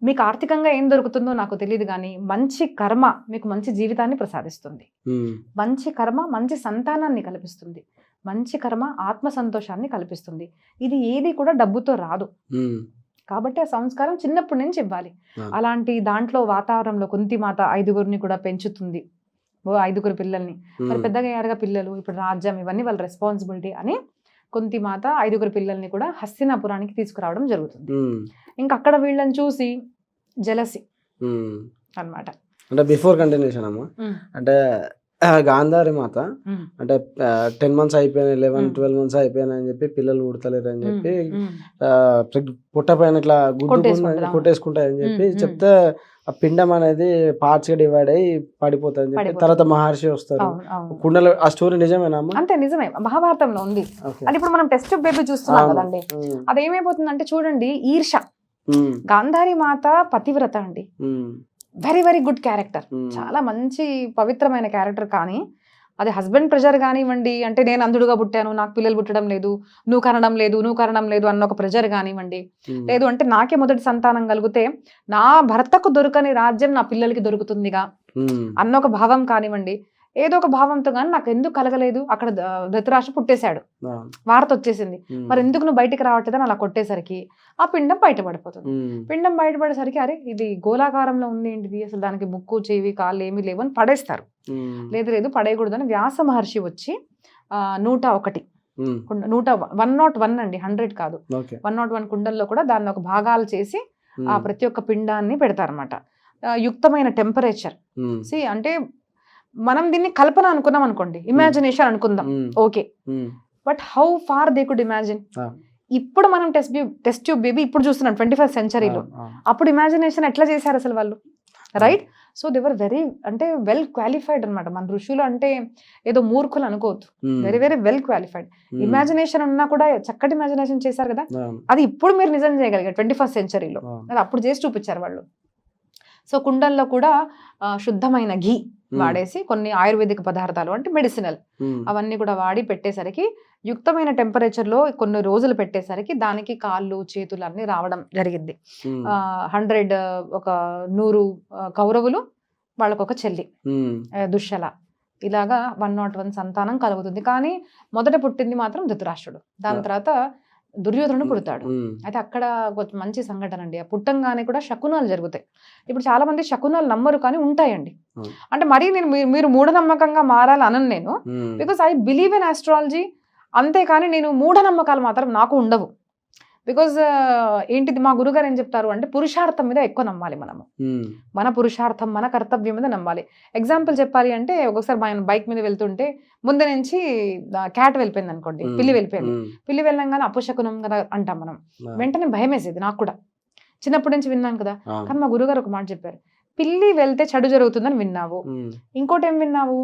A: మీకు ఆర్థికంగా ఏం దొరుకుతుందో నాకు తెలియదు కానీ మంచి కర్మ మీకు మంచి జీవితాన్ని ప్రసాదిస్తుంది. మంచి కర్మ మంచి సంతానాన్ని కల్పిస్తుంది. మంచి కర్మ ఆత్మ సంతోషాన్ని కల్పిస్తుంది. ఇది ఏది కూడా డబ్బుతో రాదు. కాబట్టి ఆ సంస్కారం చిన్నప్పటి నుంచి ఇవ్వాలి. అలాంటి దాంట్లో వాతావరణంలో కుంతిమాత 5గురిని కూడా పెంచుతుంది. 5గురు పిల్లల్ని. మరి పెద్దగా అయ్యారుగా పిల్లలు, ఇప్పుడు రాజ్యం, ఇవన్నీ వాళ్ళ రెస్పాన్సిబిలిటీ అని కుంతిమాత 5గురు పిల్లల్ని కూడా హస్తినాపురానికి తీసుకురావడం జరుగుతుంది. ఇంకా అక్కడ వీళ్ళని చూసి జలసి అన్నమాట.
B: అంటే బిఫోర్ కంటిన్యూషన్ అమ్మా, అంటే గాంధారి మాత అంటే 10 months అయిపోయినాయి, 11-12 months అయిపోయినాయి అని చెప్పి పిల్లలు పుడతలేరు అని చెప్పి పుట్ట పైన ఇట్లా గుడ్డు కొట్టేసుకుంటాయని చెప్పి చెప్తే ఆ పిండం అనేది పార్ట్స్ గా డివైడ్ అయ్యి పడిపోతుంది అని చెప్పి తర్వాత మహర్షి వస్తారు కుండలో. ఆ స్టోరీ నిజమేనా?
A: అంతే, నిజమే, మహాభారతంలో ఉంది. అది ఇప్పుడు మనం టెస్ట్ బేబీ చూస్తున్నాం కదండి. అదేమైపోతుందంటే చూడండి, ఈర్ష. గాంధారి మాత పతివ్రత అండి, వెరీ వెరీ గుడ్ క్యారెక్టర్, చాలా మంచి పవిత్రమైన క్యారెక్టర్. కానీ అది హస్బెండ్ ప్రెజర్ కానివ్వండి, అంటే నేను అంధుడుగా పుట్టాను, నాకు పిల్లలు పుట్టడం లేదు, నువ్వు కనడం లేదు అన్న ఒక ప్రెజర్ కానివ్వండి, లేదు అంటే నాకే మొదటి సంతానం కలిగితే నా భర్తకు దొరకని రాజ్యం నా పిల్లలకి దొరుకుతుందిగా అన్న ఒక భావం కానివ్వండి, ఏదో ఒక భావంతో కానీ నాకు ఎందుకు కలగలేదు. అక్కడ ధృతరాష్ట్రుడు పుట్టేశాడు, వార్త వచ్చేసింది, మరి ఎందుకు నువ్వు బయటికి రావట్లేదని అలా కొట్టేసరికి ఆ పిండం బయటపడిపోతుంది. పిండం బయటపడేసరికి అరే ఇది గోళాకారంలో ఉంది ఏంటిది, అసలు దానికి ముక్కు చెవి కాళ్ళు ఏమీ లేవు అని పడేస్తారు. లేదు పడేయకూడదని వ్యాస మహర్షి వచ్చి 101 101 అండి, 100 కాదు, 101 కుండల్లో కూడా దాన్ని ఒక భాగాలు చేసి ఆ ప్రతి ఒక్క పిండాన్ని పెడతారన్నమాట. యుక్తమైన టెంపరేచర్ అంటే మనం దీన్ని కల్పన అనుకున్నాం అనుకోండి, ఇమాజినేషన్ అనుకుందాం, okay, but how far they could imagine. ఇప్పుడు మనం టెస్ట్ ట్యూబ్ బేబీ ఇప్పుడు చూస్తున్నాం 21st centuryలో, అప్పుడు ఇమాజినేషన్ ఎట్లా చేశారు అసలు వాళ్ళు, right? So they were very అంటే వెల్ క్వాలిఫైడ్ అనమాట. మన ఋషులు అంటే ఏదో మూర్ఖులు అనుకోవద్దు, very very well qualified. Imagination ఉన్నా కూడా చక్కటి ఇమాజినేషన్ చేశారు కదా, అది ఇప్పుడు మీరు నిజం చేయగలిగారు 21st centuryలో, అది అప్పుడు చేసి చూపించారు వాళ్ళు. సో కుండల్లో కూడా శుద్ధమైన ఘీ వాడేసి కొన్ని ఆయుర్వేదిక పదార్థాలు అంటే మెడిసినల్ అవన్నీ కూడా వాడి పెట్టేసరికి యుక్తమైన టెంపరేచర్ లో కొన్ని రోజులు పెట్టేసరికి దానికి కాళ్ళు చేతులు అన్ని రావడం జరిగింది. 100 కౌరవులు, వాళ్ళకు ఒక చెల్లి దుశ్శల, ఇలాగా 101 సంతానం కలుగుతుంది. కానీ మొదట పుట్టింది మాత్రం ధృతరాష్ట్రుడు, దాని తర్వాత దుర్యోధనుడు పుడతాడు. అయితే అక్కడ కొంచెం మంచి సంఘటన అండి, ఆ పుట్టంగానే కూడా శకునాలు జరుగుతాయి. ఇప్పుడు చాలా మంది శకునాలు నమ్మరు కానీ ఉంటాయండి. అంటే మరీ నేను మీరు మూఢనమ్మకంగా మారాలి అనను నేను, because I believe in astrology, అంతేకాని నేను మూఢనమ్మకాలు మాత్రం నాకు ఉండవు. బికాజ్ ఏంటిది మా గురుగారు ఏం చెప్తారు అంటే పురుషార్థం మీద ఎక్కువ నమ్మాలి మనము, మన పురుషార్థం మన కర్తవ్యం మీద నమ్మాలి. ఎగ్జాంపుల్ చెప్పాలి అంటే ఒకసారి మన బైక్ మీద వెళ్తుంటే ముందు నుంచి క్యాట్ వెళ్ళిపోయింది అనుకోండి, పిల్లి వెళ్ళిపోయింది, పిల్లి వెళ్ళంగానే అపశకునం కదా అంటాం మనం, వెంటనే భయం వేసేది నాకు కూడా, చిన్నప్పటి నుంచి విన్నాను కదా. కానీ మా గురుగారు ఒక మాట చెప్పారు, పిల్లి వెళ్తే చెడు జరుగుతుందని విన్నావు, ఇంకోటి ఏం విన్నావు,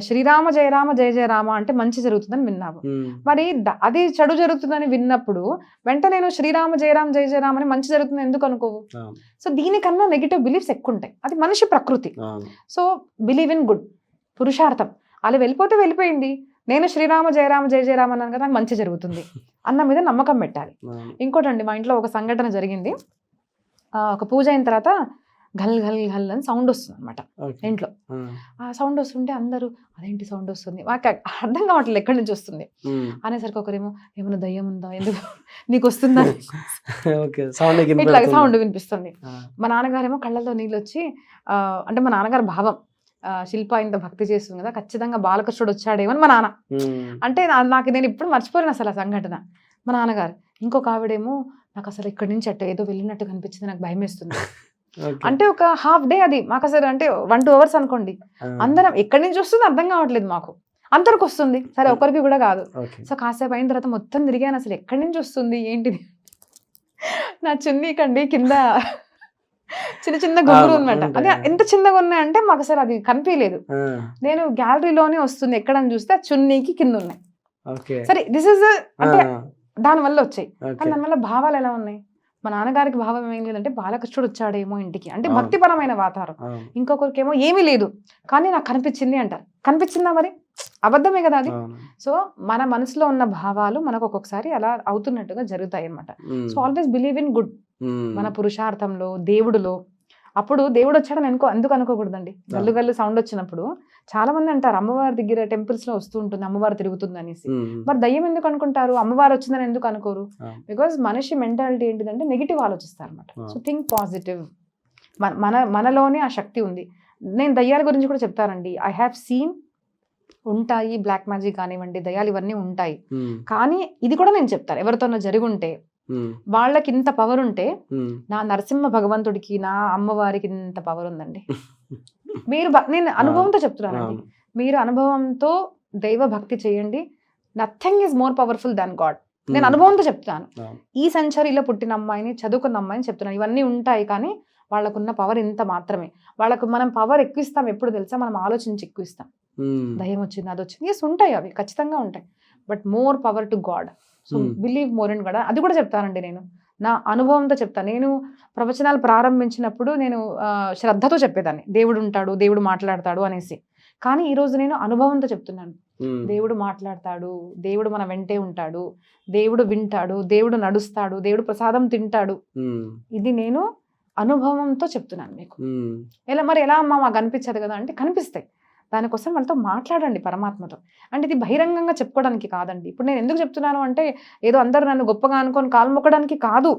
A: శ్రీరామ జయ రామ జయ జయ రామ అంటే మంచి జరుగుతుందని విన్నావు. మరి అది చెడు జరుగుతుందని విన్నప్పుడు వెంటనే నేను శ్రీరామ జయ రామ జయ జయ రామ అని మంచి జరుగుతుంది ఎందుకు అనుకోవు? సో దీనికన్నా నెగిటివ్ బిలీఫ్స్ ఎక్కువ ఉంటాయి, అది మనిషి ప్రకృతి. సో బిలీవ్ ఇన్ గుడ్, పురుషార్థం. అలా వెళ్ళిపోతే వెళ్ళిపోయింది, నేను శ్రీరామ జయ రామ జయ జయ రామ అన్నాను కదా, నాకు మంచి జరుగుతుంది అన్న మీద నమ్మకం పెట్టాలి. ఇంకోటండి, మా ఇంట్లో ఒక సంఘటన జరిగింది. ఒక పూజ అయిన తర్వాత ఘల్ ఘల్ ఘల్ అని సౌండ్ వస్తుంది అనమాట ఇంట్లో. ఆ సౌండ్ వస్తుంటే అందరూ అదేంటి సౌండ్ వస్తుంది, మాకు అర్థం కావట్లేదు ఎక్కడి నుంచి వస్తుంది అనేసరికి ఒకరేమో ఏమైనా దయ్యం ఉందా, ఎందుకు నీకు వస్తుందా, ఇట్లా సౌండ్ వినిపిస్తుంది. మా నాన్నగారేమో కళ్ళతో నీళ్ళు వచ్చి, అంటే మా నాన్నగారు భావం, శిల్ప ఇంత భక్తి చేస్తుంది కదా, ఖచ్చితంగా బాలకృష్ణుడు వచ్చాడేమో అని మా నాన్న అంటే, నాకు నేను ఇప్పుడు మర్చిపోయాను అసలు ఆ సంఘటన. మా నాన్నగారు ఇంకొక ఆవిడేమో నాకు అసలు ఇక్కడి నుంచి అట్ట ఏదో వెళ్ళినట్టు కనిపించింది, నాకు భయం వేస్తుంది అంటే ఒక హాఫ్ డే అది మాకు అసలు, అంటే 1-2 hours అనుకోండి, అందరం ఎక్కడి నుంచి వస్తుంది అర్థం కావట్లేదు మాకు, అందరికి వస్తుంది, సరే ఒకరికి కూడా కాదు. సో కాసేపు అయిన తర్వాత మొత్తం తిరిగాను, అసలు ఎక్కడి నుంచి వస్తుంది ఏంటిది, నా చున్నీ కండి కింద చిన్న చిన్న గుంగురు అనమాట. అదే ఎంత చిన్నగా ఉన్నాయంటే మాకు అసలు అది కనిపించలేదు. నేను గ్యాలరీలోనే వస్తుంది ఎక్కడని చూస్తే ఆ చున్నీకి కింద ఉన్నాయి. సరే దిస్ ఇస్ అంటే దానివల్ల వచ్చాయి, కానీ దానివల్ల భావాలు ఎలా ఉన్నాయి. మా నాన్నగారికి భావం ఏం లేదంటే బాలకృష్ణుడు వచ్చాడేమో ఇంటికి, అంటే భక్తిపరమైన వాతావరణం. ఇంకొకరికేమో ఏమీ లేదు కానీ నాకు కనిపించింది అంటారు. కనిపించిందా మరి? అబద్ధమే కదా అది.
B: అవును.
A: సో మన మనసులో ఉన్న భావాలు మనకు ఒక్కొక్కసారి అలా అవుతున్నట్టుగా జరుగుతాయి అన్నమాట. So always believe in good. మన పురుషార్థంలో, దేవుడిలో. అప్పుడు దేవుడు వచ్చాడని ఎందుకు అనుకోకూడదండి. గల్లు గల్లు సౌండ్ వచ్చినప్పుడు చాలా మంది అంటారు అమ్మవారి దగ్గర టెంపుల్స్ లో వస్తూ ఉంటుంది, అమ్మవారు తిరుగుతుంది అనేసి. మరి దయ్యం ఎందుకు అనుకుంటారు, అమ్మవారు వచ్చిందని ఎందుకు అనుకోరు? బికాజ్ మనిషి మెంటాలిటీ ఏంటిదంటే నెగిటివ్ ఆలోచిస్తారు అనమాట. So think positive. మనలోనే ఆ శక్తి ఉంది. నేను దయ్యాల గురించి కూడా చెప్తానండి. ఐ హ్యావ్ సీన్ ఉంటాయి, బ్లాక్ మ్యాజిక్ కానివ్వండి, దయ్యాలు ఇవన్నీ ఉంటాయి. కానీ ఇది కూడా నేను చెప్తాను, ఎవరితోనో జరిగి ఉంటే వాళ్ళకి ఇంత పవర్ ఉంటే నా నరసింహ భగవంతుడికి, నా అమ్మవారికి ఇంత పవర్ ఉందండి. నేను అనుభవంతో చెప్తున్నానండి. మీరు అనుభవంతో దైవ భక్తి చేయండి. Nothing is more powerful than God. నేను అనుభవంతో చెప్తాను. ఈ సెంచరీలో పుట్టిన అమ్మాయిని, చదువుకున్న అమ్మాయిని చెప్తున్నాను. ఇవన్నీ ఉంటాయి కానీ వాళ్ళకున్న పవర్ ఇంత మాత్రమే. వాళ్ళకు మనం పవర్ ఎక్కువ ఇస్తాం ఎప్పుడు తెలుసా, మనం ఆలోచించి ఎక్కువ ఇస్తాం. దయ్యం వచ్చింది, అది వచ్చింది, ఎస్ ఉంటాయి, అవి ఖచ్చితంగా ఉంటాయి. But more power to God. So believe more in God. అది కూడా చెప్తానండి, నేను నా అనుభవంతో చెప్తాను. నేను ప్రవచనాలు ప్రారంభించినప్పుడు నేను శ్రద్ధతో చెప్పేదాన్ని, దేవుడు ఉంటాడు, దేవుడు మాట్లాడతాడు అనేసి. కానీ ఈరోజు నేను అనుభవంతో చెప్తున్నాను. దేవుడు మాట్లాడతాడు, దేవుడు మన వెంటే ఉంటాడు, దేవుడు వింటాడు, దేవుడు నడుస్తాడు, దేవుడు ప్రసాదం తింటాడు. ఇది నేను అనుభవంతో చెప్తున్నాను మీకు. ఎలా అమ్మా మాకు కనిపించదు కదా అంటే, కనిపిస్తాయి. దానికోసం వాళ్ళతో మాట్లాడండి పరమాత్మతో. అంటే ఇది బహిరంగంగా చెప్పుకోవడానికి కాదండి. ఇప్పుడు నేను ఎందుకు చెప్తున్నాను అంటే, ఏదో అందరూ నన్ను గొప్పగా అనుకొని కాలు మొక్కడానికి కాదు.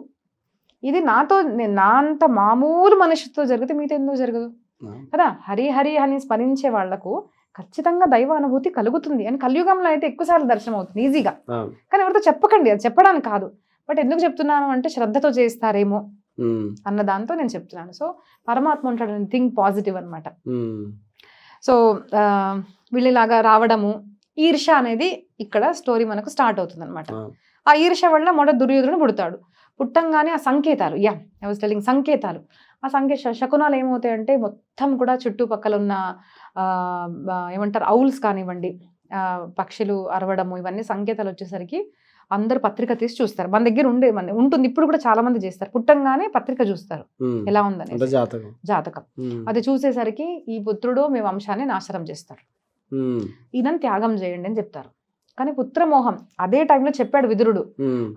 A: ఇది నా అంత మామూలు మనిషితో జరిగితే మీతో ఎందుకు జరగదు కదా. హరి హరి అని స్మరించే వాళ్లకు ఖచ్చితంగా దైవ అనుభూతి కలుగుతుంది. అని కలియుగంలో అయితే ఎక్కువసార్లు దర్శనం అవుతుంది ఈజీగా. కానీ ఎవరితో చెప్పకండి, అది చెప్పడానికి కాదు. బట్ ఎందుకు చెప్తున్నాను అంటే, శ్రద్ధతో చేస్తారేమో అన్న దాంతో నేను చెప్తున్నాను. సో పరమాత్మ ఉంటాడు, థింక్ పాజిటివ్ అనమాట. సో వీళ్ళలాగా రావడము, ఈర్ష అనేది ఇక్కడ స్టోరీ మనకు స్టార్ట్ అవుతుంది అనమాట. ఆ ఈర్ష వల్ల మొదట దుర్యోధనుడు పుడతాడు. పుట్టంగానే ఆ సంకేతాలు, ఐ వాజ్ టెల్లింగ్, సంకేతాలు, ఆ శకునాలు ఏమవుతాయంటే, మొత్తం కూడా చుట్టుపక్కల ఉన్న ఏమంటారు ఔల్స్ కానివ్వండి, పక్షులు అరవడము, ఇవన్నీ సంకేతాలు వచ్చేసరికి అందరు పత్రిక తీసి చూస్తారు. మన దగ్గర ఉంటుంది, ఇప్పుడు కూడా చాలా మంది చేస్తారు. పుట్టంగానే పత్రిక చూస్తారు ఎలా ఉందని, జాతకం. అది చూసేసరికి ఈ పుత్రుడు మీ వంశాన్ని నాశనం చేస్తారు, ఈయనని త్యాగం చేయండి అని చెప్తారు. కానీ పుత్రమోహం అదే టైంలో చెప్పాడు విదురుడు,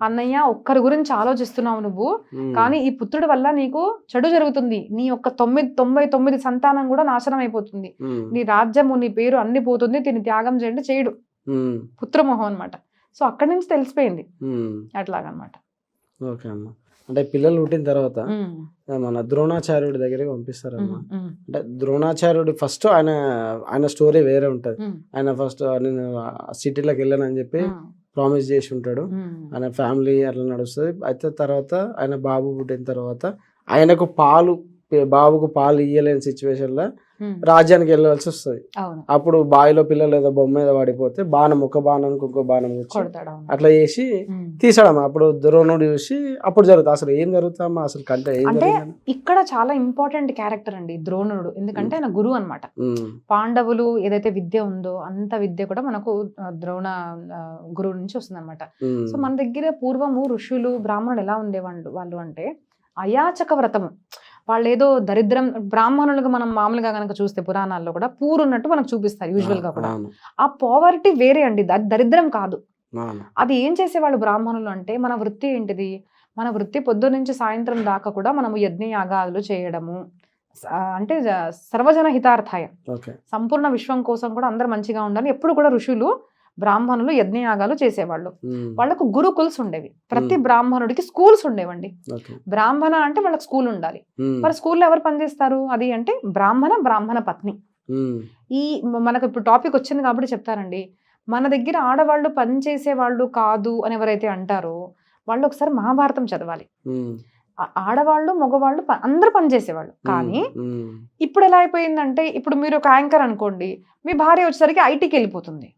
A: అన్నయ్య ఒక్కరి గురించి ఆలోచిస్తున్నావు నువ్వు, కానీ ఈ పుత్రుడి వల్ల నీకు చెడు జరుగుతుంది. నీ యొక్క 99 సంతానం కూడా నాశనం అయిపోతుంది, నీ రాజ్యము, నీ పేరు అన్ని పోతుంది, దీన్ని త్యాగం చేయండి, చేయడు. పుత్రమోహం అనమాట. సో అక్కడి నుంచి తెలిసిపోయింది అట్లాగనమాట.
B: ఓకే అమ్మ. అంటే పిల్లలు పుట్టిన తర్వాత మన ద్రోణాచార్యుడి దగ్గరికి పంపిస్తారమ్మా. అంటే ద్రోణాచార్యుడి ఫస్ట్ ఆయన స్టోరీ వేరే ఉంటది. ఆయన ఫస్ట్ నేను సిటీలోకి వెళ్ళానని చెప్పి ప్రామిస్ చేసి ఉంటాడు. ఆయన ఫ్యామిలీ అట్లా నడుస్తుంది. అయితే తర్వాత ఆయన బాబు పుట్టిన తర్వాత ఆయనకు బాబుకు పాలు ఇయ్యలేని సిచ్యువేషన్ లో రాజ్యానికి వెళ్ళవలసి వస్తుంది. అప్పుడు బావిలో పిల్లలు ఏదో బొమ్మ మీద పడిపోతే ఒక బాణానికి ఇంకో బాణం వచ్చి అట్లా చేసి తీసాడమ్మా. అప్పుడు ద్రోణుడు చూసి అప్పుడు జరుగుతుంది. అసలు ఏం జరుగుతామా అసలు
A: అంటే ఇక్కడ చాలా ఇంపార్టెంట్ క్యారెక్టర్ అండి ద్రోణుడు. ఎందుకంటే ఆయన గురువు అనమాట. పాండవులు ఏదైతే విద్య ఉందో అంత విద్య కూడా మనకు ద్రోణ గురువు నుంచి వస్తుంది అనమాట. సో మన దగ్గర పూర్వము ఋషులు, బ్రాహ్మణులు ఎలా ఉండేవాళ్ళు అంటే అయాచక వ్రతము. వాళ్ళు ఏదో దరిద్రం, బ్రాహ్మణులుగా మనం మామూలుగా కనుక చూస్తే పురాణాల్లో కూడా పూర్ ఉన్నట్టు మనకు చూపిస్తారు యూజువల్ గా కూడా. ఆ పావర్టీ వేరే అండి, దరిద్రం కాదు. అది ఏం చేసేవాళ్ళు బ్రాహ్మణులు అంటే, మన వృత్తి ఏంటిది, మన వృత్తి పొద్దు నుంచి సాయంత్రం దాకా కూడా మనము యజ్ఞయాగాలు చేయడము, అంటే సర్వజన హితార్థాయ, సంపూర్ణ విశ్వం కోసం కూడా అందరు మంచిగా ఉండాలి. ఎప్పుడు కూడా ఋషులు, బ్రాహ్మణులు యజ్ఞయాగాలు చేసేవాళ్ళు. వాళ్ళకు గురుకుల్స్ ఉండేవి. ప్రతి బ్రాహ్మణుడికి స్కూల్స్ ఉండేవండి. బ్రాహ్మణ అంటే వాళ్ళకి స్కూల్ ఉండాలి. మరి స్కూల్లో ఎవరు పనిచేస్తారు అది అంటే బ్రాహ్మణ పత్ని. ఈ మనకు ఇప్పుడు టాపిక్ వచ్చింది కాబట్టి చెప్తారండి, మన దగ్గర ఆడవాళ్ళు పనిచేసే వాళ్ళు కాదు అని ఎవరైతే అంటారో వాళ్ళు ఒకసారి మహాభారతం చదవాలి. ఆడవాళ్ళు, మగవాళ్ళు అందరూ పనిచేసేవాళ్ళు. కానీ ఇప్పుడు ఎలా అయిపోయిందంటే, ఇప్పుడు మీరు ఒక యాంకర్ అనుకోండి, మీ భార్య వచ్చేసరికి ఐటీకి వెళ్ళిపోతుంది.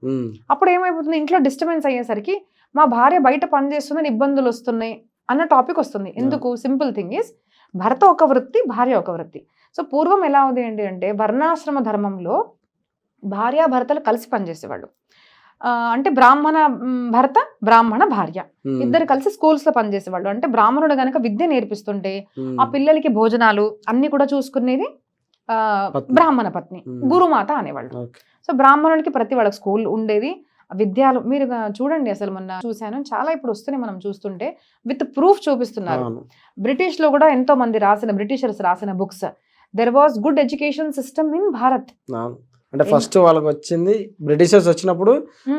A: అప్పుడు ఏమైపోతుంది, ఇంట్లో డిస్టర్బెన్స్ అయ్యేసరికి మా భార్య బయట పనిచేస్తుందని ఇబ్బందులు వస్తున్నాయి అన్న టాపిక్ వస్తుంది. ఎందుకు? సింపుల్ థింగ్ ఈస్, భర్త ఒక వృత్తి, భార్య ఒక వృత్తి. సో పూర్వం ఎలా ఉంది అంటే, వర్ణాశ్రమ ధర్మంలో భార్యాభర్తలు కలిసి పనిచేసేవాళ్ళు. అంటే బ్రాహ్మణ భర్త, బ్రాహ్మణ భార్య ఇద్దరు కలిసి స్కూల్స్ లో పనిచేసేవాళ్ళు. అంటే బ్రాహ్మణుడు గనక విద్య నేర్పిస్తుంటే ఆ పిల్లలకి భోజనాలు అన్ని కూడా చూసుకునేది
B: పత్ని.
A: బ్రాహ్మణ పత్ని, గురుమాత అనేవాళ్ళు. సో బ్రాహ్మణుడికి ప్రతి వాళ్ళకి స్కూల్ ఉండేది, విద్యాలు మీరు చూడండి. అసలు మొన్న చూశాను, చాలా ఇప్పుడు వస్తున్నాయి మనం చూస్తుంటే, విత్ ప్రూఫ్ చూపిస్తున్నారు. బ్రిటిష్ లో కూడా ఎంతో మంది బ్రిటిషర్స్ రాసిన books, there was good education system in Bharat.
B: అంటే ఫస్ట్ వాళ్ళకి వచ్చింది బ్రిటిషర్స్ వచ్చినప్పుడు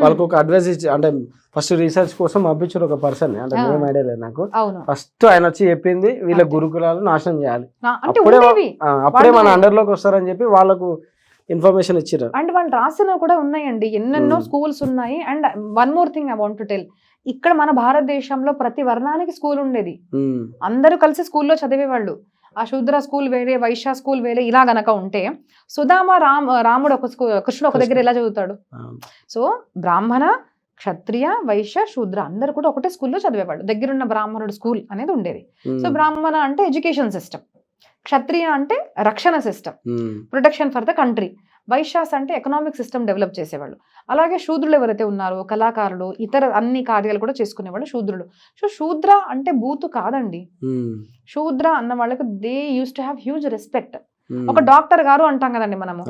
B: వాళ్ళకి ఒక అడ్వైస్ ఇచ్చి, అంటే ఫస్ట్ రీసెర్చ్ కోసం పంపించారు ఒక పర్సన్, అంటే నేమ్ ఐడియా లేదు నాకు. ఫస్ట్ ఆయన వచ్చి చెప్పింది వీళ్ళ గురుకులాలు నాశనం చేయాలి, అప్పుడే మన అండర్ లోకి వస్తారని చెప్పి వాళ్ళకు ఇన్ఫర్మేషన్ ఇచ్చారు.
A: అండ్ వాళ్ళు రాసినవి కూడా ఉన్నాయండి, ఎన్నెన్నో స్కూల్స్ ఉన్నాయి. And one more thing I want to tell, ఇక్కడ మన భారతదేశంలో ప్రతి వర్ణానికి స్కూల్ ఉండేది, అందరూ కలిసి స్కూల్లో చదివేవాళ్ళు. ఆ శూద్ర స్కూల్ వేరే, వైశ్య స్కూల్ వేరే, ఇలా గనక ఉంటే సుధామ రాముడు ఒక కృష్ణుడు ఒక దగ్గర ఎలా చదువుతాడు? సో బ్రాహ్మణ, క్షత్రియ, వైశ్య, శూద్ర అందరూ కూడా ఒకటే స్కూల్లో చదివేవాళ్ళు. దగ్గరున్న బ్రాహ్మణుడు స్కూల్ అనేది ఉండేది. సో బ్రాహ్మణ అంటే ఎడ్యుకేషన్ సిస్టమ్, క్షత్రియ అంటే రక్షణ system, protection for the country, Vaishyas అంటే ఎకనామిక్ సిస్టమ్ డెవలప్ చేసేవాళ్ళు. అలాగే శూద్రులు ఎవరైతే ఉన్నారో కళాకారులు, ఇతర అన్ని కార్యాలు కూడా చేసుకునేవాళ్ళు శూద్రులు. సో శూద్ర అంటే బూతు కాదండి, శూద్ర అన్న వాళ్ళకి they use to have huge respect. ఒక డాక్టర్ గారు అంటాం కదండి మనము,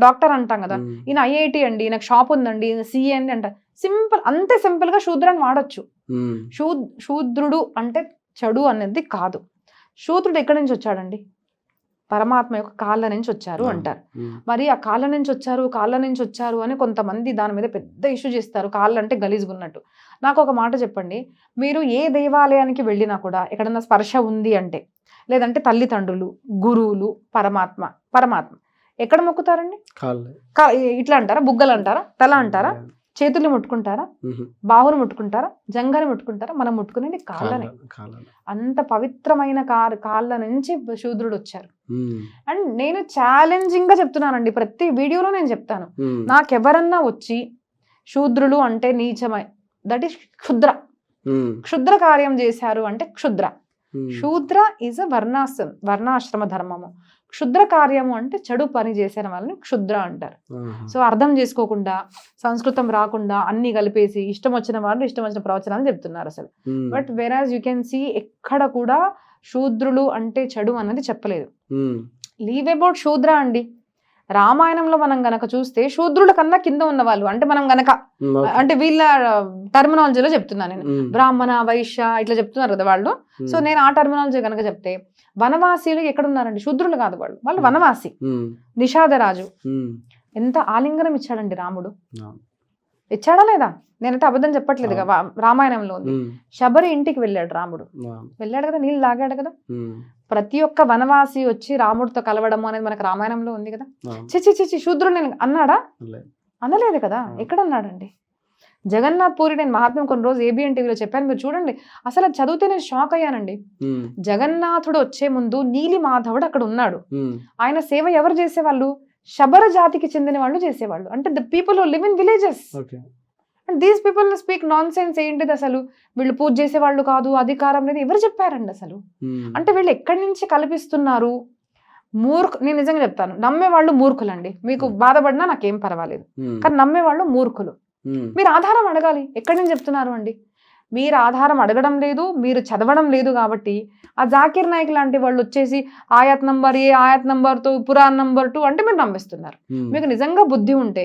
A: డాక్టర్ అంటాం కదా, ఈయన ఐఐటి అండి, ఈయనకు షాప్ ఉందండి, ఈయన సిఏ అండి అంట. సింపుల్, అంతే సింపుల్ గా శూద్రాన్ని వాడచ్చు. శూద్రుడు అంటే చెడు అనేది కాదు. శూద్రుడు ఎక్కడి నుంచి వచ్చాడండి? పరమాత్మ యొక్క కాళ్ళ నుంచి వచ్చారు అంటారు. మరి ఆ కాళ్ళ నుంచి వచ్చారు అని కొంతమంది దాని మీద పెద్ద ఇష్యూ చేస్తారు, కాళ్ళు అంటే గలీజుగున్నట్టు. నాకు ఒక మాట చెప్పండి, మీరు ఏ దేవాలయానికి వెళ్ళినా కూడా ఎక్కడన్నా స్పర్శ ఉంది అంటే, లేదంటే తల్లిదండ్రులు, గురువులు, పరమాత్మ ఎక్కడ మొక్కుతారండి? ఇట్లా అంటారా? బుగ్గలు అంటారా? తల అంటారా? చేతులు ముట్టుకుంటారా? బాహులు ముట్టుకుంటారా? జంగాని ముట్టుకుంటారా? మనం ముట్టుకునేది కాళ్ళనే. అంత పవిత్రమైన కాళ్ళ నుంచి శూద్రుడు వచ్చారు. అండ్ నేను ఛాలెంజింగ్ గా చెప్తున్నానండి, ప్రతి వీడియోలో నేను చెప్తాను, నాకెవరన్నా వచ్చి శూద్రులు అంటే నీచమై, దట్ ఈస్ క్షుద్ర కార్యం చేశారు అంటే శూద్ర ఈజ్ అ వర్ణాశ్రమ ధర్మము. క్షుద్ర కార్యము అంటే చెడు పని చేసిన వాళ్ళని క్షుద్ర అంటారు. సో అర్థం చేసుకోకుండా, సంస్కృతం రాకుండా అన్ని కలిపేసి ఇష్టం వచ్చిన వాళ్ళు ఇష్టం వచ్చిన ప్రవచనాలు చెప్తున్నారు అసలు. బట్ వెరాజ్ యూ కెన్ సీ, ఎక్కడ కూడా శూద్రులు అంటే చెడు అన్నది చెప్పలేదు. లీవ్ అబౌట్ శూద్ర అండి, రామాయణంలో మనం గనక చూస్తే శూద్రుల కన్నా కింద ఉన్న వాళ్ళు, అంటే మనం గనక అంటే వీళ్ళ టర్మినాలజీలో చెప్తున్నాను నేను, బ్రాహ్మణ, వైశ్య ఇట్లా చెప్తున్నారు కదా వాళ్ళు. సో నేను ఆ టర్మినాలజీ కనుక చెప్తే, వనవాసీలు ఎక్కడున్నారండి? శూద్రులు కాదు వాళ్ళు వనవాసి. నిషాదరాజు ఎంత ఆలింగనం ఇచ్చాడండి రాముడు, ఇచ్చాడా లేదా? నేనైతే అబద్ధం చెప్పట్లేదు కదా, రామాయణంలో ఉంది. శబరి ఇంటికి వెళ్ళాడు రాముడు, వెళ్ళాడు కదా, నీళ్ళు తాగాడు కదా. ప్రతి ఒక్క వనవాసి వచ్చి రాముడితో కలవడము అనేది మనకు రామాయణంలో ఉంది కదా. చిచి శూద్రుడు నేను అన్నాడా? అనలేదు కదా. ఎక్కడ అన్నాడండి? జగన్నాథ్ పూరి, నేను మహాత్మ్యం కొన్ని రోజు ABN టీవీలో చెప్పాను, మీరు చూడండి. అసలు అది చదివితే నేను షాక్ అయ్యానండి. జగన్నాథుడు వచ్చే ముందు నీలి మాధవుడు అక్కడ ఉన్నాడు. ఆయన సేవ ఎవరు చేసేవాళ్ళు? శబర జాతికి చెందిన వాళ్ళు చేసేవాళ్ళు. అంటే the people who live in villages. And these people speak non sense. ఏంటిది అసలు? వీళ్ళు పూజ చేసేవాళ్ళు కాదు, అధికారం లేదు, ఎవరు చెప్పారండి అసలు? అంటే వీళ్ళు ఎక్కడి నుంచి కల్పిస్తున్నారు? నేను నిజంగా చెప్తాను, నమ్మేవాళ్ళు మూర్ఖులండి. మీకు బాధపడినా నాకేం పర్వాలేదు, కానీ నమ్మేవాళ్ళు మూర్ఖులు. మీరు ఆధారం అడగాలి, ఎక్కడి నుంచి చెప్తున్నారు అండి? మీరు ఆధారం అడగడం లేదు, మీరు చదవడం లేదు. కాబట్టి ఆ జాకీర్ నాయక్ లాంటి వాళ్ళు వచ్చేసి ఆయత్ నంబర్ ఏ, ఆయత్ నంబర్ 2, పురాణ్ నంబర్ 2 అంటే మీరు నమ్మిస్తున్నారు. మీకు నిజంగా బుద్ధి ఉంటే,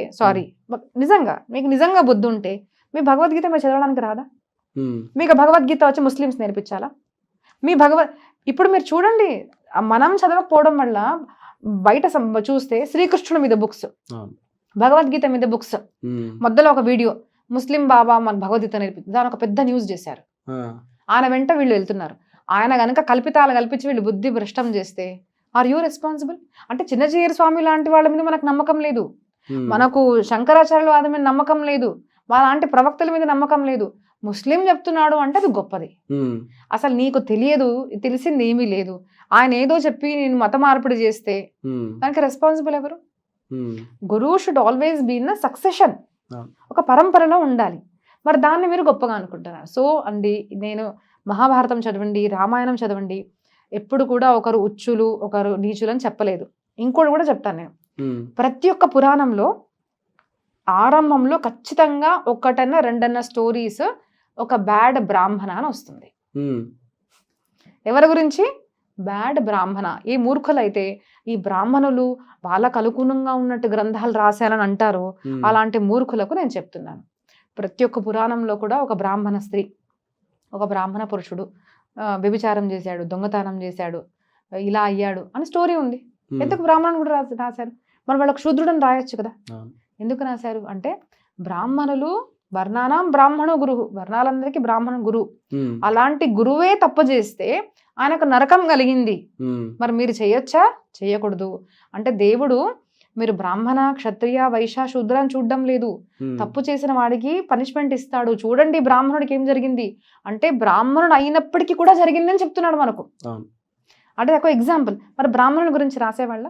A: మీకు నిజంగా బుద్ధి ఉంటే మీ భగవద్గీత మీరు చదవడానికి రాదా? మీకు భగవద్గీత వచ్చి ముస్లిమ్స్ నేర్పించాలా? ఇప్పుడు మీరు చూడండి, మనం చదవకపోవడం వల్ల బయట చూస్తే శ్రీకృష్ణుడి మీద బుక్స్, భగవద్గీత మీద బుక్స్, మధ్యలో ఒక వీడియో ముస్లిం బాబా మన భగవద్గీత నేర్పిస్తుంది, దాని ఒక పెద్ద న్యూస్ చేశారు. ఆయన వెంట వీళ్ళు వెళ్తున్నారు. ఆయన గనక కల్పితాలు కల్పించి వీళ్ళు బుద్ధి భ్రష్టం చేస్తే ఆర్ యూ రెస్పాన్సిబుల్? అంటే చిన్నజీయర్ స్వామి లాంటి వాళ్ళ మీద మనకు నమ్మకం లేదు, మనకు శంకరాచార్యుల వారి మీద నమ్మకం లేదు, అలాంటి ప్రవక్తల మీద నమ్మకం లేదు. ముస్లిం చెప్తున్నాడు అంటే అది గొప్పది. అసలు నీకు తెలిసింది ఏమీ లేదు. ఆయన ఏదో చెప్పి నేను మత మార్పిడి చేస్తే దానికి రెస్పాన్సిబుల్ ఎవరు? గురువు should always be in succession, ఒక పరంపరలో ఉండాలి. మరి దాన్ని మీరు గొప్పగా అనుకుంటున్నారు. సో అండి, నేను మహాభారతం చదవండి, రామాయణం చదవండి, ఎప్పుడు కూడా ఒకరు ఉచ్చులు ఒకరు నీచులు అని చెప్పలేదు. ఇంకోటి కూడా చెప్తాను నేను, ప్రతి ఒక్క పురాణంలో ఆరంభంలో ఖచ్చితంగా 1-2 స్టోరీస్ ఒక బ్యాడ్ బ్రాహ్మణ అని వస్తుంది. ఎవరి గురించి? బ్యాడ్ బ్రాహ్మణ. ఏ మూర్ఖులైతే ఈ బ్రాహ్మణులు వాళ్ళకు అనుగుణంగా ఉన్నట్టు గ్రంథాలు రాశారని అంటారో అలాంటి మూర్ఖులకు నేను చెప్తున్నాను. ప్రతి ఒక్క పురాణంలో కూడా ఒక బ్రాహ్మణ స్త్రీ, ఒక బ్రాహ్మణ పురుషుడు వ్యభిచారం చేశాడు, దొంగతనం చేశాడు, ఇలా అయ్యాడు అని స్టోరీ ఉంది. ఎందుకు బ్రాహ్మణుడు కూడా రాశారు? మరి వాళ్ళకు శూద్రుడని రాయొచ్చు కదా. ఎందుకు రాశారు అంటే బ్రాహ్మణులు వర్ణానాం బ్రాహ్మణో గురువు, వర్ణాలందరికీ బ్రాహ్మణ గురువు. అలాంటి గురువే తప్పు చేస్తే ఆయనకు నరకం కలిగింది. మరి మీరు చేయొచ్చా? చేయకూడదు. అంటే దేవుడు మీరు బ్రాహ్మణ, క్షత్రియ, వైశ్య, శూద్ర అని చూడడం లేదు. తప్పు చేసిన వాడికి పనిష్మెంట్ ఇస్తాడు. చూడండి బ్రాహ్మణుడికి ఏం జరిగింది అంటే బ్రాహ్మణుడు అయినప్పటికీ కూడా జరిగిందని చెప్తున్నాడు మనకు. అంటే ఒక ఎగ్జాంపుల్. మరి బ్రాహ్మణుల గురించి రాసేవాళ్ళ.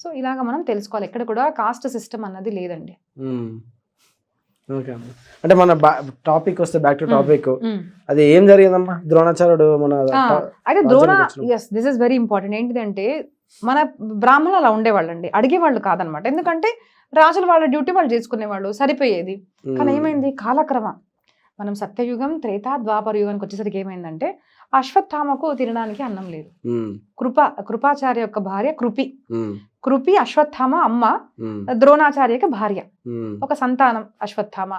A: సో ఇలాగ మనం తెలుసుకోవాలి. ఎక్కడ కూడా కాస్ట్ సిస్టమ్ అన్నది లేదండి.
B: అంటే మన టాపిక్ వస్తే బ్యాక్ టు టాపిక్, అది ఏం జరిగిందమ్మా ద్రోణాచార్యుడు మన
A: అయితే దిస్ ఇస్ వెరీ ఇంపార్టెంట్. ఏంటిదంటే మన బ్రాహ్మణులు అలా ఉండేవాళ్ళండి, అడిగేవాళ్ళు కాదనమాట. ఎందుకంటే రాజులు వాళ్ళ డ్యూటీ వాళ్ళు చేసుకునేవాళ్ళు, సరిపోయేది. కానీ ఏమైంది కాలక్రమం, మనం సత్యయుగం, త్రేతా, ద్వాపర యుగానికి వచ్చేసరికి ఏమైందంటే అశ్వత్థామకు తినడానికి అన్నం లేదు. కృపాచార్య యొక్క భార్య కృపి అశ్వత్థామ అమ్మ, ద్రోణాచార్యకి భార్య, ఒక సంతానం అశ్వత్థామ.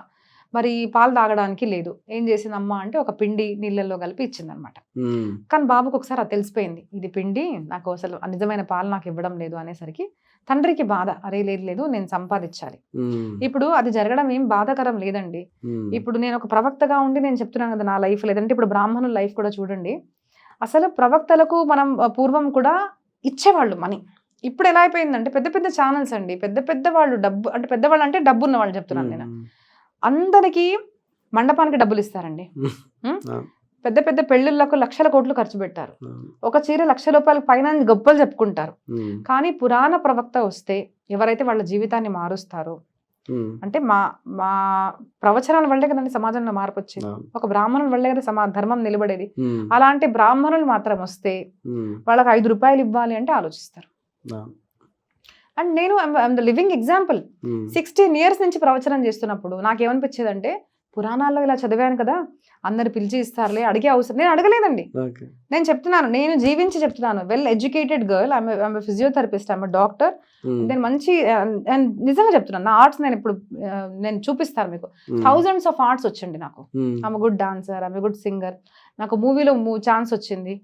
A: మరి పాలు తాగడానికి లేదు. ఏం చేసింది అమ్మ అంటే ఒక పిండి నీళ్ళల్లో కలిపి ఇచ్చిందనమాట. కానీ బాబుకు ఒకసారి అది తెలిసిపోయింది, ఇది పిండి, నాకు అసలు నిజమైన పాలు నాకు ఇవ్వడం లేదు అనేసరికి తండ్రికి బాధ, అరే లేదు నేను సంపాదించాలి. ఇప్పుడు అది జరగడం ఏం బాధాకరం లేదండి. ఇప్పుడు నేను ఒక ప్రవక్తగా ఉండి నేను చెప్తున్నాను కదా నా లైఫ్, లేదంటే ఇప్పుడు బ్రాహ్మణుల లైఫ్ కూడా చూడండి. అసలు ప్రవక్తలకు మనం పూర్వం కూడా ఇచ్చేవాళ్ళు మనీ. ఇప్పుడు ఎలా అయిపోయిందంటే పెద్ద పెద్ద ఛానల్స్ అండి, పెద్ద వాళ్ళు డబ్బు, అంటే పెద్దవాళ్ళు అంటే డబ్బు ఉన్న వాళ్ళు చెప్తున్నాను నేను, అందరికి మండపానికి డబ్బులు ఇస్తారండి. పెద్ద పెద్ద పెళ్లిళ్లకు లక్షల కోట్లు ఖర్చు పెట్టారు. ఒక చీర ₹1,00,000 పైన గొప్పలు చెప్పుకుంటారు. కానీ పురాణ ప్రవక్త వస్తే ఎవరైతే వాళ్ళ జీవితాన్ని మారుస్తారో, అంటే మా ప్రవచనాల వల్లే కదండి సమాజంలో మార్పు వచ్చేది. ఒక బ్రాహ్మణుల వల్లే కదా ధర్మం నిలబడేది. అలాంటి బ్రాహ్మణులు మాత్రం వస్తే వాళ్ళకి ₹5 ఇవ్వాలి అంటే ఆలోచిస్తారు. అండ్ నేను లివింగ్ ఎగ్జాంపుల్. 16 years నుంచి ప్రవచనం చేస్తున్నప్పుడు నాకేమనిపించేదంటే పురాణాల్లో ఇలా చదివాను కదా, అందరు పిలిచి ఇస్తారులే, అడిగే అవసరం, నేను అడగలేదండి. నేను చెప్తున్నాను, నేను జీవించి చెప్తున్నాను. Well educated girl, I'm physiotherapist, I'm doctor. నేను మంచి నిజంగా చెప్తున్నాను. నా ఆర్ట్స్ నేను ఇప్పుడు నేను చూపిస్తాను మీకు. thousands of arts వచ్చింది నాకు. I'm good dancer, I'm good singer. నాకు మూవీలో ఛాన్స్ వచ్చింది.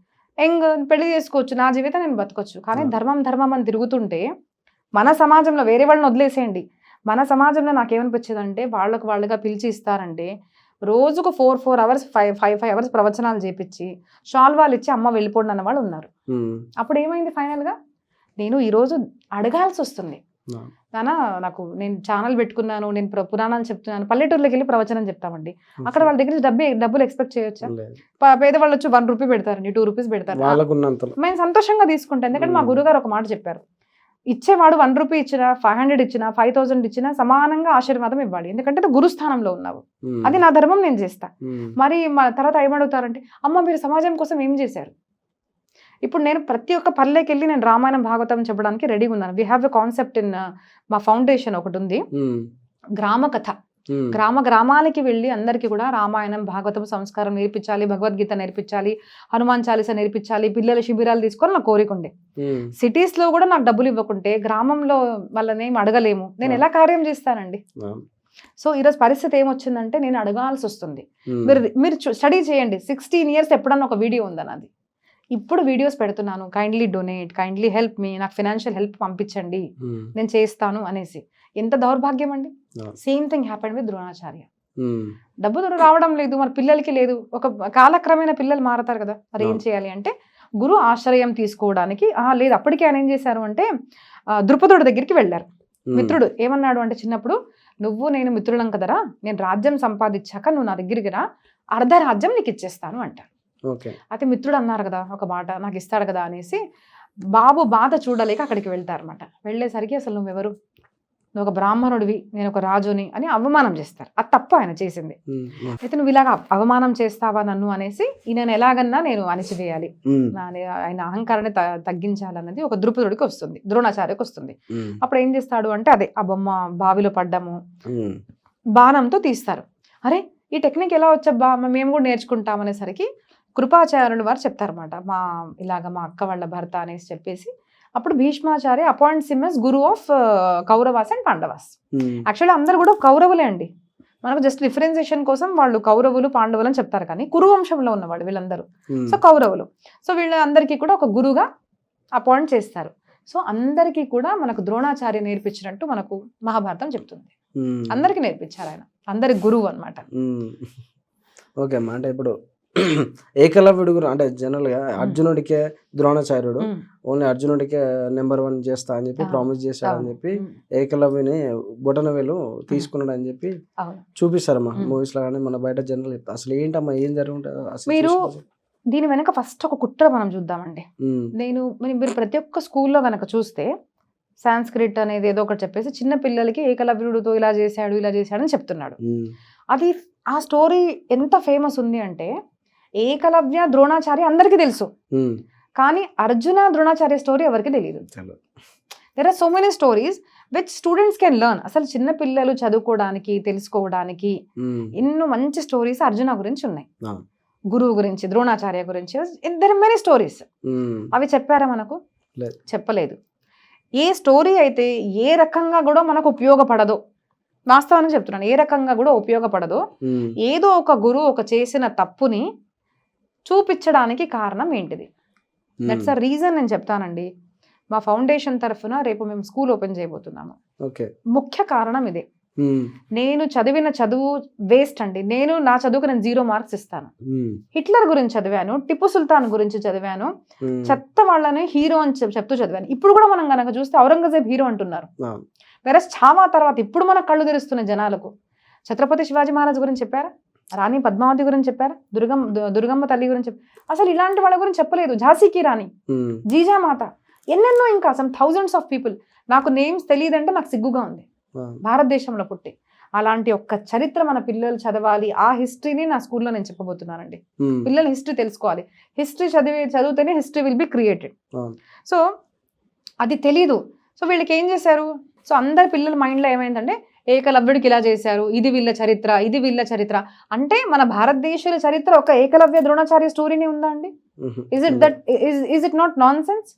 A: పెళ్లి చేసుకోవచ్చు, నా జీవితం నేను బతకొచ్చు. కానీ ధర్మం అని తిరుగుతుంటే మన సమాజంలో, వేరే వాళ్ళని వదిలేసేయండి, మన సమాజంలో నాకేమనిపించేదంటే వాళ్ళుగా పిలిచి ఇస్తారంటే రోజుకు 4 hours 5 hours ప్రవచనాలు చేపించి షాల్వాలు ఇచ్చి అమ్మ వెళ్ళిపోండి అన్న వాళ్ళు ఉన్నారు. అప్పుడు ఏమైంది ఫైనల్గా, నేను ఈరోజు అడగాల్సి వస్తుంది. నేను ఛానల్ పెట్టుకున్నాను, నేను పురాణాలు చెప్తున్నాను, పల్లెటూరులోకి వెళ్ళి ప్రవచనం చెప్తామండి. అక్కడ వాళ్ళ దగ్గర డబ్బులు ఎక్స్పెక్ట్ చేయొచ్చా? పేదవాళ్ళు వచ్చి ₹1 పెడతారండి, ₹2 పెడతారు. మేము సంతోషంగా తీసుకుంటాం. ఎందుకంటే మా గురుగారు ఒక మాట చెప్పారు, ఇచ్చేవాడు ₹1 ఇచ్చినా, 500 ఇచ్చినా, 5000 ఇచ్చినా సమానంగా ఆశీర్వాదం ఇవ్వాలి. ఎందుకంటే గురుస్థానంలో ఉన్నావు, అది నా ధర్మం, నేను చేస్తా. మరి తర్వాత ఏమడుగుతారంటే అమ్మ మీరు సమాజం కోసం ఏం చేశారు? ఇప్పుడు నేను ప్రతి ఒక్క పల్లెకి వెళ్ళి నేను రామాయణం భాగవతం చెప్పడానికి రెడీగా ఉన్నాను. We have a concept in మా ఫౌండేషన్ ఒకటి ఉంది, గ్రామ కథ. గ్రామాలకి వెళ్ళి అందరికీ కూడా రామాయణం భాగవతం సంస్కారం నేర్పించాలి, భగవద్గీత నేర్పించాలి, హనుమాన్ చాలీసా నేర్పించాలి, పిల్లల శిబిరాలు తీసుకొని నాకు కోరిక ఉండే. సిటీస్ లో కూడా నాకు డబ్బులు ఇవ్వకుంటే గ్రామంలో వాళ్ళని ఏం అడగలేము, నేను ఎలా కార్యం చేస్తానండి? సో ఈరోజు పరిస్థితి ఏమొచ్చిందంటే నేను అడగాల్సి వస్తుంది. మీరు స్టడీ చేయండి. 16 years ఎప్పుడన్నా ఒక వీడియో ఉందన్నది. ఇప్పుడు వీడియోస్ పెడుతున్నాను, kindly donate, kindly help me, నాకు ఫైనాన్షియల్ హెల్ప్ పంపించండి, నేను చేస్తాను అనేసి. ఎంత దౌర్భాగ్యం అండి. Same thing happened with Dronacharya. డబ్బు రావడం లేదు, మరి పిల్లలకి లేదు. ఒక కాలక్రమేణా పిల్లలు మారతారు కదా, మరి ఏం చేయాలి అంటే గురు ఆశ్రయం తీసుకోవడానికి లేదు. అప్పటికే ఆయన ఏం చేశారు అంటే ద్రుపదుడి దగ్గరికి వెళ్ళారు. మిత్రుడు ఏమన్నాడు అంటే చిన్నప్పుడు, నువ్వు నేను మిత్రులం కదరా, నేను రాజ్యం సంపాదించాక నువ్వు నా దగ్గరికి రా, అర్ధరాజ్యం నీకు ఇచ్చేస్తాను అంటారు. అయితే మిత్రుడు అన్నారు కదా ఒక మాట, నాకు ఇస్తాడు కదా అనేసి బాబు బాధ చూడలేక అక్కడికి వెళ్తారన్నమాట. వెళ్ళేసరికి అసలు నువ్వెవరు, నువ్వు ఒక బ్రాహ్మణుడివి, నేను ఒక రాజుని అని అవమానం చేస్తారు. అది తప్పు ఆయన చేసింది. అయితే నువ్వు ఇలాగ అవమానం చేస్తావా నన్ను అనేసి ఈయన ఎలాగన్నా నేను అణిచివేయాలి, ఆయన అహంకారాన్ని తగ్గించాలన్నది ఒక ద్రుపదుడికి వస్తుంది, ద్రోణాచార్యకి వస్తుంది. అప్పుడు ఏం చేస్తాడు అంటే అదే ఆ బొమ్మ బావిలో పడ్డము, బాణంతో తీస్తారు. అరే ఈ టెక్నిక్ ఎలా వచ్చబ్బా, మేము కూడా నేర్చుకుంటాం అనేసరికి కృపాచార్యుల వారు చెప్తారన్నమాట, మా అక్క వాళ్ళ భర్త అనేసి చెప్పేసి. అప్పుడు Bhishmacharya appoints him as Guru of Kauravas and Pandavas. Actually అందరు కూడా కౌరవులే అండి, మనకు జస్ట్ డిఫరెన్సియేషన్ కోసం వాళ్ళు కౌరవులు పాండవులు అని చెప్తారు, కానీ కురు వంశంలో ఉన్నవాళ్ళు వీళ్ళందరూ. సో కౌరవులు. సో వీళ్ళందరికీ కూడా ఒక గురుగా అపాయింట్ చేస్తారు. సో అందరికీ కూడా మనకు ద్రోణాచార్య నేర్పించినట్టు మనకు మహాభారతం చెప్తుంది. అందరికీ నేర్పించారు ఆయన, అందరి గురువు అన్నమాట.
B: ఓకే అమ్మా, అంటే ఇప్పుడు ఏకలవ్యుడు గురు అంటే జనరల్ గా అర్జునుడికే ద్రోణాచార్యుడు ఓన్లీ అర్జునుడికే నెంబర్ 1 చేస్తా అని చెప్పి ప్రామిస్ చేశాడని చెప్పి ఏకలవ్యుని బొటనవేలు తీసుకున్నాడు అని చెప్పి చూపిస్తారమ్మా మూవీస్ లో, కానీ మన బయట జనరల్ అసలు ఏంటమ్మా ఏం జరుగుతుంది
A: మీరు దీని వెనక ఫస్ట్ ఒక కుట్ర మనం చూద్దామండి. మీరు ప్రతి ఒక్క స్కూల్లో కనుక చూస్తే సాంస్క్రిట్ అనేది ఏదో ఒకటి చెప్పేసి చిన్న పిల్లలకి ఏకలవ్యుడితో ఇలా చేశాడు అని చెప్తున్నాడు. అది ఆ స్టోరీ ఎంత ఫేమస్ ఉంది అంటే ఏకలవ్య ద్రోణాచార్య అందరికీ తెలుసు, కానీ అర్జున ద్రోణాచార్య స్టోరీ ఎవరికి తెలియదు. There are so many stories which students can learn. అసలు చిన్న పిల్లలు చదువుకోవడానికి తెలుసుకోవడానికి ఎన్నో మంచి స్టోరీస్ అర్జున గురించి ఉన్నాయి, గురువు గురించి, ద్రోణాచార్య గురించి. There are many stories. అవి చెప్పారా మనకు? చెప్పలేదు. ఏ స్టోరీ అయితే ఏ రకంగా కూడా మనకు ఉపయోగపడదో, వాస్తవానికి చెప్తున్నాను, ఏ రకంగా కూడా ఉపయోగపడదో, ఏదో ఒక గురువు ఒక చేసిన తప్పుని చూపించడానికి కారణం ఏంటిది, దట్స్ అ రీజన్ నేను చెప్తానండి. మా ఫౌండేషన్ తరఫున రేపు మేము స్కూల్ ఓపెన్ చేయబోతున్నాము. ముఖ్య కారణం ఇదే. నేను చదివిన చదువు వేస్ట్ అండి. నా చదువుకు నేను 0 మార్క్స్ ఇస్తాను. హిట్లర్ గురించి చదివాను, టిప్పు సుల్తాన్ గురించి చదివాను, చెత్త వాళ్ళని హీరో అని చెప్తూ చదివాను. ఇప్పుడు కూడా మనం కనుక చూస్తే ఔరంగజేబ్ హీరో అంటున్నారు. వేరే చావా తర్వాత ఇప్పుడు మన కళ్ళు తెరుస్తున్న జనాలకు ఛత్రపతి శివాజీ మహారాజ్ గురించి చెప్పారా? రాణి పద్మావతి గురించి చెప్పారా? దుర్గమ్మ తల్లి గురించి చెప్పారు? అసలు ఇలాంటి వాళ్ళ గురించి చెప్పలేదు. ఝాన్సీకి రాణి, జీజామాత, ఎన్నెన్నో, ఇంకా అసలు థౌజండ్స్ ఆఫ్ పీపుల్. నాకు నేమ్స్ తెలియదంటే నాకు సిగ్గుగా ఉంది, భారతదేశంలో పుట్టి. అలాంటి ఒక్క చరిత్ర మన పిల్లలు చదవాలి. ఆ హిస్టరీని నా స్కూల్లో నేను చెప్పబోతున్నానండి. పిల్లలు హిస్టరీ తెలుసుకోవాలి. హిస్టరీ చదివితేనే history will be created. So అది తెలీదు. సో వీళ్ళకి ఏం చేశారు? సో అందరి పిల్లల మైండ్లో ఏమైందంటే ఏకలవ్యుడికి ఇలా చేశారు, ఇది వీళ్ళ చరిత్ర అంటే మన భారతదేశ చరిత్ర ఒక ఏకలవ్య ద్రోణాచార్య స్టోరీనే ఉందా అండి? Is it not nonsense?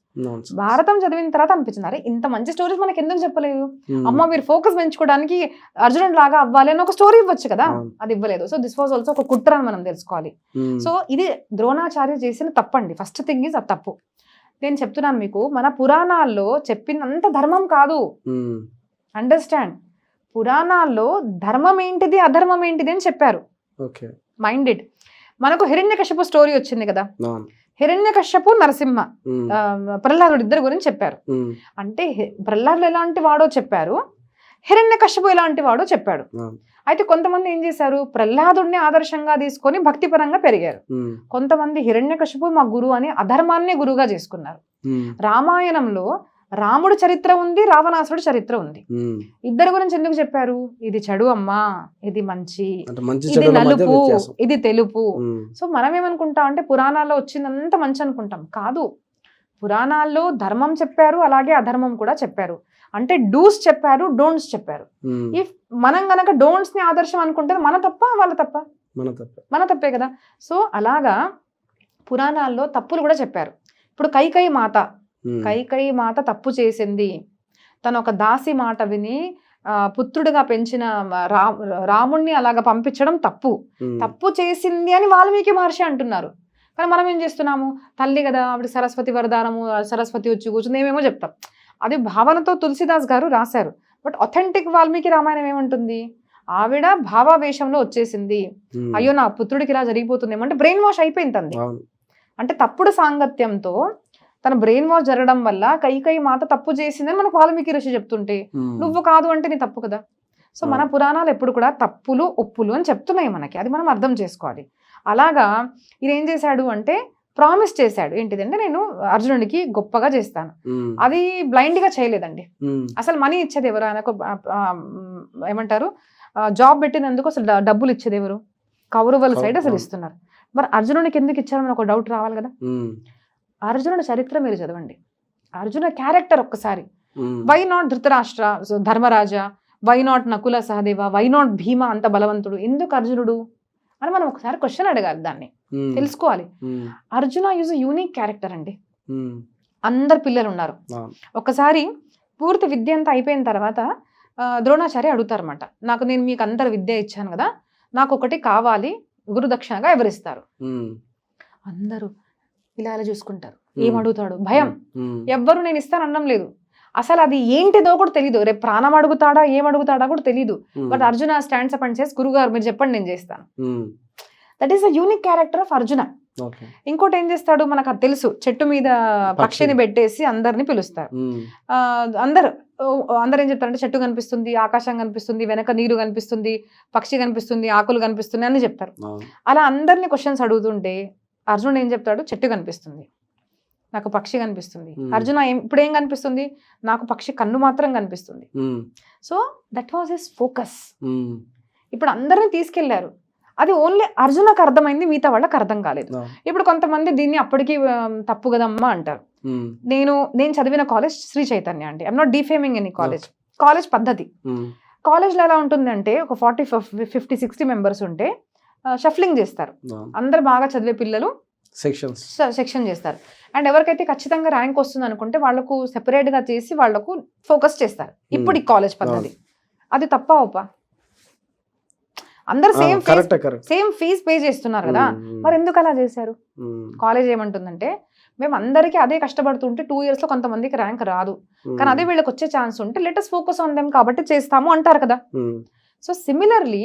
A: భారతం చదివిన తర్వాత అనిపించింది, అరే ఇంత మంచి స్టోరీస్ మనకి ఎందుకు చెప్పలేదు? అమ్మ మీరు ఫోకస్ పెంచుకోవడానికి అర్జునుడు లాగా అవ్వాలి అని ఒక స్టోరీ ఇవ్వచ్చు కదా, అది ఇవ్వలేదు. సో దిస్ వాజ్ ఆల్సో ఒక కుట్ర అని మనం తెలుసుకోవాలి. సో ఇది ద్రోణాచార్య చేసిన తప్పండి. ఫస్ట్ థింగ్ ఈజ్ అది తప్పు. నేను చెప్తున్నాను మీకు, మన పురాణాల్లో చెప్పినంత ధర్మం కాదు. అండర్స్టాండ్, పురాణాల్లో ధర్మం ఏంటిది అధర్మం ఏంటిది అని చెప్పారు. మైండెడ్. మనకు హిరణ్యకశ్యపు స్టోరీ వచ్చింది కదా, హిరణ్యకశ్యపు నరసింహ ప్రహ్లాదుడు ఇద్దరు గురించి చెప్పారు. అంటే ప్రహ్లాదుడు ఎలాంటి వాడో చెప్పారు, హిరణ్యకశ్యపు ఎలాంటి వాడో చెప్పాడు. అయితే కొంతమంది ఏం చేశారు, ప్రహ్లాదుడిని ఆదర్శంగా తీసుకొని భక్తిపరంగా పెరిగారు. కొంతమంది హిరణ్యకశ్యపు మా గురువు అని అధర్మాన్ని గురువుగా చేసుకున్నారు. రామాయణంలో రాముడు చరిత్ర ఉంది, రావణాసుడు చరిత్ర ఉంది. ఇద్దరు గురించి ఎందుకు చెప్పారు? ఇది చెడు అమ్మా, ఇది మంచి, ఇది నలుపు, ఇది తెలుపు. సో మనం ఏమనుకుంటాం అంటే పురాణాల్లో వచ్చిందంత మంచి అనుకుంటాం. కాదు, పురాణాల్లో ధర్మం చెప్పారు, అలాగే అధర్మం కూడా చెప్పారు. అంటే డూస్ చెప్పారు, డోంట్స్ చెప్పారు. ఇఫ్ మనం గనక డోంట్స్ ని ఆదర్శం అనుకుంటే మన తప్ప వాళ్ళ తప్ప? మన తప్పే కదా. సో అలాగా పురాణాల్లో తప్పులు కూడా చెప్పారు. ఇప్పుడు కైకేయి మాత తప్పు చేసింది. తను ఒక దాసి మాట విని పుత్రుడిగా పెంచిన రాముణ్ణి అలాగా పంపించడం తప్పు చేసింది అని వాల్మీకి మహర్షి అంటున్నారు. కానీ మనం ఏం చేస్తున్నాము, తల్లి కదా ఆవిడ సరస్వతి వరదానము, సరస్వతి వచ్చి కూర్చుంది ఏమేమో చెప్తాం. అది భావనతో తులసిదాస్ గారు రాశారు. బట్ అథెంటిక్ వాల్మీకి రామాయణం ఏమంటుంది, ఆవిడ భావావేశంలో వచ్చేసింది, అయ్యో నా పుత్రుడికి ఇలా జరిగిపోతుందేమో అంటే బ్రెయిన్ వాష్ అయిపోయింది తంది. అంటే తప్పుడు సాంగత్యంతో తన బ్రెయిన్ వాష్ జరగడం వల్ల కైకేయి మాత తప్పు చేసిందని మనకు వాల్మీకి ఋషి చెప్తుంటే నువ్వు కాదు అంటే నీ తప్పు కదా. సో మన పురాణాలు ఎప్పుడు కూడా తప్పులు ఒప్పులు అని చెప్తున్నాయి మనకి, అది మనం అర్థం చేసుకోవాలి. అలాగా ఇది ఏం చేశాడు అంటే ప్రామిస్ చేశాడు, ఏంటిదంటే నేను అర్జునుడికి గొప్పగా చేస్తాను. అది బ్లైండ్ గా చేయలేదండి. అసలు మనీ ఇచ్చేది ఎవరు, ఆయనకు ఏమంటారు జాబ్ పెట్టినందుకు అసలు డబ్బులు ఇచ్చేది ఎవరు? కౌరవుల సైడ్ అసలు ఇస్తున్నారు. మరి అర్జునుడికి ఎందుకు ఇచ్చారని ఒక డౌట్ రావాలి కదా. అర్జునుడి చరిత్ర మీరు చదవండి, అర్జున క్యారెక్టర్ ఒక్కసారి. Why not Dhritarashtra, Dharmaraja, why not Nakula Sahadeva, why not Bhima అంత బలవంతుడు, ఎందుకు అర్జునుడు? అని మనం ఒకసారి క్వశ్చన్ అడగాలి, దాన్ని తెలుసుకోవాలి. అర్జున ఈజ్ యూనిక్ క్యారెక్టర్ అండి. అందరు పిల్లలు ఉన్నారు. ఒకసారి పూర్తి విద్య అంతా అయిపోయిన తర్వాత ద్రోణాచార్య అడుగుతారన్నమాట, నేను మీకు అందరు విద్య ఇచ్చాను కదా, నాకు ఒకటి కావాలి, గురుదక్షిణగా ఎవరిస్తారు? అందరూ ఇలా చూసుకుంటారు, ఏమడుగుతాడు, భయం. ఎవ్వరు నేను ఇస్తాను అనడం లేదు, అసలు అది ఏంటిదో కూడా తెలీదు. రేపు ప్రాణం అడుగుతాడా ఏమడుగుతాడా కూడా తెలీదు. But Arjuna stands up and says, గురుగారు మీరు చెప్పండి నేను చేస్తాను. That is the unique character of Arjuna. ఇంకోటి ఏం చేస్తాడు మనకు అది తెలుసు, చెట్టు మీద పక్షిని పెట్టేసి అందరిని పిలుస్తారు. అందరు ఏం చెప్తారంటే, చెట్టు కనిపిస్తుంది, ఆకాశం కనిపిస్తుంది, వెనక నీరు కనిపిస్తుంది, పక్షి కనిపిస్తుంది, ఆకులు కనిపిస్తుంది అని చెప్తారు. అలా అందరిని క్వశ్చన్స్ అడుగుతుంటే అర్జునుడు ఏం చెప్తాడు, చెట్టు కనిపిస్తుంది, నాకు పక్షి కనిపిస్తుంది. అర్జున ఇప్పుడు ఏం కనిపిస్తుంది, నాకు పక్షి కన్ను మాత్రం కనిపిస్తుంది. So that was his focus. ఇప్పుడు అందరిని తీసుకెళ్లారు, అది ఓన్లీ అర్జునకు అర్థమైంది, మిగతా వాళ్ళకి అర్థం కాలేదు. ఇప్పుడు కొంతమంది దీన్ని అప్పటికి తప్పు కదమ్మా అంటారు. నేను చదివిన కాలేజ్ శ్రీ చైతన్య అండి. I'm not defaming any college పద్ధతి. కాలేజ్లో ఎలా ఉంటుంది అంటే, ఒక 40-50-60 మెంబర్స్ ఉంటే షఫ్లింగ్ చేస్తారు. అందరు బాగా చదివే పిల్లలు సెక్షన్ చేస్తారు. అండ్ ఎవరికైతే ఖచ్చితంగా ర్యాంక్ వస్తుంది అనుకుంటే వాళ్ళకు సెపరేట్ గా చేసి వాళ్ళకు ఫోకస్ చేస్తారు. ఇప్పుడు ఈ కాలేజ్ పద్ధతి అది తప్ప ఒప్పా? అందరు సేమ్ ఫీజ్ పే చేస్తున్నారు కదా, మరి ఎందుకు అలా చేశారు? కాలేజ్ ఏమంటుందంటే, మేము అందరికీ అదే కష్టపడుతుంటే 2 years లో కొంతమందికి ర్యాంక్ రాదు, కానీ అదే వీళ్ళకి వచ్చే ఛాన్స్ ఉంటే let us focus on them కాబట్టి చేస్తాము అంటారు కదా. సో సిమిలర్లీ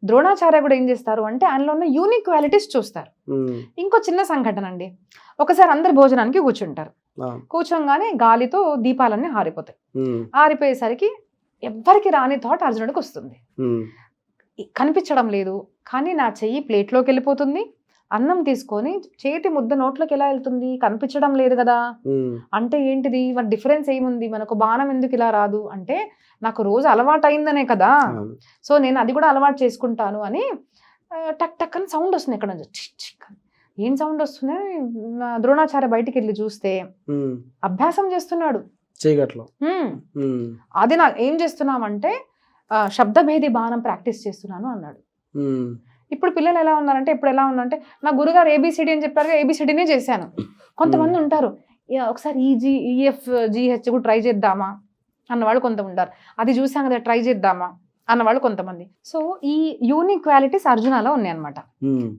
A: ద్రోణాచార్య కూడా ఏం చేస్తారు అంటే, ఆయనలో ఉన్న యూనిక్ క్వాలిటీస్ చూస్తారు. ఇంకో చిన్న సంఘటన అండి, ఒకసారి అందరు భోజనానికి కూర్చుంటారు. కూర్చోగానే గాలితో దీపాలన్నీ ఆరిపోతాయి. ఆరిపోయేసరికి ఎవ్వరికి రాని థాట్ అర్జునుడికి వస్తుంది, కనిపించడం లేదు కానీ నా చెయ్యి ప్లేట్లోకి వెళ్ళిపోతుంది, అన్నం తీసుకొని చేతి ముద్ద నోట్లోకి ఎలా వెళ్తుంది, కనిపించడం లేదు కదా. అంటే ఏంటిది, మరి డిఫరెన్స్ ఏముంది, మనకు బాణం ఎందుకు ఇలా రాదు అంటే, నాకు రోజు అలవాటు అయిందనే కదా, సో నేను అది కూడా అలవాటు చేసుకుంటాను అని టక్ టక్ అని సౌండ్ వస్తుంది ఎక్కడ నుంచి. ఏం సౌండ్ వస్తుంది, ద్రోణాచార్య బయటికి వెళ్ళి చూస్తే అభ్యాసం చేస్తున్నాడు చీకట్లో. అది ఏం చేస్తున్నామంటే, శబ్దభేది బాణం ప్రాక్టీస్ చేస్తున్నాను అన్నాడు. ఇప్పుడు పిల్లలు ఎలా ఉన్నారంటే, ఇప్పుడు ఎలా ఉన్నారంటే, నా గురుగారు ఏబిసిడి అని చెప్పారు, ఏబిసిడినే చేశాను. కొంతమంది ఉంటారు, ఒకసారి EFGH కూడా ట్రై చేద్దామా అన్నవాళ్ళు కొంత ఉంటారు, అది చూసాం కదా ట్రై చేద్దామా అన్నవాళ్ళు కొంతమంది. సో ఈ యూనిక్ క్వాలిటీస్ అర్జునాలో ఉన్నాయన్నమాట.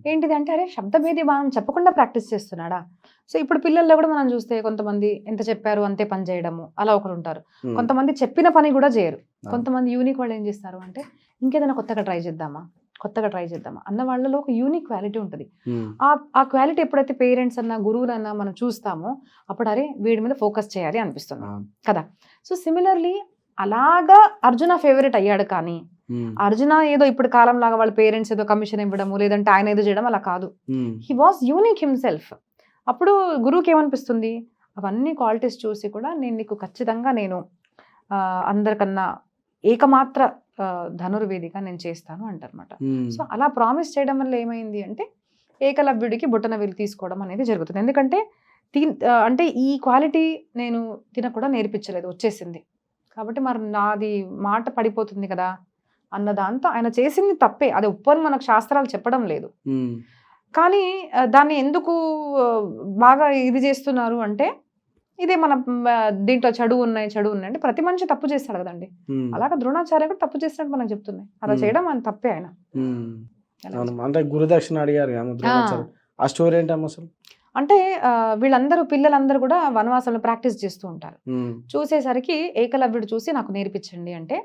A: ఏంటిది అంటే, అరే శబ్దభేది బాణం చెప్పకుండా ప్రాక్టీస్ చేస్తున్నాడా. సో ఇప్పుడు పిల్లల్లో కూడా మనం చూస్తే కొంతమంది ఎంత చెప్పారు అంతే పని చేయడము, అలా ఒకరు ఉంటారు. కొంతమంది చెప్పిన పని కూడా చేయరు. కొంతమంది యూనిక్ వాళ్ళు ఏం చేస్తారు అంటే, ఇంకేదైనా కొత్తగా ట్రై చేద్దామా అన్న వాళ్ళలో ఒక యూనిక్ క్వాలిటీ ఉంటుంది. ఆ క్వాలిటీ ఎప్పుడైతే పేరెంట్స్ అన్నా గురువులన్నా మనం చూస్తామో, అప్పుడు అరే వీడి మీద ఫోకస్ చేయాలి అనిపిస్తుంది కదా. సో సిమిలర్లీ అలాగా అర్జున ఫేవరెట్ అయ్యాడు. కానీ అర్జున ఏదో ఇప్పుడు కాలం లాగా వాళ్ళ పేరెంట్స్ ఏదో కమిషన్ ఇవ్వడము, లేదంటే ఆయన ఏదో చేయడం అలా కాదు. He was unique himself. అప్పుడు గురువుకి ఏమనిపిస్తుంది, అవన్నీ క్వాలిటీస్ చూసి కూడా నేను నీకు ఖచ్చితంగా అందరికన్నా ఏకమాత్ర ధనుర్వేదిగా నేను చేస్తాను అంటారన్నమాట. సో అలా ప్రామిస్ చేయడం వల్ల ఏమైంది అంటే, ఏకలవ్యుడికి బొట్టన వేలు తీసుకోవడం అనేది జరుగుతుంది. ఎందుకంటే అంటే ఈ క్వాలిటీ నేను తినకు కూడా నేర్పించలేదు, వచ్చేసింది కాబట్టి మరి నాది మాట పడిపోతుంది కదా అన్న దాంతో ఆయన చేసింది తప్పే, అది ఒప్పని మనకు శాస్త్రాలు చెప్పడం లేదు. కానీ దాన్ని ఎందుకు బాగా ఇది చేస్తున్నారు అంటే, ఇదే మన దీంట్లో చెడు ఉన్నాయి అంటే ప్రతి మనిషి తప్పు చేస్తాడు కదండి. అలాగే ద్రోణాచార్య కూడా తప్పు చేసినట్టు మనకు చెప్తుంది, అలా చేయడం ఆయన తప్పే. ఆయన
B: అంటే గురుదక్షిణ అడిగారు ఆ స్టోరీ ఏంటమ్మా అసలు
A: అంటే, వీళ్ళందరూ పిల్లలందరూ కూడా వనవాసంలో ప్రాక్టీస్ చేస్తూ ఉంటారు. చూసేసరికి ఏకలవ్యుడు చూసి నాకు నేర్పించండి అంటే,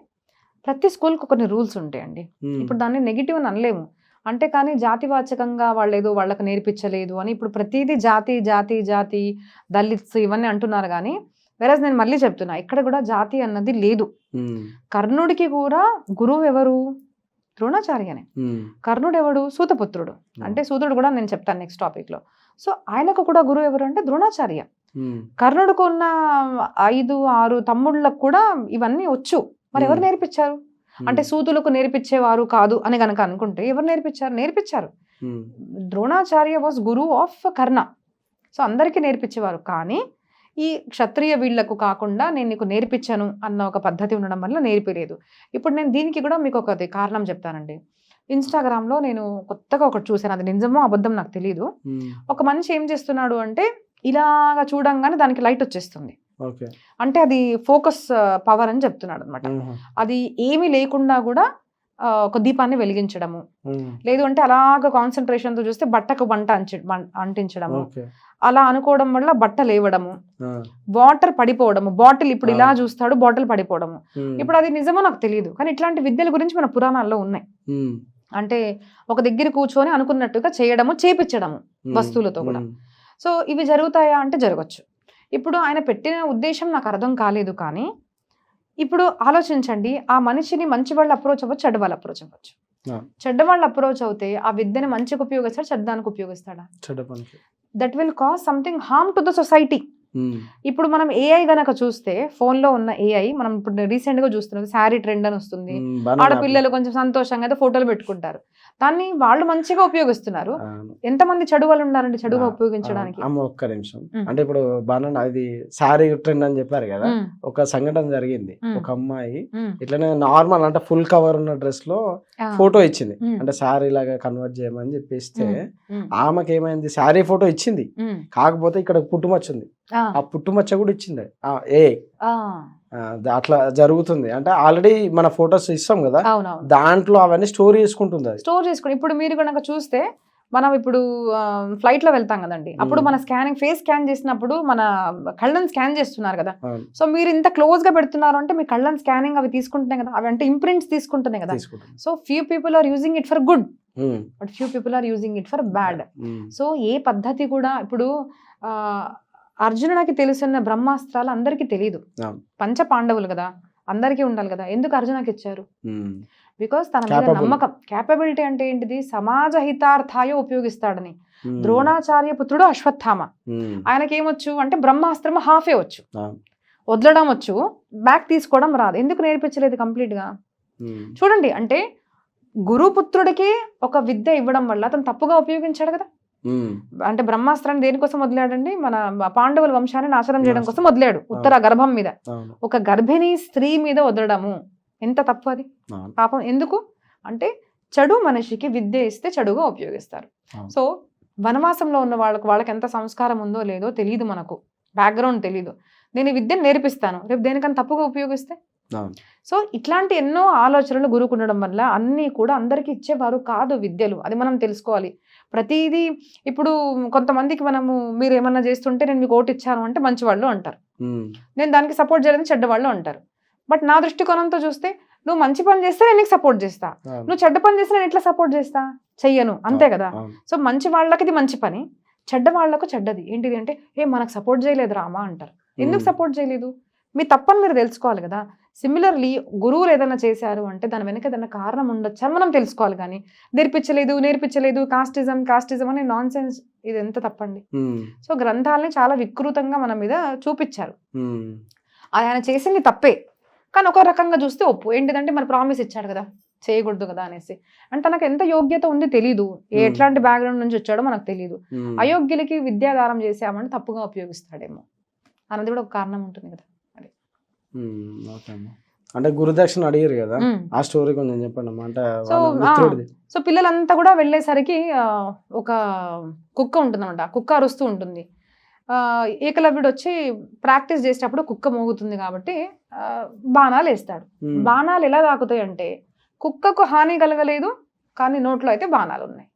A: ప్రతి స్కూల్కి కొన్ని రూల్స్ ఉంటాయండి. ఇప్పుడు దాన్ని నెగిటివ్ అని అనలేము అంటే, కానీ జాతివాచకంగా వాళ్ళు ఏదో వాళ్ళకి నేర్పించలేదు అని ఇప్పుడు ప్రతిదీ జాతి జాతి జాతి దళిత్స్ ఇవన్నీ అంటున్నారు. కానీ వెరస్ నేను మళ్ళీ చెప్తున్నా, ఇక్కడ కూడా జాతి అన్నది లేదు. కర్ణుడికి కూడా గురువు ఎవరు, ద్రోణాచార్యనే. కర్ణుడు ఎవడు, సూతపుత్రుడు. అంటే సూతుడు కూడా నేను చెప్తాను నెక్స్ట్ టాపిక్ లో. సో ఆయనకు కూడా గురువు ఎవరు అంటే ద్రోణాచార్య. కర్ణుడికి ఉన్న 5-6 తమ్ముళ్ళకు కూడా ఇవన్నీ వచ్చు. మరి ఎవరు నేర్పించారు అంటే, సూతులకు నేర్పించేవారు కాదు అని కనుక అనుకుంటే ఎవరు నేర్పించారు. Dronacharya was Guru of Karna. So అందరికీ నేర్పించేవారు. కానీ ఈ క్షత్రియ వీళ్లకు కాకుండా నేను నీకు నేర్పించాను అన్న ఒక పద్ధతి ఉండడం వల్ల నేర్పిలేదు. ఇప్పుడు నేను దీనికి కూడా మీకు ఒక కారణం చెప్తానండి. ఇన్స్టాగ్రామ్లో నేను కొత్తగా ఒకటి చూశాను, అది నిజమో అబద్ధం నాకు తెలియదు. ఒక మనిషి ఏం చేస్తున్నాడు అంటే ఇలాగా చూడంగానే దానికి లైట్ వచ్చేస్తుంది.
B: ఓకే.
A: అంటే అది ఫోకస్ పవర్ అని చెప్తున్నాడు అనమాట. అది ఏమీ లేకుండా కూడా ఒక దీపాన్ని వెలిగించడము, లేదు అంటే అలాగ కాన్సన్ట్రేషన్తో చూస్తే బట్టకు అంటించడము, అలా అనుకోవడం వల్ల బట్ట లేవడము, వాటర్ పడిపోవడము, బాటిల్ ఇప్పుడు ఇలా చూస్తాడు బాటిల్ పడిపోవడము. ఇప్పుడు అది నిజమో నాకు తెలియదు, కానీ ఇట్లాంటి విద్యల గురించి మన పురాణాల్లో ఉన్నాయి. అంటే ఒక దగ్గర కూర్చొని అనుకున్నట్టుగా చేయడము, చేపించడము వస్తువులతో కూడా. సో ఇవి జరుగుతాయా అంటే జరగచ్చు. ఇప్పుడు ఆయన పెట్టిన ఉద్దేశం నాకు అర్థం కాలేదు, కానీ ఇప్పుడు ఆలోచించండి, ఆ మనిషిని మంచి వాళ్ళు అప్రోచ్ అవ్వచ్చు, చెడ్డ వాళ్ళు అప్రోచ్ అవ్వచ్చు. చెడ్డ వాళ్ళు అప్రోచ్ అవుతే ఆ విద్యని మంచికి ఉపయోగిస్తాడు, చెడ్డానికి ఉపయోగిస్తాడా? That will cause something harm to the society. ఇప్పుడు మనం ఏఐ గనక చూస్తే, ఫోన్ లో ఉన్న ఏఐ మనం ఇప్పుడు రీసెంట్ గా చూస్తున్నాం, శారీ ట్రెండ్ అని వస్తుంది, ఆడపిల్లలు కొంచెం సంతోషంగా అయితే ఫోటోలు పెట్టుకుంటారు, దాన్ని వాళ్ళు మంచిగా ఉపయోగిస్తున్నారు. ఎంతమంది చెడు వాళ్ళు ఉన్నారండి చెడుగా ఉపయోగించడానికి?
B: ఒక్క నిమిషం, అంటే ఇప్పుడు బాగా అది శారీ ట్రెండ్ అని చెప్పారు కదా, ఒక సంఘటన జరిగింది. ఒక అమ్మాయి ఇట్లనే నార్మల్ అంటే ఫుల్ కవర్ ఉన్న డ్రెస్ లో ఫోటో ఇచ్చింది, అంటే శారీ లాగా కన్వర్ట్ చేయమని చెప్పిస్తే ఆమెకి ఏమైంది, శారీ ఫోటో ఇచ్చింది, కాకపోతే ఇక్కడ పుట్టుమచ్చ ఉంది, ఆ పుట్టుమచ్చ కూడా ఇచ్చింది అట్లా జరుగుతుంది. అంటే ఆల్రెడీ మన ఫొటోస్ ఇస్తాం కదా, దాంట్లో అవన్నీ స్టోర్ చేసుకుంటుంది.
A: స్టోర్ చేసుకుని ఇప్పుడు మీరు కనుక చూస్తే, మనం ఇప్పుడు ఫ్లైట్ లో వెళ్తాం కదండి, అప్పుడు మన స్కానింగ్ ఫేస్ స్కాన్ చేసినప్పుడు మన కళ్ళని స్కాన్ చేస్తున్నారు కదా. సో మీరు ఇంత క్లోజ్ గా పెడుతున్నారు అంటే మీ కళ్ళని స్కానింగ్ అవి తీసుకుంటున్నాయి కదా, అవి అంటే ఇంప్రింట్స్ తీసుకుంటున్నాయి కదా. So few people are using it for good, but few people are using it for bad. So ఏ పద్ధతి కూడా ఇప్పుడు అర్జునుడికి తెలుసున్న బ్రహ్మాస్త్రాలు అందరికీ తెలియదు, పంచ పాండవులు కదా, అందరికీ ఉండాలి కదా. ఎందుకు అర్జునకి ఇచ్చారు? బికాస్ తన మీద నమ్మకం, క్యాపబిలిటీ అంటే ఏంటిది, సమాజ హితార్థాయ ఉపయోగిస్తాడని. ద్రోణాచార్య పుత్రుడు అశ్వత్థామ, ఆయనకేమొచ్చు అంటే బ్రహ్మాస్త్రము హాఫే వచ్చు, వదలడం వచ్చు, బ్యాక్ తీసుకోవడం రాదు. ఎందుకు నేర్పించలేదు కంప్లీట్ గా? చూడండి, అంటే గురుపుత్రుడికి ఒక విద్య ఇవ్వడం వల్ల అతను తప్పుగా ఉపయోగించాడు కదా. అంటే బ్రహ్మాస్త్రాన్ని దేనికోసం వదిలాడండి? మన పాండవుల వంశాన్ని నాశనం చేయడం కోసం వదిలాడు, ఉత్తర గర్భం మీద, ఒక గర్భిణీ స్త్రీ మీద వదలడము ఎంత తప్పు అది, పాపం. ఎందుకు అంటే చెడు మనిషికి విద్య ఇస్తే చెడుగా ఉపయోగిస్తారు. సో వనవాసంలో ఉన్న వాళ్ళకి ఎంత సంస్కారం ఉందో లేదో తెలియదు, మనకు బ్యాక్గ్రౌండ్ తెలియదు. నేను ఈ విద్యను నేర్పిస్తాను, రేపు దేనికన్నా తప్పుగా ఉపయోగిస్తే. సో ఇట్లాంటి ఎన్నో ఆలోచనలు గురుకు ఉండడం వల్ల అన్నీ కూడా అందరికి ఇచ్చేవారు కాదు విద్యలు, అది మనం తెలుసుకోవాలి. ప్రతిదీ ఇప్పుడు కొంతమందికి మనము మీరు ఏమన్నా చేస్తుంటే నేను మీకు ఓటు ఇచ్చాను అంటే మంచి వాళ్ళు అంటారు, నేను దానికి సపోర్ట్ చేయడానికి చెడ్డ వాళ్ళు అంటారు. బట్ నా దృష్టికోణంతో చూస్తే, నువ్వు మంచి పని చేస్తే నేను నీకు సపోర్ట్ చేస్తా, నువ్వు చెడ్డ పని చేస్తే నేను ఎట్లా సపోర్ట్ చేస్తా? చెయ్యను, అంతే కదా. సో మంచి వాళ్ళకి ఇది మంచి పని, చెడ్డ వాళ్లకు చెడ్డది. ఏంటిది అంటే, మనకు సపోర్ట్ చేయలేదు రామా అంటారు. ఎందుకు సపోర్ట్ చేయలేదు? మీ తప్పని మీరు తెలుసుకోవాలి కదా. సిమిలర్లీ గురువులు ఏదైనా చేశారు అంటే దాని వెనక ఏదైనా కారణం ఉండొచ్చు అని మనం తెలుసుకోవాలి, కానీ నేర్పించలేదు కాస్టిజం అనే నాన్ సెన్స్, ఇది ఎంత తప్పండి. సో గ్రంథాలని చాలా వికృతంగా మన మీద చూపించారు. ఆయన చేసింది తప్పే, కానీ ఒక రకంగా చూస్తే ఒప్పు. ఏంటిదంటే మరి ప్రామిస్ ఇచ్చాడు కదా, చేయకూడదు కదా అనేసి. అంటే తనకు ఎంత యోగ్యత ఉంది తెలీదు, ఎట్లాంటి బ్యాక్గ్రౌండ్ నుంచి వచ్చాడో మనకు తెలియదు. అయోగ్యులకి విద్యాదానం చేసామంటే తప్పుగా ఉపయోగిస్తాడేమో అన్నది కూడా ఒక కారణం ఉంటుంది కదా.
B: అంటే గురుదక్షిణ అడిగారు కదా, ఆ స్టోరీ కొంచెం చెప్పండి. అంటే
A: సో పిల్లలంతా కూడా వెళ్ళేసరికి ఒక కుక్క ఉంటుంది అనమాట, కుక్క అరుస్తూ ఉంటుంది. ఏకలవ్యుడు వచ్చి ప్రాక్టీస్ చేసేటప్పుడు కుక్క మోగుతుంది కాబట్టి బాణాలు వేస్తాడు. బాణాలు ఎలా తాకుతాయి అంటే, కుక్కకు హాని కలగలేదు కానీ నోట్లో అయితే బాణాలు ఉన్నాయి.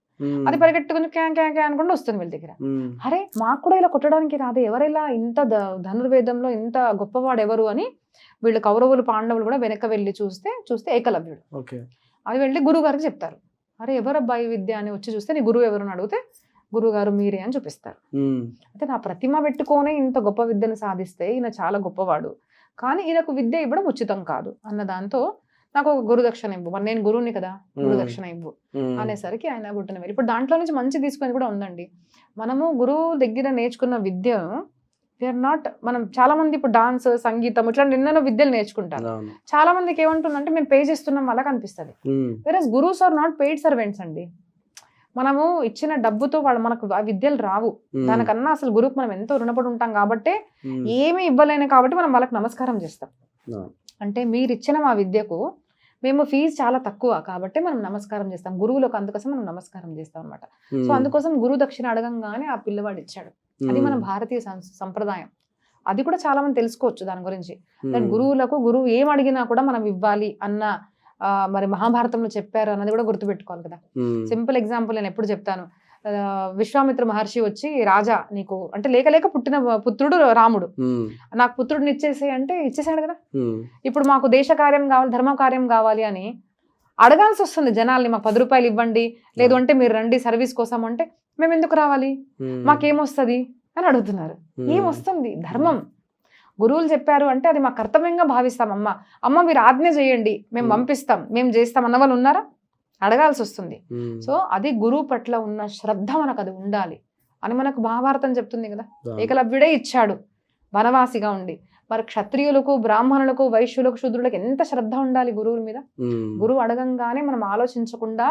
A: అది పరిగెట్టు కొంచెం క్యా క్యా క్యా అనుకుంటూ వస్తుంది వీళ్ళ దగ్గర. అరే మాకు కూడా ఇలా కొట్టడానికి రాదే, ఎవరైనా ఇంత ధనుర్వేదంలో ఇంత గొప్పవాడు ఎవరు అని వీళ్ళు కౌరవులు పాండవులు కూడా వెనక వెళ్ళి చూస్తే ఏకలవ్యుడు. అది వెళ్ళి గురువు గారికి చెప్తారు. అరే ఎవరబ్బాయి విద్య అని వచ్చి చూస్తే నీ గురువు ఎవరు అని అడిగితే గురువు గారు మీరే అని చూపిస్తారు. అయితే నా ప్రతిమ పెట్టుకోనే ఇంత గొప్ప విద్యను సాధిస్తే ఈయన చాలా గొప్పవాడు, కానీ ఈయనకు విద్య ఇవ్వడం ఉచితం కాదు అన్న దాంతో నాకు ఒక గురుదక్షిణ ఇవ్వు, మరి నేను గురువుని కదా, గురుదక్షిణ ఇవ్వు అనేసరికి ఆయన గుట్టన వెళ్ళి. ఇప్పుడు దాంట్లో నుంచి మంచి తీసుకునేది కూడా ఉందండి. మనము గురువు దగ్గర నేర్చుకున్న విద్య వీఆర్ నాట్, మనం చాలా మంది ఇప్పుడు డాన్స్ సంగీతం ఇట్లాంటి ఎన్నెన్నో విద్యలు నేర్చుకుంటారు. చాలా మందికి ఏమంటుందంటే మేము పే చేస్తున్నాం అలా కనిపిస్తుంది. Whereas gurus are not paid servants అండి. మనము ఇచ్చిన డబ్బుతో వాళ్ళు మనకు ఆ విద్యలు రావు. దానికన్నా అసలు గురువుకి మనం ఎంతో రుణపడి ఉంటాం కాబట్టి, ఏమీ ఇవ్వలేను కాబట్టి మనం వాళ్ళకి నమస్కారం చేస్తాం. అంటే మీరు ఇచ్చిన మా విద్యకు మేము ఫీజు చాలా తక్కువ కాబట్టి మనం నమస్కారం చేస్తాం, గురువులకు అందుకోసం మనం నమస్కారం చేస్తాం అనమాట. సో అందుకోసం గురువు దక్షిణ అడగంగానే ఆ పిల్లవాడు ఇచ్చాడు. అది మన భారతీయ సంప్రదాయం. అది కూడా చాలా మంది తెలుసుకోవచ్చు దాని గురించి. గురువు ఏం అడిగినా కూడా మనం ఇవ్వాలి అన్న మరి మహాభారతంలో చెప్పారు అన్నది కూడా గుర్తుపెట్టుకోవాలి కదా. సింపుల్ ఎగ్జాంపుల్ నేను ఎప్పుడు చెప్తాను. విశ్వామిత్ర మహర్షి వచ్చి, రాజా నీకు అంటే లేక పుట్టిన పుత్రుడు రాముడు, నాకు పుత్రుడిని ఇచ్చేసే అంటే ఇచ్చేసాడు కదా. ఇప్పుడు మాకు దేశ కార్యం కావాలి, ధర్మ కార్యం కావాలి అని అడగాల్సి వస్తుంది జనాల్ని. మాకు 10 రూపాయలు ఇవ్వండి, లేదు అంటే మీరు రండి సర్వీస్ కోసం అంటే మేము ఎందుకు రావాలి, మాకేమొస్తుంది అని అడుగుతున్నారు. ఏమొస్తుంది? ధర్మం. గురువులు చెప్పారు అంటే అది మా కర్తవ్యంగా భావిస్తాం. అమ్మ మీరు ఆజ్ఞ చేయండి, మేము పంపిస్తాం, మేము చేస్తాం అన్న వాళ్ళు ఉన్నారా? అడగాల్సి వస్తుంది. సో అది గురువు పట్ల ఉన్న శ్రద్ధ మనకు అది ఉండాలి అని మనకు మహాభారతం చెప్తుంది కదా. ఏకలవ్యుడే ఇచ్చాడు వనవాసిగా ఉండి. మరి క్షత్రియులకు, బ్రాహ్మణులకు, వైశ్యులకు, శూద్రులకు ఎంత శ్రద్ధ ఉండాలి గురువుల మీద. గురువు అడగంగానే మనం ఆలోచించకుండా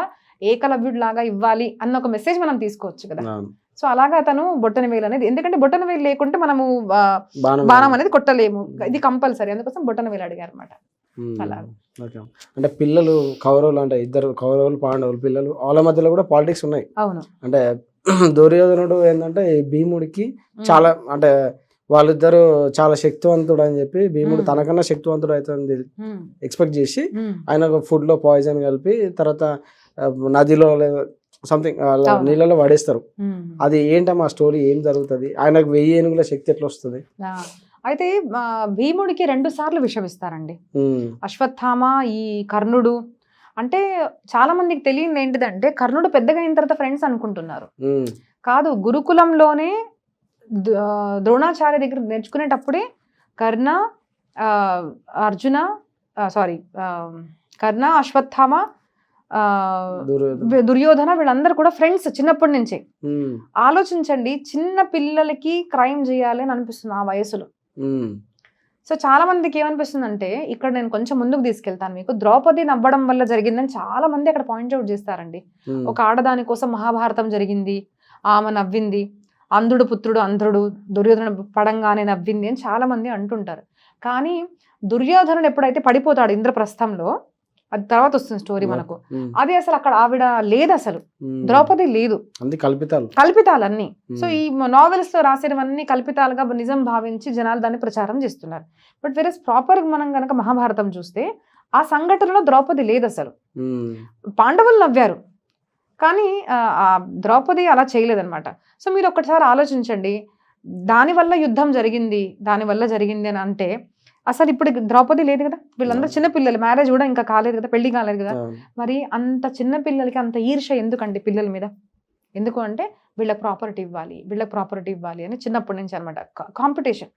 A: ఏకలవ్యుడు లాగా ఇవ్వాలి అన్న ఒక మెసేజ్ మనం తీసుకోవచ్చు కదా. సో అలాగా తను బొట్టన వేలు అనేది, ఎందుకంటే బొట్టన వేలు లేకుంటే మనము బాణం అనేది కొట్టలేము, ఇది కంపల్సరీ, అందుకోసం బొట్టన వేలు అడిగారు అనమాట. అలా
B: అంటే పిల్లలు కౌరవులు, అంటే ఇద్దరు కౌరవులు పాండవులు పిల్లలు, వాళ్ళ మధ్యలో కూడా పాలిటిక్స్ ఉన్నాయి.
A: అవును.
B: అంటే దుర్యోధనుడు ఏంటంటే ఈ భీముడికి చాలా, అంటే వాళ్ళిద్దరు చాలా శక్తివంతుడు అని చెప్పి భీముడు తనకన్నా శక్తివంతుడు అవుతుంది ఎక్స్పెక్ట్ చేసి ఆయన ఫుడ్ లో పాయిజన్ కలిపి తర్వాత నదిలో సంథింగ్ నీళ్ళలో పడేస్తారు. అది ఏంటమ్మా స్టోరీ, ఏం జరుగుతుంది, ఆయనకు 1000 ఏనుగుల శక్తి ఎట్లా వస్తుంది?
A: అయితే భీముడికి 2 సార్లు విషం ఇస్తారండి. అశ్వత్థామ, ఈ కర్ణుడు. అంటే చాలా మందికి తెలియదు ఏంటిదంటే, కర్ణుడు పెద్దగా అయిన తర్వాత ఫ్రెండ్స్ అనుకుంటున్నారు. కాదు, గురుకులంలోనే ద్రోణాచార్య దగ్గర నేర్చుకునేటప్పుడే కర్ణ, అర్జున, కర్ణ, అశ్వత్థామ, దుర్యోధన వీళ్ళందరూ కూడా ఫ్రెండ్స్ చిన్నప్పటి నుంచే. ఆలోచించండి, చిన్న పిల్లలకి క్రైమ్ చేయాలి అని అనిపిస్తుంది ఆ వయసులో. సో చాలా మందికి ఏమనిపిస్తుంది అంటే, ఇక్కడ నేను కొంచెం ముందుకు తీసుకెళ్తాను మీకు, ద్రౌపది నవ్వడం వల్ల జరిగిందని చాలా మంది అక్కడ పాయింట్అవుట్ చేస్తారండి. ఒక ఆడదాని కోసం మహాభారతం జరిగింది, ఆమె నవ్వింది, అంధుడు పుత్రుడు అంధుడు, దుర్యోధన పడంగానే నవ్వింది అని చాలా మంది అంటుంటారు. కానీ దుర్యోధనుడు ఎప్పుడైతే పడిపోతాడు ఇంద్రప్రస్థంలో, అది తర్వాత వస్తుంది స్టోరీ మనకు, అది అసలు అక్కడ ఆవిడ లేదు, అసలు ద్రౌపది లేదు, కల్పితాలన్నీ. సో ఈ నావెల్స్ లో రాసేవన్నీ కల్పితాలుగా నిజం భావించి జనాలు దాన్ని ప్రచారం చేస్తున్నారు. బట్ వేరే ప్రాపర్ మనం కనుక మహాభారతం చూస్తే ఆ సంఘటనలో ద్రౌపది లేదు అసలు. పాండవులు నవ్వారు కానీ ఆ ద్రౌపది అలా చేయలేదన్నమాట. సో మీరు ఒక్కసారి ఆలోచించండి, దానివల్ల యుద్ధం జరిగింది, దానివల్ల జరిగింది అని అంటే అసలు ఇప్పుడు ద్రౌపది లేదు కదా, వీళ్ళందరూ చిన్నపిల్లలు, మ్యారేజ్ కూడా ఇంకా కాలేదు కదా, పెళ్లి కాలేదు కదా. మరి అంత చిన్న పిల్లలకి అంత ఈర్ష్య ఎందుకండి పిల్లల మీద? ఎందుకు అంటే వీళ్ళకి ప్రాపర్టీ ఇవ్వాలి అని చిన్నప్పటి నుంచి అనమాట కాంపిటీషన్.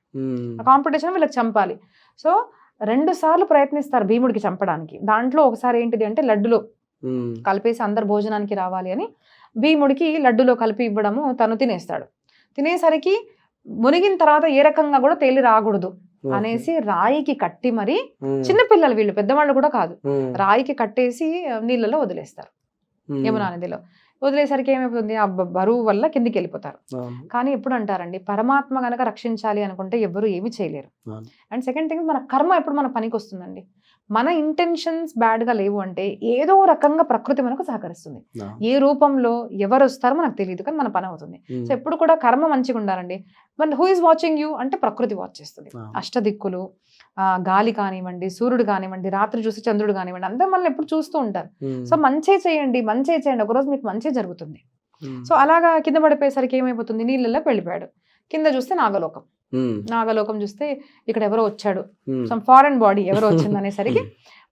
A: ఆ కాంపిటీషన్ వీళ్ళకి చంపాలి. సో 2 సార్లు ప్రయత్నిస్తారు భీముడికి చంపడానికి. దాంట్లో ఒకసారి ఏంటిది అంటే లడ్డులో కలిపేసి అందరు భోజనానికి రావాలి అని భీముడికి లడ్డులో కలిపి ఇవ్వడము, తను తినేస్తాడు. తినేసరికి మునిగిన తర్వాత ఏ రకంగా కూడా తేలి రాకూడదు అనేసి రాయికి కట్టి, మరి చిన్నపిల్లలు వీళ్ళు, పెద్దవాళ్ళు కూడా కాదు, రాయికి కట్టేసి నీళ్ళలో వదిలేస్తారు, యమునా నదిలో. వదిలేసరికి ఏమైపోతుంది, ఆ బరువు వల్ల కిందికి వెళ్ళిపోతారు. కానీ ఎప్పుడు అంటారండి, పరమాత్మ గనక రక్షించాలి అనుకుంటే ఎవరు ఏమి చేయలేరు. అండ్ సెకండ్ థింగ్, మన కర్మ ఎప్పుడు మన పనికి వస్తుందండి. మన ఇంటెన్షన్స్ బ్యాడ్ గా లేవు అంటే ఏదో రకంగా ప్రకృతి మనకు సహకరిస్తుంది. ఏ రూపంలో ఎవరు వస్తారో మనకు తెలియదు, కానీ మన పని అవుతుంది. సో ఎప్పుడు కూడా కర్మ మంచిగా ఉండాలండి. మరి హూ ఇస్ వాచింగ్ యూ అంటే ప్రకృతి వాచ్ చేస్తుంది. అష్టదిక్కులు, గాలి కానివ్వండి, సూర్యుడు కానివ్వండి, రాత్రి చూసి చంద్రుడు కానివ్వండి, అందరూ మనల్ని ఎప్పుడు చూస్తూ ఉంటారు. సో మంచి చేయండి, ఒకరోజు మీకు మంచి జరుగుతుంది. సో అలాగా కింద పడిపోయేసరికి ఏమైపోతుంది, నీళ్ళలోకి వెళ్ళిపోయాడు. కింద చూస్తే నాగలోకం చూస్తే ఇక్కడ ఎవరో వచ్చాడు, సమ్ ఫారెన్ బాడీ ఎవరో వచ్చింది అనేసరికి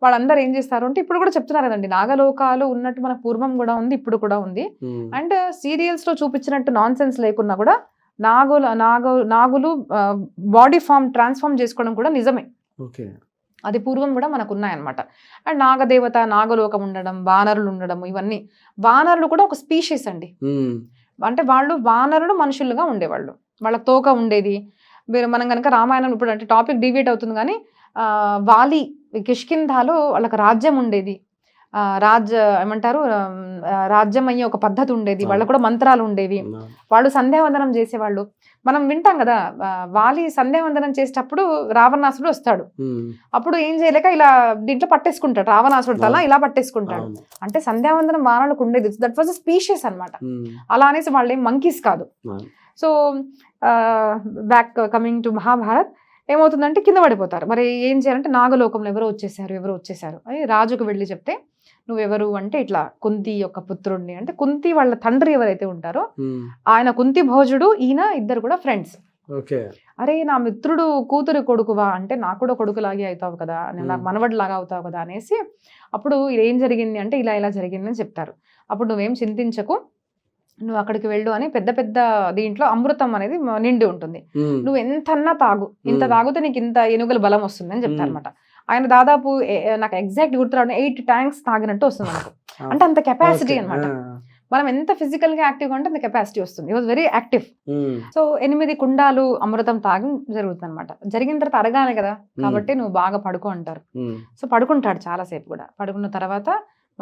A: వాళ్ళందరూ ఏం చేస్తారు అంటే, ఇప్పుడు కూడా చెప్తున్నారు కదండి, నాగలోకాలు ఉన్నట్టు మన పూర్వం కూడా ఉంది, ఇప్పుడు కూడా ఉంది. అండ్ సీరియల్స్ లో చూపించినట్టు నాన్ సెన్స్ లేకున్నా కూడా నాగులు బాడీ ట్రాన్స్ఫార్మ్ చేసుకోవడం కూడా నిజమే. అది పూర్వం కూడా మనకు ఉన్నాయన్నమాట. అండ్ నాగదేవత, నాగలోకం ఉండడం, వానరులు ఉండడం, ఇవన్నీ. వానరులు కూడా ఒక స్పీషీస్ అండి. అంటే వాళ్ళు వానరులు మనుషులుగా ఉండేవాళ్ళు, వాళ్ళ తోక ఉండేది. మనం కనుక రామాయణం, ఇప్పుడు అంటే టాపిక్ డివియేట్ అవుతుంది కానీ, వాలి కిష్కింధాలో వాళ్ళకి రాజ్యం ఉండేది. ఏమంటారు రాజ్యం అయ్యే ఒక పద్ధతి ఉండేది, వాళ్ళకు కూడా మంత్రాలు ఉండేవి, వాళ్ళు సంధ్యావందనం చేసేవాళ్ళు. మనం వింటాం కదా, వాలి సంధ్యావందనం చేసేటప్పుడు రావణాసుడు వస్తాడు, అప్పుడు ఏం చేయలేక ఇలా దీంట్లో పట్టేసుకుంటాడు, రావణాసుడు తల ఇలా పట్టేసుకుంటాడు. అంటే సంధ్యావందనం వానలకు ఉండేది, దట్ వాజ్ అ స్పీషియస్ అనమాట. అలా అనేసి వాళ్ళు ఏం మంకీస్ కాదు. So back coming to Mahabharat, ఏమవుతుందంటే కింద పడిపోతారు. మరి ఏం చేయాలంటే నాగలోకంలో ఎవరో వచ్చేసారు అని రాజుకు వెళ్ళి చెప్తే, నువ్వెవరు అంటే ఇట్లా కుంతి యొక్క పుత్రుడిని, అంటే కుంతి వాళ్ళ తండ్రి ఎవరైతే ఉంటారో ఆయన కుంతి భోజుడు, ఈయన ఇద్దరు కూడా ఫ్రెండ్స్. అరే నా మిత్రుడు కూతురు కొడుకువా అంటే, నాకు కూడా కొడుకులాగే అవుతావు కదా, నాకు మనవడి లాగా అవుతావు కదా అనేసి, అప్పుడు ఏం జరిగింది అంటే ఇలా జరిగింది అని చెప్తారు. అప్పుడు నువ్వేం చింతించకు, నువ్వు అక్కడికి వెళ్ళు అని, పెద్ద పెద్ద దీంట్లో అమృతం అనేది నిండి ఉంటుంది, నువ్వు ఎంతన్నా తాగు, ఇంత తాగితే నీకు ఇంత ఏనుగుల బలం వస్తుంది అని చెప్తారనమాట. ఆయన దాదాపు నాకు ఎగ్జాక్ట్ గుర్తురావడం 8 ట్యాంక్స్ తాగినట్టు వస్తుంది మనకు, అంటే అంత కెపాసిటీ అనమాట. మనం ఎంత ఫిజికల్ గా యాక్టివ్ గా ఉంటే అంత కెపాసిటీ వస్తుంది. Was very active. సో 8 కుండాలు అమృతం తాగి జరుగుతుంది అనమాట. జరిగిన తర్వాత అరగాలి కదా, కాబట్టి నువ్వు బాగా పడుకో అంటారు. సో పడుకుంటాడు చాలాసేపు కూడా. పడుకున్న తర్వాత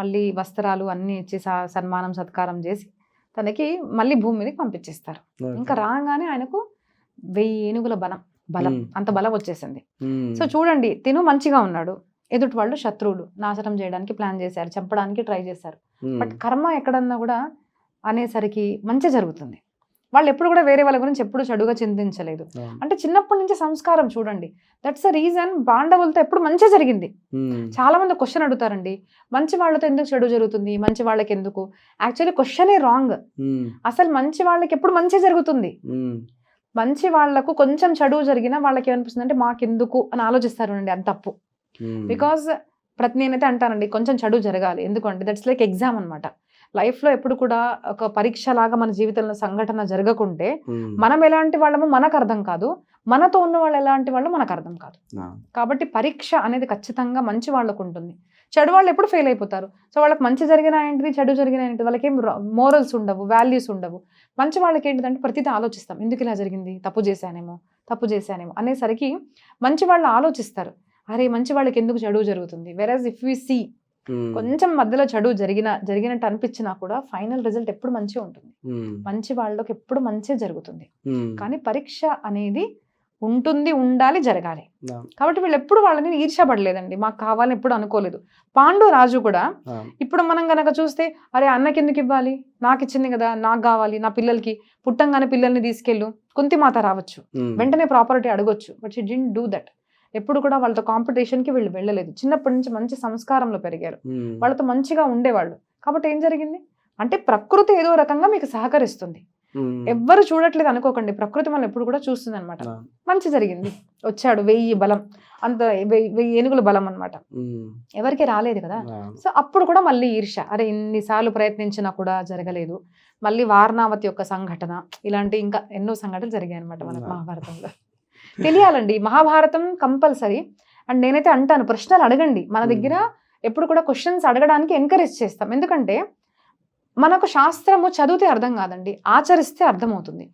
A: మళ్ళీ వస్త్రాలు అన్ని ఇచ్చి సన్మానం సత్కారం చేసి తనకి మళ్ళీ భూమి మీదకి పంపించేస్తారు. ఇంకా రాగానే ఆయనకు 1000 ఏనుగుల బలం అంత బలం వచ్చేసింది. సో చూడండి, తిను మంచిగా ఉన్నాడు, ఎదుటి వాళ్ళు శత్రువులు నాశనం చేయడానికి ప్లాన్ చేశారు, చంపడానికి ట్రై చేశారు. బట్ కర్మ ఎక్కడన్నా కూడా అనేసరికి మంచి జరుగుతుంది. వాళ్ళు ఎప్పుడు కూడా వేరే వాళ్ళ గురించి ఎప్పుడు చెడుగా చింతించలేదు. అంటే చిన్నప్పటి నుంచి సంస్కారం చూడండి. దట్స్ ద రీజన్ పాండవులతో ఎప్పుడు మంచి జరిగింది. చాలా మంది క్వశ్చన్ అడుగుతారండి, మంచి వాళ్ళతో ఎందుకు చెడు జరుగుతుంది, మంచి వాళ్ళకి ఎందుకు? యాక్చువల్లీ క్వశ్చనే రాంగ్. అసలు మంచి వాళ్ళకి ఎప్పుడు మంచి జరుగుతుంది. మంచి వాళ్లకు కొంచెం చెడు జరిగినా వాళ్ళకి ఏమనిపిస్తుంది అంటే మాకెందుకు అని ఆలోచిస్తారు అండి, అది తప్పు. బికాజ్ నేనైతే అంటానండి, కొంచెం చెడు జరగాలి. ఎందుకంటే దట్స్ లైక్ ఎగ్జామ్ అనమాట. లైఫ్ లో ఎప్పుడు కూడా ఒక పరీక్ష లాగా మన జీవితంలో సంఘటన జరగకుంటే మనం ఎలాంటి వాళ్ళమో మనకు అర్థం కాదు, మనతో ఉన్న వాళ్ళు ఎలాంటి వాళ్ళు మనకు అర్థం కాదు. కాబట్టి పరీక్ష అనేది ఖచ్చితంగా మంచి వాళ్ళకు ఉంటుంది. చెడు వాళ్ళు ఎప్పుడు ఫెయిల్ అయిపోతారు. సో వాళ్ళకి మంచి జరిగినా ఏంటిది, చెడు జరిగినా ఏంటిది, వాళ్ళకి ఏం మోరల్స్ ఉండవు, వాల్యూస్ ఉండవు. మంచి వాళ్ళకి ఏంటిదంటే ప్రతిదీ ఆలోచిస్తాం, ఎందుకు ఇలా జరిగింది, తప్పు చేశానేమో అనేసరికి మంచి వాళ్ళు ఆలోచిస్తారు, అరే మంచి వాళ్ళకి ఎందుకు చెడు జరుగుతుంది. వెరస్ ఇఫ్ వి సీ కొంచెం మధ్యలో చెడు జరిగినట్టు అనిపించినా కూడా ఫైనల్ రిజల్ట్ ఎప్పుడు మంచిగా ఉంటుంది. మంచి వాళ్ళకి ఎప్పుడు మంచి జరుగుతుంది. కానీ పరీక్ష అనేది ఉంటుంది, ఉండాలి, జరగాలి. కాబట్టి వీళ్ళు ఎప్పుడు వాళ్ళని ఈర్ష్యపడలేదండి, మాకు కావాలని ఎప్పుడు అనుకోలేదు. పాండు రాజు కూడా ఇప్పుడు మనం గనక చూస్తే, అరే అన్నకి ఎందుకు ఇవ్వాలి, నాకు ఇచ్చింది కదా, నాకు కావాలి, నా పిల్లలకి పుట్టంగానే పిల్లల్ని తీసుకెళ్ళు, కుంతిమాత రావచ్చు, వెంటనే ప్రాపర్టీ అడగొచ్చు. But she didn't do that. ఎప్పుడు కూడా వాళ్ళతో కాంపిటీషన్ కి వీళ్ళు వెళ్ళలేదు. చిన్నప్పటి నుంచి మంచి సంస్కారంలో పెరిగారు, వాళ్ళతో మంచిగా ఉండేవాళ్ళు. కాబట్టి ఏం జరిగింది అంటే ప్రకృతి ఏదో రకంగా మీకు సహకరిస్తుంది. ఎవ్వరు చూడట్లేదు అనుకోకండి, ప్రకృతి మనం ఎప్పుడు కూడా చూస్తుంది అనమాట. మంచి జరిగింది, వచ్చాడు 1000 బలం, అంత 1000 ఏనుగుల బలం అనమాట, ఎవరికి రాలేదు కదా. సో అప్పుడు కూడా మళ్ళీ ఈర్ష్య, అరే ఇన్నిసార్లు ప్రయత్నించినా కూడా జరగలేదు. మళ్ళీ వారణావతి యొక్క సంఘటన, ఇలాంటి ఇంకా ఎన్నో సంఘటనలు జరిగాయి అనమాట మనకు మహాభారతంలో. తెలియాలండి మహాభారతం కంపల్సరీ. అండ్ నేనైతే అంటాను, ప్రశ్నలు అడగండి. మన దగ్గర ఎప్పుడు కూడా క్వశ్చన్స్ అడగడానికి ఎంకరేజ్ చేస్తాం. ఎందుకంటే మనకు శాస్త్రము చదివితే అర్థం కాదండి, ఆచరిస్తే అర్థమవుతుంది.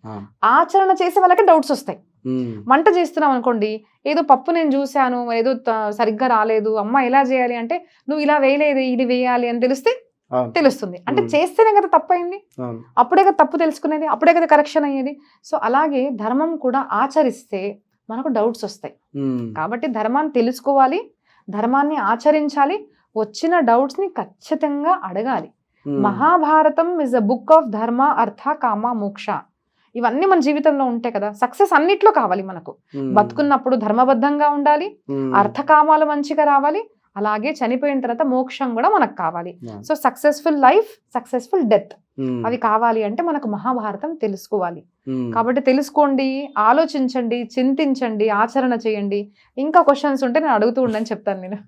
A: ఆచరణ చేసే వాళ్ళకి డౌట్స్ వస్తాయి. వంట చేస్తున్నాం అనుకోండి, ఏదో పప్పు నేను చూశాను, ఏదో సరిగ్గా రాలేదు, అమ్మ ఎలా చేయాలి అంటే నువ్వు ఇలా వేయలేదు, ఇది వేయాలి అని తెలుస్తుంది. అంటే చేస్తేనే కదా తప్పైంది, అప్పుడే కదా తప్పు తెలుసుకునేది, అప్పుడే కదా కరెక్షన్ అయ్యేది. సో అలాగే ధర్మం కూడా ఆచరిస్తే మనకు డౌట్స్ వస్తాయి. కాబట్టి ధర్మాన్ని తెలుసుకోవాలి, ధర్మాన్ని ఆచరించాలి, వచ్చిన డౌట్స్ ని ఖచ్చితంగా అడగాలి. Mahabharatam is a book of dharma, artha, kama, మోక్ష. ఇవన్నీ మన జీవితంలో ఉంటాయి కదా. సక్సెస్ అన్నిట్లో కావాలి మనకు. బతుకున్నప్పుడు ధర్మబద్ధంగా ఉండాలి, అర్థకామాలు మంచిగా రావాలి, అలాగే చనిపోయిన తర్వాత మోక్షం కూడా మనకు కావాలి. So successful life, successful death, అవి కావాలి అంటే మనకు మహాభారతం తెలుసుకోవాలి. కాబట్టి తెలుసుకోండి, ఆలోచించండి, చింతించండి, ఆచరణ చేయండి. ఇంకా క్వశ్చన్స్ ఉంటే నేను అడుగుతూ ఉండని చెప్తాను నేను.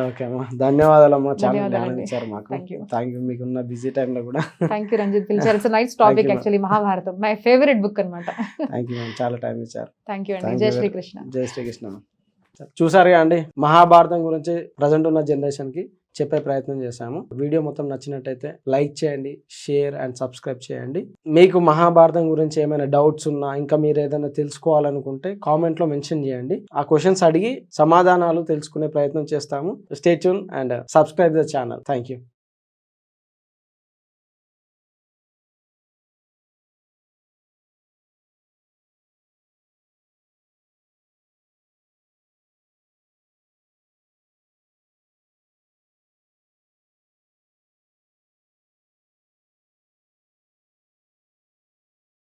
B: ఓకే అమ్మా, ధన్యవాదాలమ్మా, చాలా జ్ఞానం ఇచ్చారు మాకు. థ్యాంక్ యూ, మీకున్న బిజీ టైంలో కూడా.
A: థ్యాంక్ యూ రంజిత్, పిలిచారు. It's nice topic actually. Mahabharatam my favourite book అన్నమాట.
B: థ్యాంక్ యూ మ్యామ్, చాలా టైం ఇచ్చారు.
A: థ్యాంక్ యూ అండి. జై శ్రీకృష్ణ.
B: జై శ్రీకృష్ణ. చూసారుగా అండి, మహాభారతం గురించి ప్రజెంట్ ఉన్న జనరేషన్కి చెప్పే ప్రయత్నం చేశాము. వీడియో మొత్తం నచ్చినట్టయితే లైక్ చేయండి, షేర్ అండ్ సబ్స్క్రైబ్ చేయండి. మీకు మహాభారతం గురించి ఏమైనా డౌట్స్ ఉన్నా, ఇంకా మీరు ఏదైనా తెలుసుకోవాలనుకుంటే కామెంట్లో మెన్షన్ చేయండి. ఆ క్వశ్చన్స్ అడిగి సమాధానాలు తెలుసుకునే ప్రయత్నం చేస్తాము. Stay tune and subscribe the channel. Thank you.